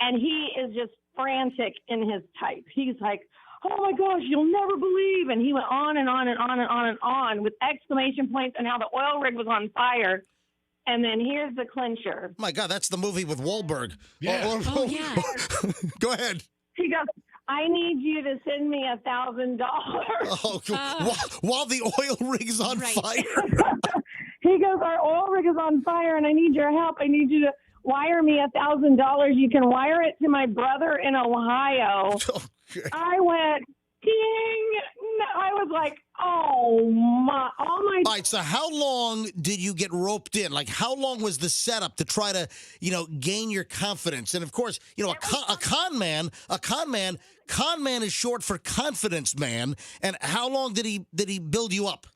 and he is just frantic in his type. He's like, oh my gosh, you'll never believe. And he went on and on and on and on and on with exclamation points and how the oil rig was on fire. And then here's the clincher. My God, that's the movie with Wahlberg. Yeah. Oh, yeah. Go ahead. He goes, I need you to send me $1,000. Oh, while the oil rig is on fire. He goes, our oil rig is on fire and I need your help. I need you to wire me $1,000. You can wire it to my brother in Ohio. Okay. I went, ding. I was like, oh my, all my. All right, so how long did you get roped in? Like, how long was the setup to try to, gain your confidence? And of course, a con man is short for confidence man. And how long did he build you up?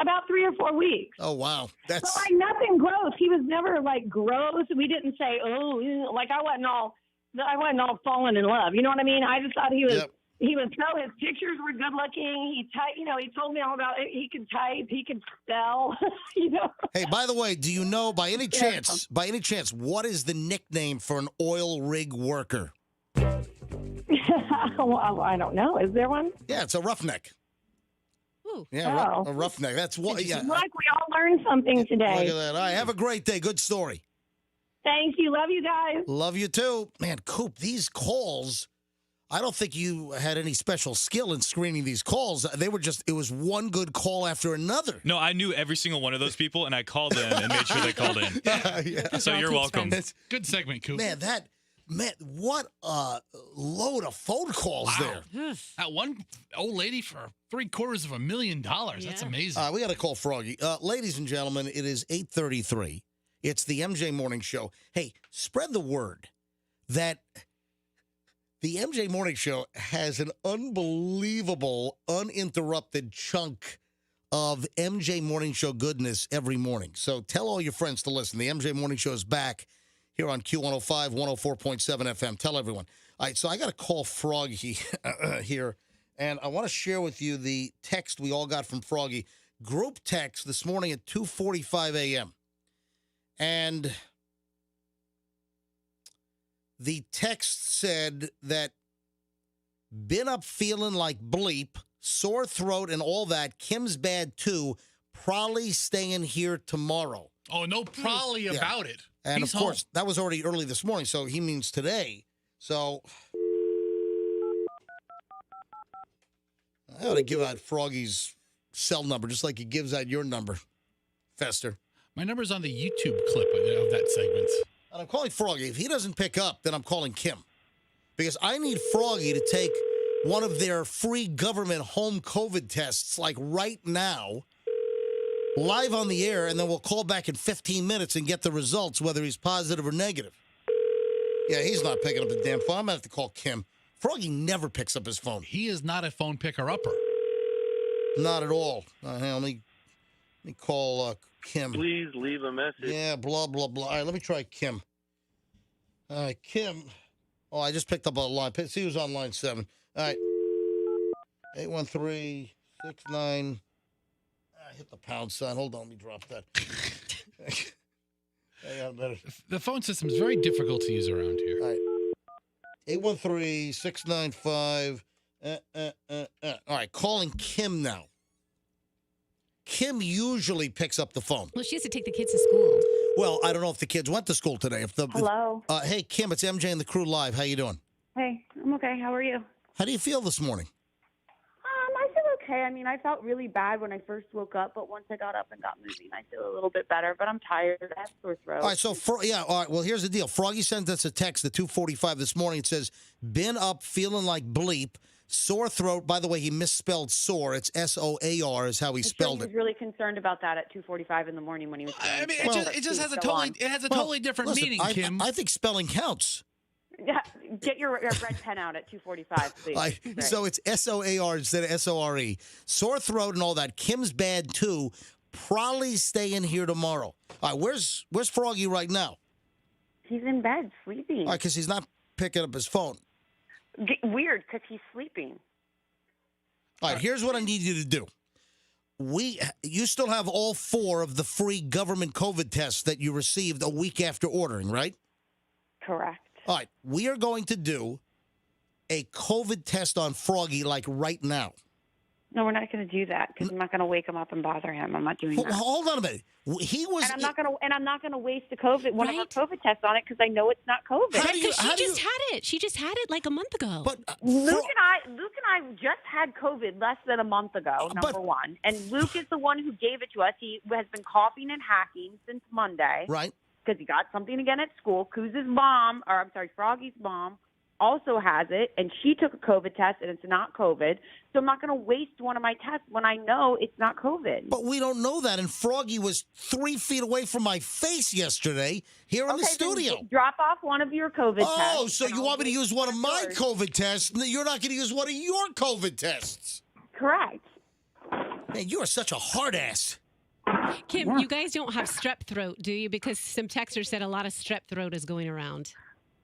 About 3 or 4 weeks. Oh, wow. That's But nothing gross. He was never gross. We didn't say, oh, I wasn't all falling in love. You know what I mean? I just thought he was. Yep. He was his pictures were good looking. He he told me all about it. He could type, he could spell, Hey, by the way, do you know by any chance, what is the nickname for an oil rig worker? Well, I don't know. Is there one? Yeah, it's a roughneck. Ooh. Yeah, Oh. a roughneck. That's what. Yeah. Like we all learned something today. Look at that. All right, have a great day. Good story. Thank you. Love you guys. Love you too. Man, Coop, these calls, I don't think you had any special skill in screening these calls. It was one good call after another. No, I knew every single one of those people, and I called in and made sure they called in. Yeah. So you're welcome. Good segment, Coop. Man, what a load of phone calls there. That one old lady for $750,000. That's amazing. We got to call Froggy. Ladies and gentlemen, it is 8:33. It's the MJ Morning Show. Hey, spread the word that the MJ Morning Show has an unbelievable, uninterrupted chunk of MJ Morning Show goodness every morning. So tell all your friends to listen. The MJ Morning Show is back here on Q105, 104.7 FM. Tell everyone. All right, so I got to call Froggy here, and I want to share with you the text we all got from Froggy. Group text this morning at 2:45 a.m. And the text said that been up feeling like bleep, sore throat and all that. Kim's bad too. Probably staying here tomorrow. Oh, no probably about it. And He's of course, that was already early this morning, so he means today. So I ought to give out Froggy's cell number, just like he gives out your number, Fester. My number's on the YouTube clip of that segment. I And I'm calling Froggy. If he doesn't pick up, then I'm calling Kim. Because I need Froggy to take one of their free government home COVID tests, like right now, live on the air, and then we'll call back in 15 minutes and get the results, whether he's positive or negative. Yeah, he's not picking up the damn phone. I'm going to have to call Kim. Froggy never picks up his phone. He is not a phone picker-upper. Not at all. Hang on, let me call Kim. Please leave a message. Yeah, blah, blah, blah. All right, let me try Kim. All right, Kim. Oh, I just picked up a line. See who's on line 7. All right. 813-69. I hit the pound sign. Hold on, let me drop that. Hang on a minute. The phone system is very difficult to use around here. All right. 813-695. All right, calling Kim now. Kim usually picks up the phone. Well, she has to take the kids to school. Well, I don't know if the kids went to school today. Hello. Hey, Kim, it's MJ and the crew live. How you doing? Hey, I'm okay. How are you? How do you feel this morning? I feel okay. I mean, I felt really bad when I first woke up, but once I got up and got moving, I feel a little bit better. But I'm tired. I have sore throat. All right, so all right. Well, here's the deal. Froggy sent us a text at 2:45 this morning. It says, "Been up feeling like bleep, sore throat." By the way, he misspelled sore. It's SOAR is how he spelled He it. was really concerned about that at 2:45 in the morning when he was. I mean, it just has a totally different listen, meaning, Kim. I think spelling counts. Yeah, get your red pen out at 2:45, please. So it's SOAR instead of SORE. Sore throat and all that. Kim's bad too. Probably staying here tomorrow. All right, where's Froggy right now? He's in bed sleeping. All right, because he's not picking up his phone. Weird, because he's sleeping. All right, here's what I need you to do. You still have all 4 of the free government COVID tests that you received a week after ordering, right? Correct. All right, we are going to do a COVID test on Froggy like right now. No, we're not going to do that because I'm not going to wake him up and bother him. I'm not doing that. Hold on a minute. He was. And I'm not going to waste a COVID one of our COVID tests on it because I know it's not COVID. She just had it. She just had it like a month ago. But Luke and I just had COVID less than a month ago. Number one, and Luke is the one who gave it to us. He has been coughing and hacking since Monday, right? Because he got something again at school. Froggy's mom also has it, and she took a COVID test, and it's not COVID. So I'm not going to waste one of my tests when I know it's not COVID. But we don't know that, and Froggy was 3 feet away from my face yesterday here in the studio. Then drop off one of your COVID tests. Oh, so you want me to use one of my COVID tests? You're not going to use one of your COVID tests. Correct. Man, you are such a hard ass. Kim, you guys don't have strep throat, do you? Because some texters said a lot of strep throat is going around.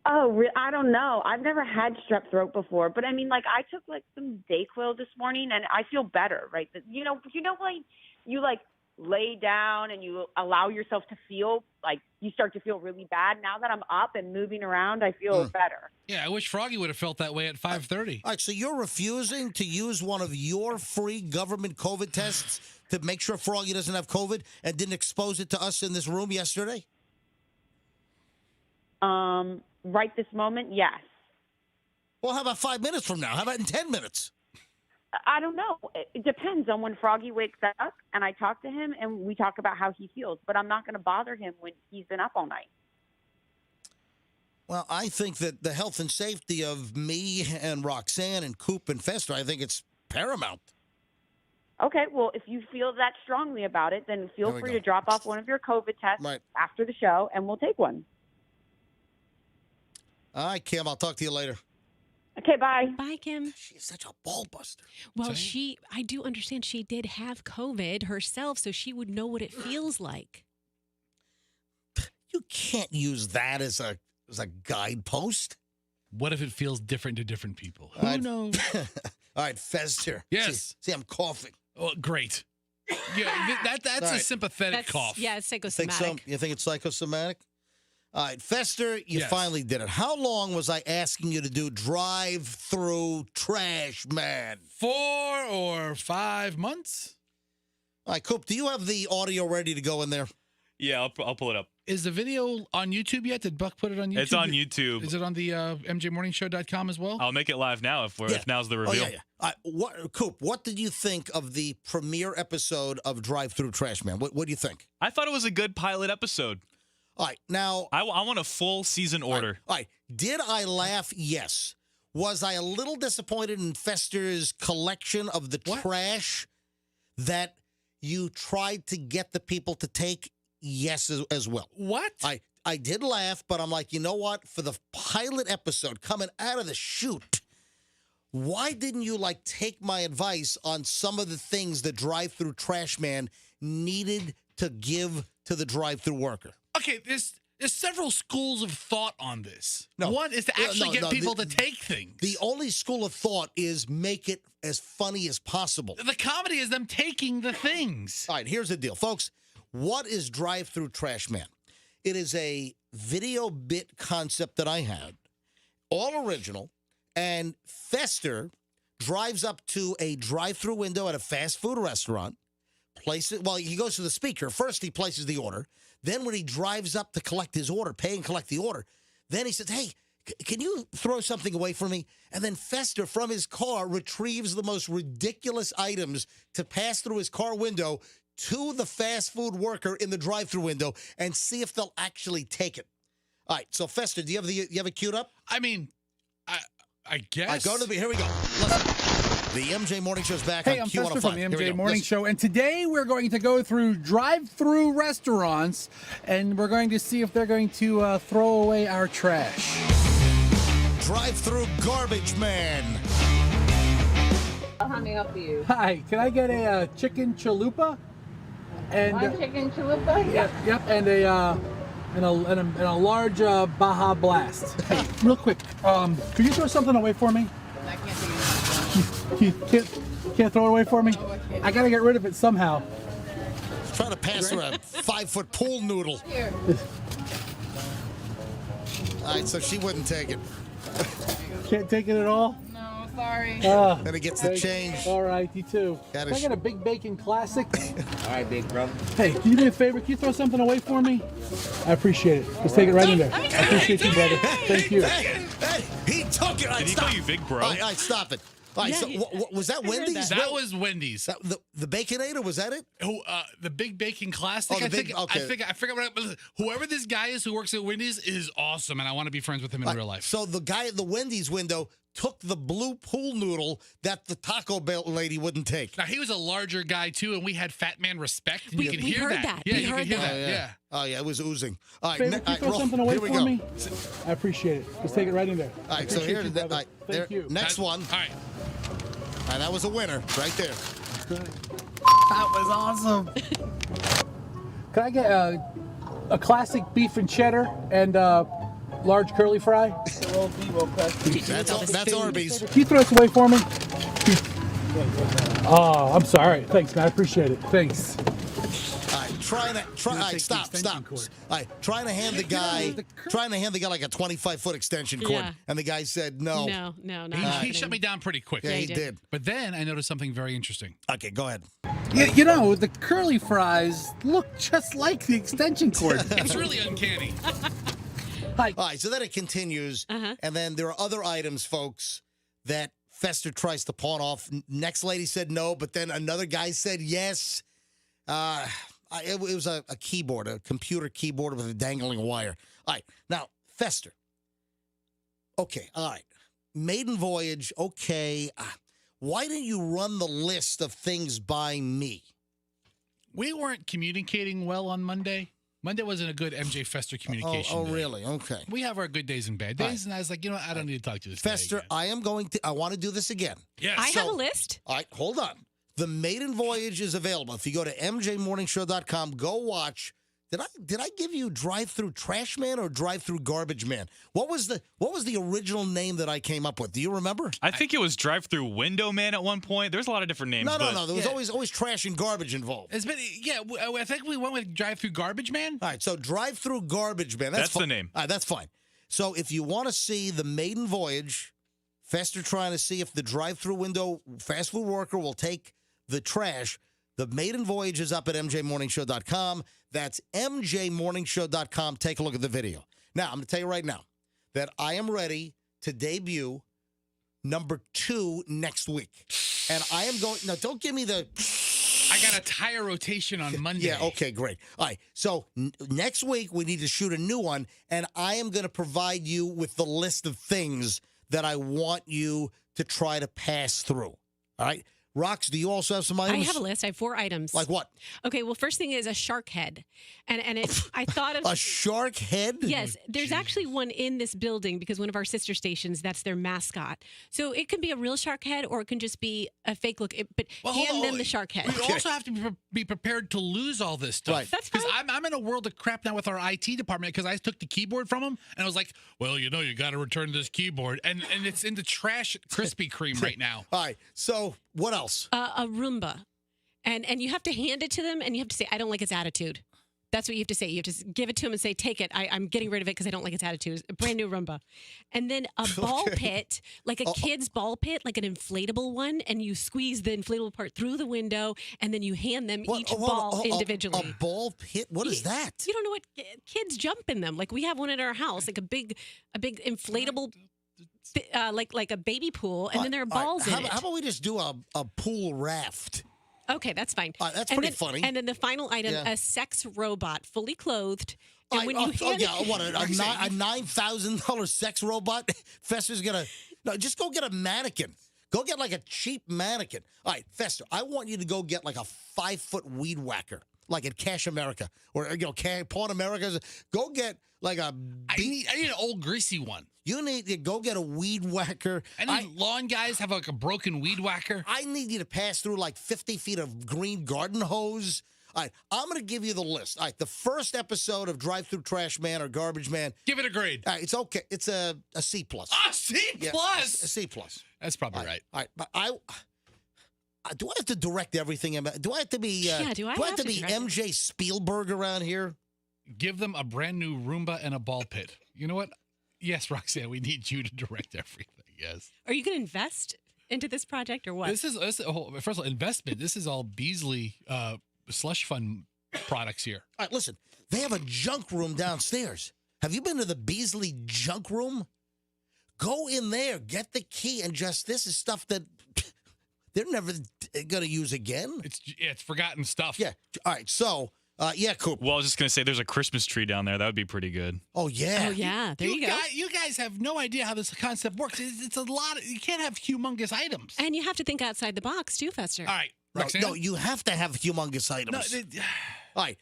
Oh, I don't know. I've never had strep throat before, but I mean, like, I took like some Dayquil this morning, and I feel better. Right? You know, when you like lay down and you allow yourself to feel like you start to feel really bad. Now that I'm up and moving around, I feel better. Yeah, I wish Froggy would have felt that way at 5:30. All right, so you're refusing to use one of your free government COVID tests to make sure Froggy doesn't have COVID and didn't expose it to us in this room yesterday? Right this moment, yes. Well, how about 5 minutes from now? How about in 10 minutes? I don't know. It depends on when Froggy wakes up and I talk to him and we talk about how he feels. But I'm not going to bother him when he's been up all night. Well, I think that the health and safety of me and Roxanne and Coop and Fester, I think it's paramount. Okay, well, if you feel that strongly about it, then feel free to drop off one of your COVID tests after the show and we'll take one. All right, Kim, I'll talk to you later. Okay, bye. Bye, Kim. She's such a ball buster. Well, I do understand she did have COVID herself, so she would know what it feels like. You can't use that as a guidepost. What if it feels different to different people? Who knows? All right, Fester. Yes. See, I'm coughing. Oh, great. Yeah, that's a sympathetic cough. Yeah, it's psychosomatic. You think it's psychosomatic? All right, Fester, you finally did it. How long was I asking you to do drive-through trash man? 4 or 5 months. All right, Coop, do you have the audio ready to go in there? Yeah, I'll pull it up. Is the video on YouTube yet? Did Buck put it on YouTube? It's on YouTube. Is it on the MJMorningshow.com as well? I'll make it live now if now's the reveal. Coop, what did you think of the premiere episode of Drive-Through Trash Man? What do you think? I thought it was a good pilot episode. All right, now. I want a full season order. All right. Did I laugh? Yes. Was I a little disappointed in Fester's collection of the trash that you tried to get the people to take? Yes, as well. What? I did laugh, but I'm like, you know what? For the pilot episode coming out of the chute, why didn't you take my advice on some of the things the drive-through trash man needed to give to the drive-through worker? Okay, there's several schools of thought on this. No. One is to actually get people to take things. The only school of thought is make it as funny as possible. The comedy is them taking the things. All right, here's the deal, folks. What is drive-through trash man? It is a video bit concept that I had, all original, and Fester drives up to a drive-through window at a fast food restaurant, he goes to the speaker. First, he places the order. Then when he drives up to collect his order, pay and collect the order, then he says, hey, can you throw something away for me? And then Fester, from his car, retrieves the most ridiculous items to pass through his car window to the fast food worker in the drive-through window and see if they'll actually take it. All right, so Fester, do you have it queued up? I mean, I guess. All right, go to here we go. Listen. The MJ Morning Show's back Hey, on I'm Q105. Fester from the Here we MJ go. Morning Show, and today we're going to go through drive-through restaurants, and we're going to see if they're going to throw away our trash. Drive-through garbage man. How may I help you? Hi, can I get a chicken chalupa? And One chicken chalupa? Yep, and a large Baja Blast. Hey, real quick, could you throw something away for me? I can't take it. You can't throw it away for me? I gotta get rid of it somehow. Trying to pass her a 5-foot pool noodle. Here. All right, so she wouldn't take it. Can't take it at all? No, sorry. Then it gets the change. All right, you too. Gotta Can I get a Big Bacon Classic? All right, big brother. Hey, can you do me a favor? Can you throw something away for me? I appreciate it. Just take it right in there. I appreciate you, brother. Thank you. Hey, he took it. All right, Did he stop. call you big bro? All right, stop it. All right, so was that Wendy's? That was Wendy's. The Baconator, was that it? The Big Bacon Classic. Oh, I forget what. Whoever this guy is who works at Wendy's is awesome, and I want to be friends with him in real life. So the guy at the Wendy's window took the blue pool noodle that the Taco Bell lady wouldn't take. Now he was a larger guy too, and we had fat man respect. And you can we hear heard that. Yeah, We you heard can hear that. that. Yeah. Oh yeah, it was oozing. All right, Favor, can you throw something away here we for go. me? I appreciate it. Just take it right in there. All right, so Appreciate here, you, brother. Thank you. Next one. All right. And that was a winner right there. That was awesome. Can I get a classic beef and cheddar and large curly fry? That's Arby's. Can you throw this away for me? Oh, I'm sorry. Thanks, man. I appreciate it. Thanks. All right, all right, stop. All right, trying to hand the guy like a 25-foot extension cord, Yeah. and the guy said no. No, not He happening. shut me down pretty quick. Yeah, he did. But then I noticed something very interesting. Okay, go ahead. You know, the curly fries look just like the extension cord. It's really uncanny. All right, so then it continues, and then there are other items, folks, that Fester tries to pawn off. Next lady said no, but then another guy said yes. It was a keyboard, a computer keyboard with a dangling wire. All right, now, Fester. Okay, all right. Maiden voyage, okay. Why didn't you run the list of things by me? We weren't communicating well on Monday. Monday wasn't a good MJ Fester communication. Oh, really? Okay. We have our good days and bad days, and I was like, I don't need to talk to this Fester, guy again. I want to do this again. Yes. I have a list. All right, hold on. The Maiden Voyage is available. If you go to mjmorningshow.com, go watch. Did I give you Drive-Through Trash Man or Drive-Through Garbage Man? What was the original name that I came up with? Do you remember? I think it was Drive-Through Window Man at one point. There's a lot of different names. No. There was always trash and garbage involved. It's been, I think we went with Drive-Through Garbage Man. All right, so Drive-Through Garbage Man. That's the name. All right, that's fine. So if you want to see the Maiden Voyage, Fester trying to see if the drive-through window fast food worker will take the trash, the Maiden Voyage is up at mjmorningshow.com. That's mjmorningshow.com. Take a look at the video. Now, I'm going to tell you right now that I am ready to debut number 2 next week. And I am going, now don't give me the, I got a tire rotation on Monday. Yeah, okay, great. All right, so next week we need to shoot a new one, and I am going to provide you with the list of things that I want you to try to pass through. All right? Rox, do you also have some items? I have a list. I have 4 items. Like what? Okay, well, first thing is a shark head. And I thought of... A shark head? Yes, there's actually one in this building because one of our sister stations, that's their mascot. So it can be a real shark head or it can just be a fake look. But hand them the shark head. We also have to be prepared to lose all this stuff. Right. That's Because I'm in a world of crap now with our IT department because I took the keyboard from them and I was like, well, you got to return this keyboard. And it's in the trash Krispy Kreme right now. All right, so what else? A Roomba. And you have to hand it to them and you have to say, I don't like its attitude. That's what you have to say. You have to give it to them and say, take it. I'm getting rid of it because I don't like its attitude. A brand new Roomba. And then a ball pit, like a kid's ball pit, like an inflatable one. And you squeeze the inflatable part through the window and then you hand them each ball individually. A ball pit? What is that? You don't know what kids jump in them. Like we have one at our house, like a big inflatable like a baby pool, and then there are balls in it. How about we just do a pool raft? Okay, that's fine. That's pretty funny. And then the final item, a sex robot, fully clothed. And when you hand what, a $9,000 sex robot? Fester's gonna just go get a mannequin. Go get like a cheap mannequin. All right, Fester, I want you to go get like a 5-foot weed whacker, like at Cash America or Pawn America. Go get like a. I need an old greasy one. You need to go get a weed whacker. I need lawn guys have like a broken weed whacker. I need you to pass through like 50 feet of green garden hose. All right, I'm going to give you the list. All right, the first episode of Drive Through Trash Man or Garbage Man. Give it a grade. All right, it's okay. It's a C+. A C+? Yeah, a C+. That's probably right. All right, but do I have to direct everything? Do I have to be? do I have to be MJ Spielberg around here? Give them a brand new Roomba and a ball pit. You know what? Yes, Roxanne, we need you to direct everything. Yes. Are you going to invest into this project or what? This is first of all, investment. This is all Beasley slush fund products here. All right, listen. They have a junk room downstairs. Have you been to the Beasley junk room? Go in there, get the key, and this is stuff that they're never going to use again. It's forgotten stuff. Yeah. All right, so... Coop. Well, I was just going to say there's a Christmas tree down there. That would be pretty good. Oh, yeah. Oh, yeah. There you go. You guys have no idea how this concept works. It's a lot. You can't have humongous items. And you have to think outside the box, too, Fester. All right. Roxanne? No, you have to have humongous items. All right.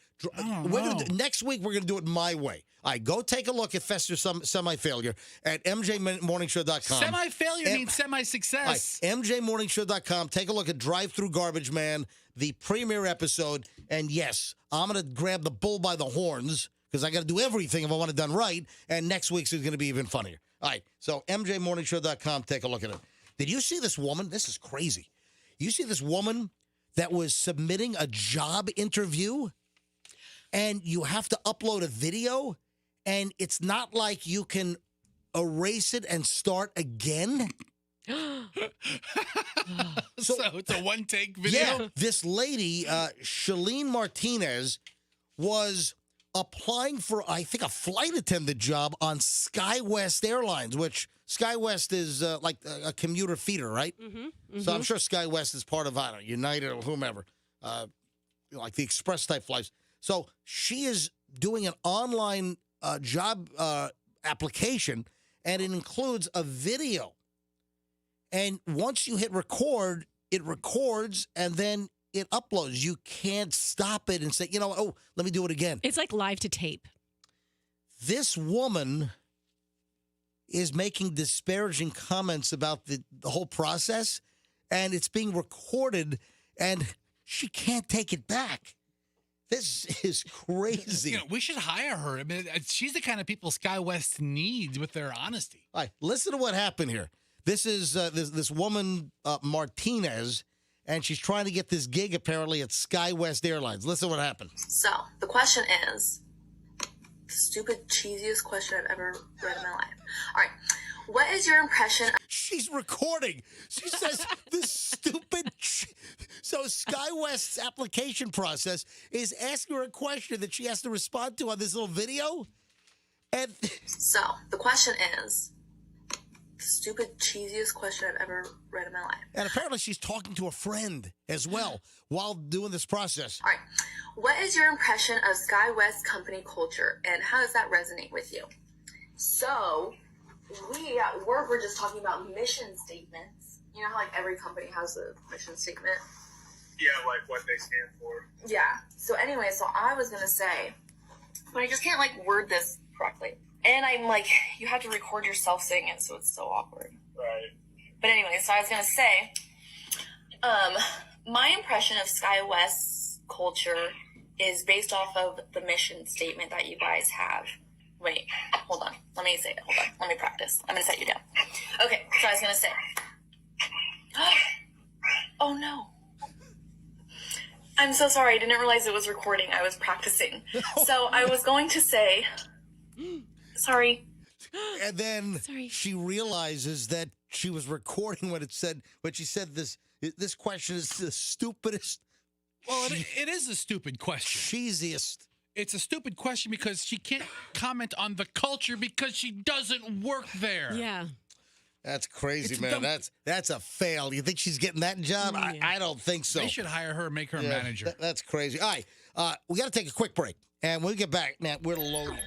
Next week, we're going to do it my way. All right, go take a look at Fester's semi-failure at mjmorningshow.com. Semi-failure means semi-success. Right, mjmorningshow.com. Take a look at Drive Through Garbage Man, the premiere episode. And yes, I'm going to grab the bull by the horns because I got to do everything if I want it done right. And next week's is going to be even funnier. All right, so mjmorningshow.com. Take a look at it. Did you see this woman? This is crazy. You see this woman that was submitting a job interview, and you have to upload a video, and it's not like you can erase it and start again. So it's a one-take video? Yeah, this lady, Shalene Martinez, was applying for, I think, a flight attendant job on SkyWest Airlines, which SkyWest is like a commuter feeder, right? Mm-hmm. So I'm sure SkyWest is part of, I don't know, United or whomever, like the express type flights. So she is doing an online job application, and it includes a video. And once you hit record, it records, and then it uploads. You can't stop it and say, let me do it again. It's like live to tape. This woman is making disparaging comments about the whole process, and it's being recorded, and she can't take it back. This is crazy. We should hire her. I mean, she's the kind of people SkyWest needs with their honesty. All right, listen to what happened here. This is this woman, Martinez, and she's trying to get this gig apparently at SkyWest Airlines. Listen to what happened. So the question is, the stupid, cheesiest question I've ever read in my life. All right, what is your impression? She's recording. She says this stupid. So SkyWest's application process is asking her a question that she has to respond to on this little video. And so the question is, the stupid, cheesiest question I've ever read in my life. And apparently she's talking to a friend as well while doing this process. All right. What is your impression of SkyWest company culture, and how does that resonate with you? So, we at work were just talking about mission statements. You know how like every company has a mission statement? Yeah, like what they stand for. Yeah. So anyway, so I was gonna say, but I just can't like word this correctly. And I'm like, you have to record yourself saying it, so it's so awkward. Right. But anyway, so I was gonna say, my impression of SkyWest's culture is based off of the mission statement that you guys have. Wait, hold on. Let me say it. Hold on. Let me practice. I'm gonna set you down. Okay, so I was gonna say, oh no. I'm so sorry. I didn't realize it was recording. I was practicing. So I was going to say, sorry. And then she realizes that she was recording when she said this question is the stupidest. Well, it is a stupid question. Cheesiest. It's a stupid question because she can't comment on the culture because she doesn't work there. Yeah. That's crazy, It's man. dumb. That's a fail. You think she's getting that job? I don't think so. They should hire her and make her a Yeah, manager. That's crazy. All right, we got to take a quick break, and when we get back, now we're loaded.